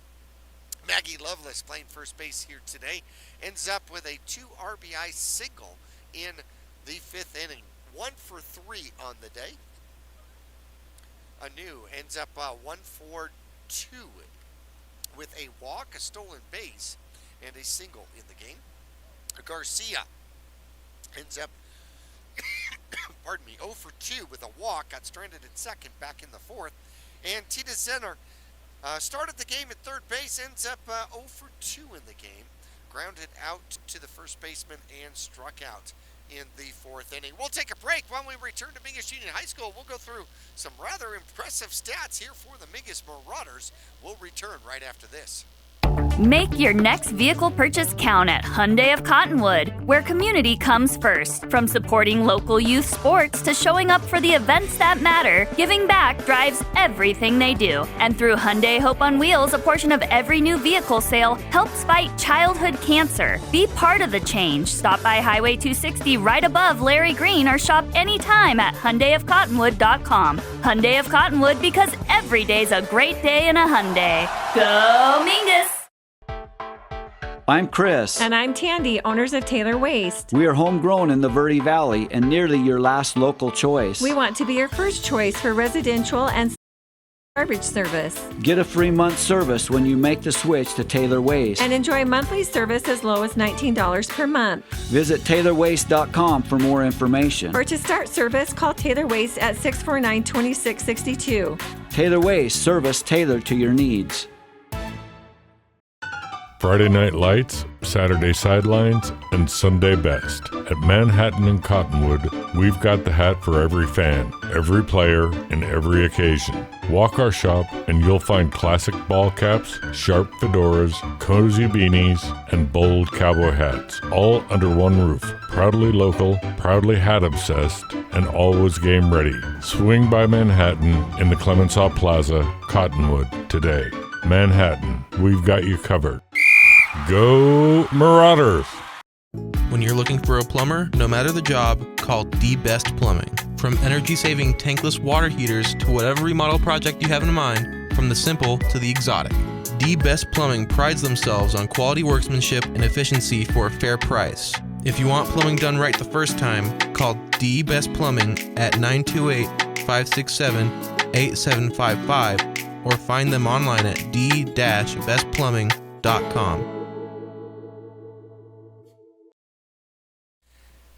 Maggie Lovelace playing first base here today ends up with a 2 RBI single in the 5th inning. 1 for 3 on the day. Anu ends up 1 for 2 with a walk, a stolen base, and a single in the game. Garcia ends up pardon me, 0 for 2 with a walk, got stranded at second back in the 4th. And Tina Zenner started the game at third base, ends up 0 for 2 in the game. Grounded out to the first baseman and struck out in the 4th inning. We'll take a break. When we return to Mingus Union High School, we'll go through some rather impressive stats here for the Mingus Marauders. We'll return right after this. Make your next vehicle purchase count at Hyundai of Cottonwood, where community comes first. From supporting local youth sports to showing up for the events that matter, giving back drives everything they do. And through Hyundai Hope on Wheels, a portion of every new vehicle sale helps fight childhood cancer. Be part of the change. Stop by Highway 260 right above Larry Green or shop anytime at HyundaiofCottonwood.com. Hyundai of Cottonwood, because every day's a great day in a Hyundai. Go Mingus! I'm Chris. And I'm Tandy, owners of Taylor Waste. We are homegrown in the Verde Valley and nearly your last local choice. We want to be your first choice for residential and garbage service. Get a free month service when you make the switch to Taylor Waste. And enjoy monthly service as low as $19 per month. Visit TaylorWaste.com for more information. Or to start service, call Taylor Waste at 649-2662. Taylor Waste, service tailored to your needs. Friday Night Lights, Saturday Sidelines, and Sunday Best. At Manhattan and Cottonwood, we've got the hat for every fan, every player, and every occasion. Walk our shop and you'll find classic ball caps, sharp fedoras, cozy beanies, and bold cowboy hats, all under one roof. Proudly local, proudly hat obsessed, and always game ready. Swing by Manhattan in the Clemenceau Plaza, Cottonwood, today. Manhattan, we've got you covered. Go Marauders! When you're looking for a plumber, no matter the job, call The Best Plumbing. From energy-saving tankless water heaters to whatever remodel project you have in mind, from the simple to the exotic, The Best Plumbing prides themselves on quality workmanship and efficiency for a fair price. If you want plumbing done right the first time, call The Best Plumbing at 928-567-8755 or find them online at d-bestplumbing.com.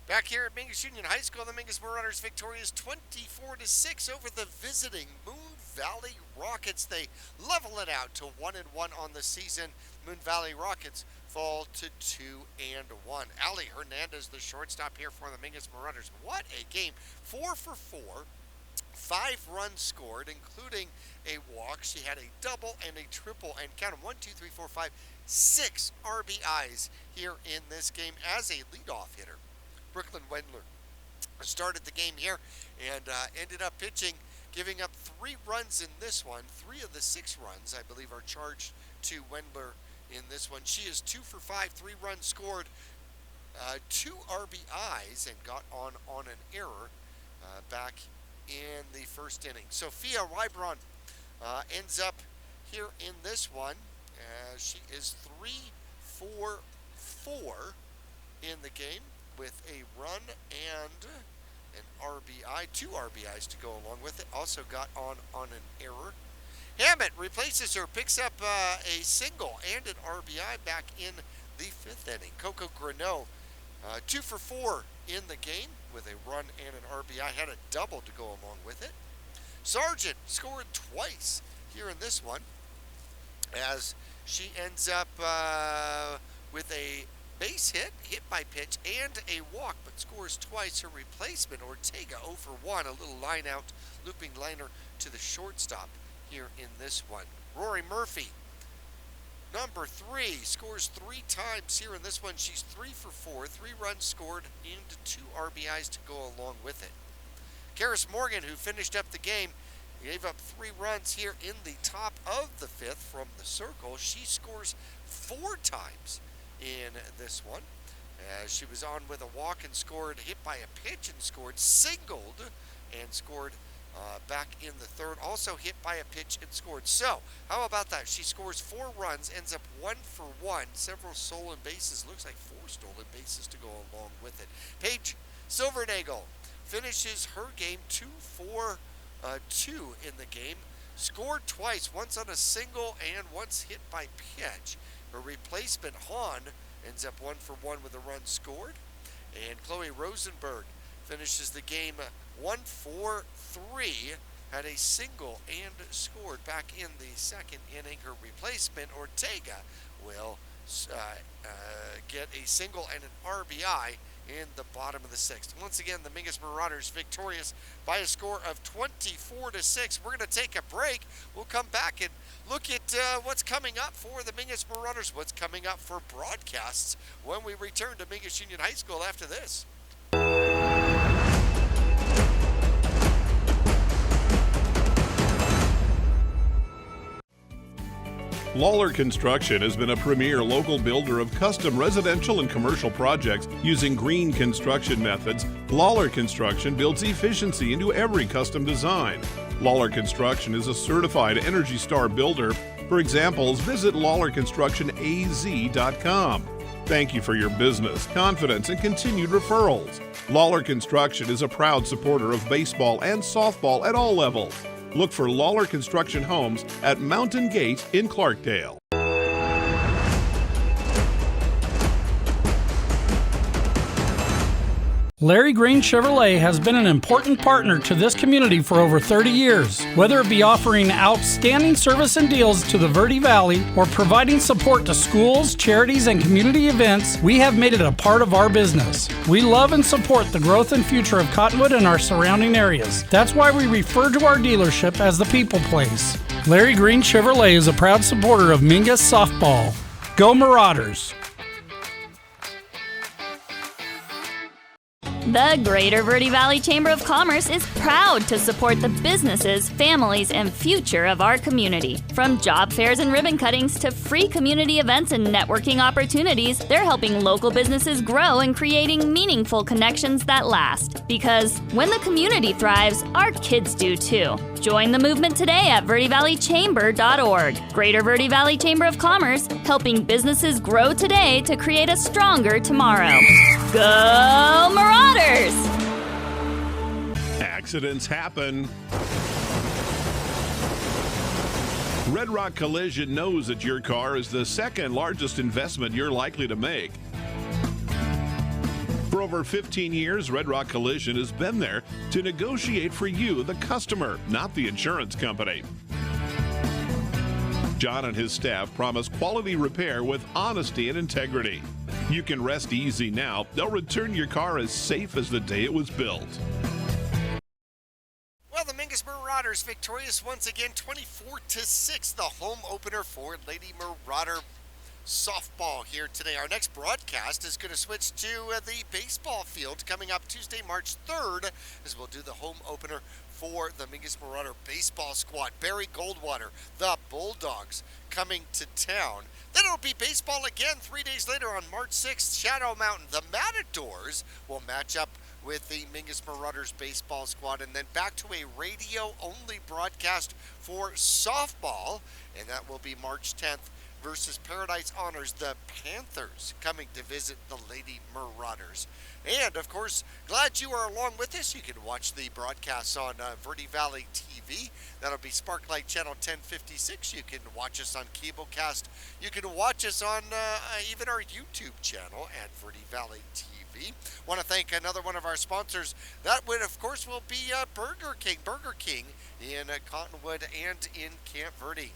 Back here at Mingus Union High School, the Mingus Marauders victorious 24-6 over the visiting Moon Valley Rockets. They level it out to 1-1 on the season. Moon Valley Rockets fall to 2-1. Ali Hernandez, the shortstop here for the Mingus Marauders. What a game! 4 for 4, 5 runs scored, including a walk. She had a double and a triple, and count them 1, 2, 3, 4, 5, 6 RBIs here in this game as a leadoff hitter. Brooklyn Wendler started the game here and ended up pitching, giving up 3 runs in this one. 3 of the 6 runs, I believe, are charged to Wendler in this one. She is 2 for 5, 3 runs scored, 2 RBIs, and got on an error back in the first inning. Sophia Rybron ends up here in this one. She is 3 for 4 in the game, with a run and an RBI, 2 RBIs to go along with it. Also got on an error. Hammett replaces her, picks up a single and an RBI back in the 5th inning. Coco Greneau, 2 for 4 in the game with a run and an RBI, had a double to go along with it. Sargent scored twice here in this one, as she ends up with a base hit by pitch, and a walk, but scores twice. Her replacement, Ortega, 0 for 1, a little line out, looping liner to the shortstop here in this one. Rory Murphy number 3, scores 3 times here in this one. She's 3 for 4, 3 runs scored, and 2 RBIs to go along with it. Karis Morgan, who finished up the game, gave up 3 runs here in the top of the 5th from the circle. She scores 4 times in this one. She was on with a walk and scored, hit by a pitch and scored, singled and scored back in the 3rd. Also hit by a pitch and scored. So, how about that? She scores 4 runs, ends up 1 for 1, several stolen bases. Looks like 4 stolen bases to go along with it. Paige Silvernagel finishes her game 2 for 2 in the game. Scored twice, once on a single and once hit by pitch. Her replacement, Hahn, ends up 1 for 1 with a run scored. And Chloe Rosenberg finishes the game 1 for 3, had a single and scored back in the 2nd inning. Her replacement, Ortega, will get a single and an RBI in the bottom of the 6th. Once again, the Mingus Marauders victorious by a score of 24-6. We're going to take a break. We'll come back and look at what's coming up for the Mingus Marauders, what's coming up for broadcasts when we return to Mingus Union High School after this. Lawler Construction has been a premier local builder of custom residential and commercial projects using green construction methods. Lawler Construction builds efficiency into every custom design. Lawler Construction is a certified Energy Star builder. For examples, visit lawlerconstructionaz.com. Thank you for your business, confidence, and continued referrals. Lawler Construction is a proud supporter of baseball and softball at all levels. Look for Lawler Construction Homes at Mountain Gate in Clarkdale. Larry Green Chevrolet has been an important partner to this community for over 30 years. Whether it be offering outstanding service and deals to the Verde Valley or providing support to schools, charities, and community events, we have made it a part of our business. We love and support the growth and future of Cottonwood and our surrounding areas. That's why we refer to our dealership as the People Place. Larry Green Chevrolet is a proud supporter of Mingus softball. Go Marauders! The Greater Verde Valley Chamber of Commerce is proud to support the businesses, families, and future of our community. From job fairs and ribbon cuttings to free community events and networking opportunities, they're helping local businesses grow and creating meaningful connections that last. Because when the community thrives, our kids do too. Join the movement today at verdevalleychamber.org. Greater Verde Valley Chamber of Commerce, helping businesses grow today to create a stronger tomorrow. Go Marauders! Accidents happen. Red Rock Collision knows that your car is the second largest investment you're likely to make. For over 15 years, Red Rock Collision has been there to negotiate for you, the customer, not the insurance company. John and his staff promise quality repair with honesty and integrity. You can rest easy now. They'll return your car as safe as the day it was built. Well, the Mingus Marauders victorious once again, 24-6, the home opener for Lady Marauder softball here today. Our next broadcast is going to switch to the baseball field coming up Tuesday, March 3rd, as we'll do the home opener for the Mingus Marauder baseball squad. Barry Goldwater, the Bulldogs, coming to town. Then it'll be baseball again 3 days later on March 6th, Shadow Mountain. The Matadors will match up with the Mingus Marauders baseball squad, and then back to a radio-only broadcast for softball, and that will be March 10th versus Paradise Honors, the Panthers, coming to visit the Lady Marauders. And, of course, glad you are along with us. You can watch the broadcasts on Verde Valley TV. That'll be Sparklight Channel 1056. You can watch us on Cablecast. You can watch us on even our YouTube channel at Verde Valley TV. Want to thank another one of our sponsors. That would, of course, will be Burger King. Burger King in Cottonwood and in Camp Verde.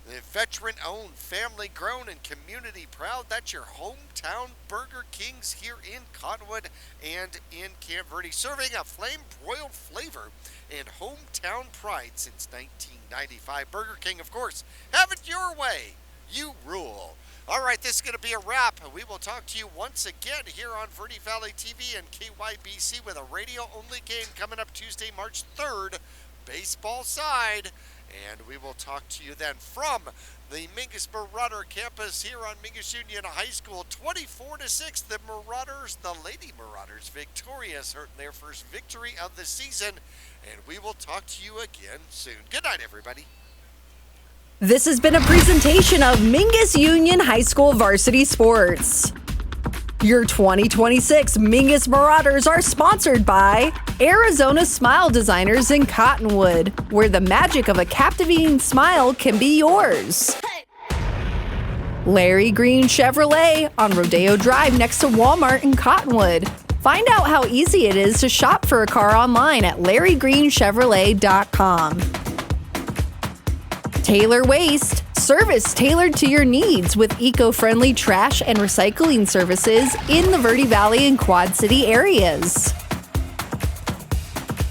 The veteran-owned, family-grown, and community-proud. That's your hometown Burger Kings here in Cottonwood and in Camp Verde, serving a flame-broiled flavor and hometown pride since 1995. Burger King, of course, have it your way. You rule. All right, this is going to be a wrap. We will talk to you once again here on Verde Valley TV and KYBC with a radio-only game coming up Tuesday, March 3rd, baseball side. And we will talk to you then from the Mingus Marauder campus here on Mingus Union High School. 24-6, the Marauders, the Lady Marauders, victorious, earned their first victory of the season. And we will talk to you again soon. Good night, everybody. This has been a presentation of Mingus Union High School Varsity Sports. Your 2026 Mingus Marauders are sponsored by Arizona Smile Designers in Cottonwood, where the magic of a captivating smile can be yours. Larry Green Chevrolet on Rodeo Drive next to Walmart in Cottonwood. Find out how easy it is to shop for a car online at larrygreenchevrolet.com. Taylor Waste, service tailored to your needs with eco-friendly trash and recycling services in the Verde Valley and Quad City areas.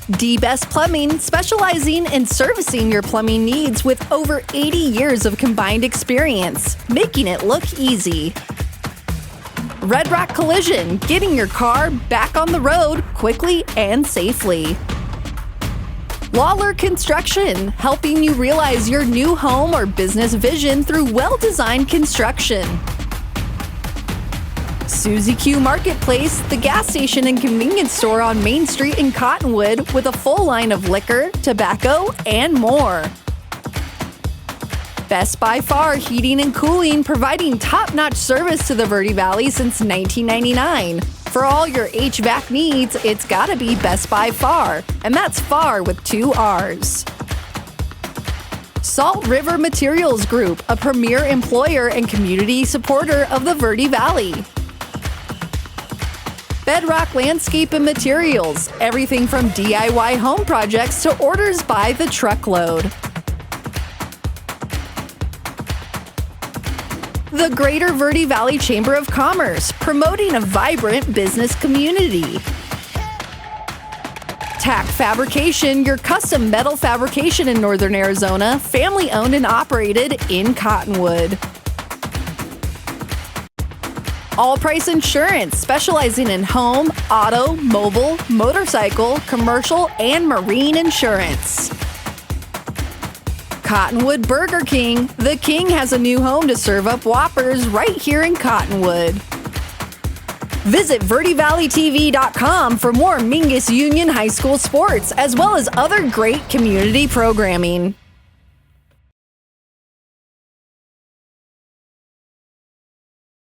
D-Best Plumbing, specializing in servicing your plumbing needs with over 80 years of combined experience, making it look easy. Red Rock Collision, getting your car back on the road quickly and safely. Lawler Construction, helping you realize your new home or business vision through well-designed construction. Suzy Q Marketplace, the gas station and convenience store on Main Street in Cottonwood with a full line of liquor, tobacco, and more. Best by Far Heating and Cooling, providing top-notch service to the Verde Valley since 1999. For all your HVAC needs, it's gotta be Best by Far, and that's far with 2 R's. Salt River Materials Group, a premier employer and community supporter of the Verde Valley. Bedrock Landscape and Materials, everything from DIY home projects to orders by the truckload. The Greater Verde Valley Chamber of Commerce, promoting a vibrant business community. TAC Fabrication, your custom metal fabrication in Northern Arizona, family owned and operated in Cottonwood. All Price Insurance, specializing in home, auto, mobile, motorcycle, commercial, and marine insurance. Cottonwood Burger King. The King has a new home to serve up Whoppers right here in Cottonwood. Visit VerdeValleyTV.com for more Mingus Union High School sports, as well as other great community programming.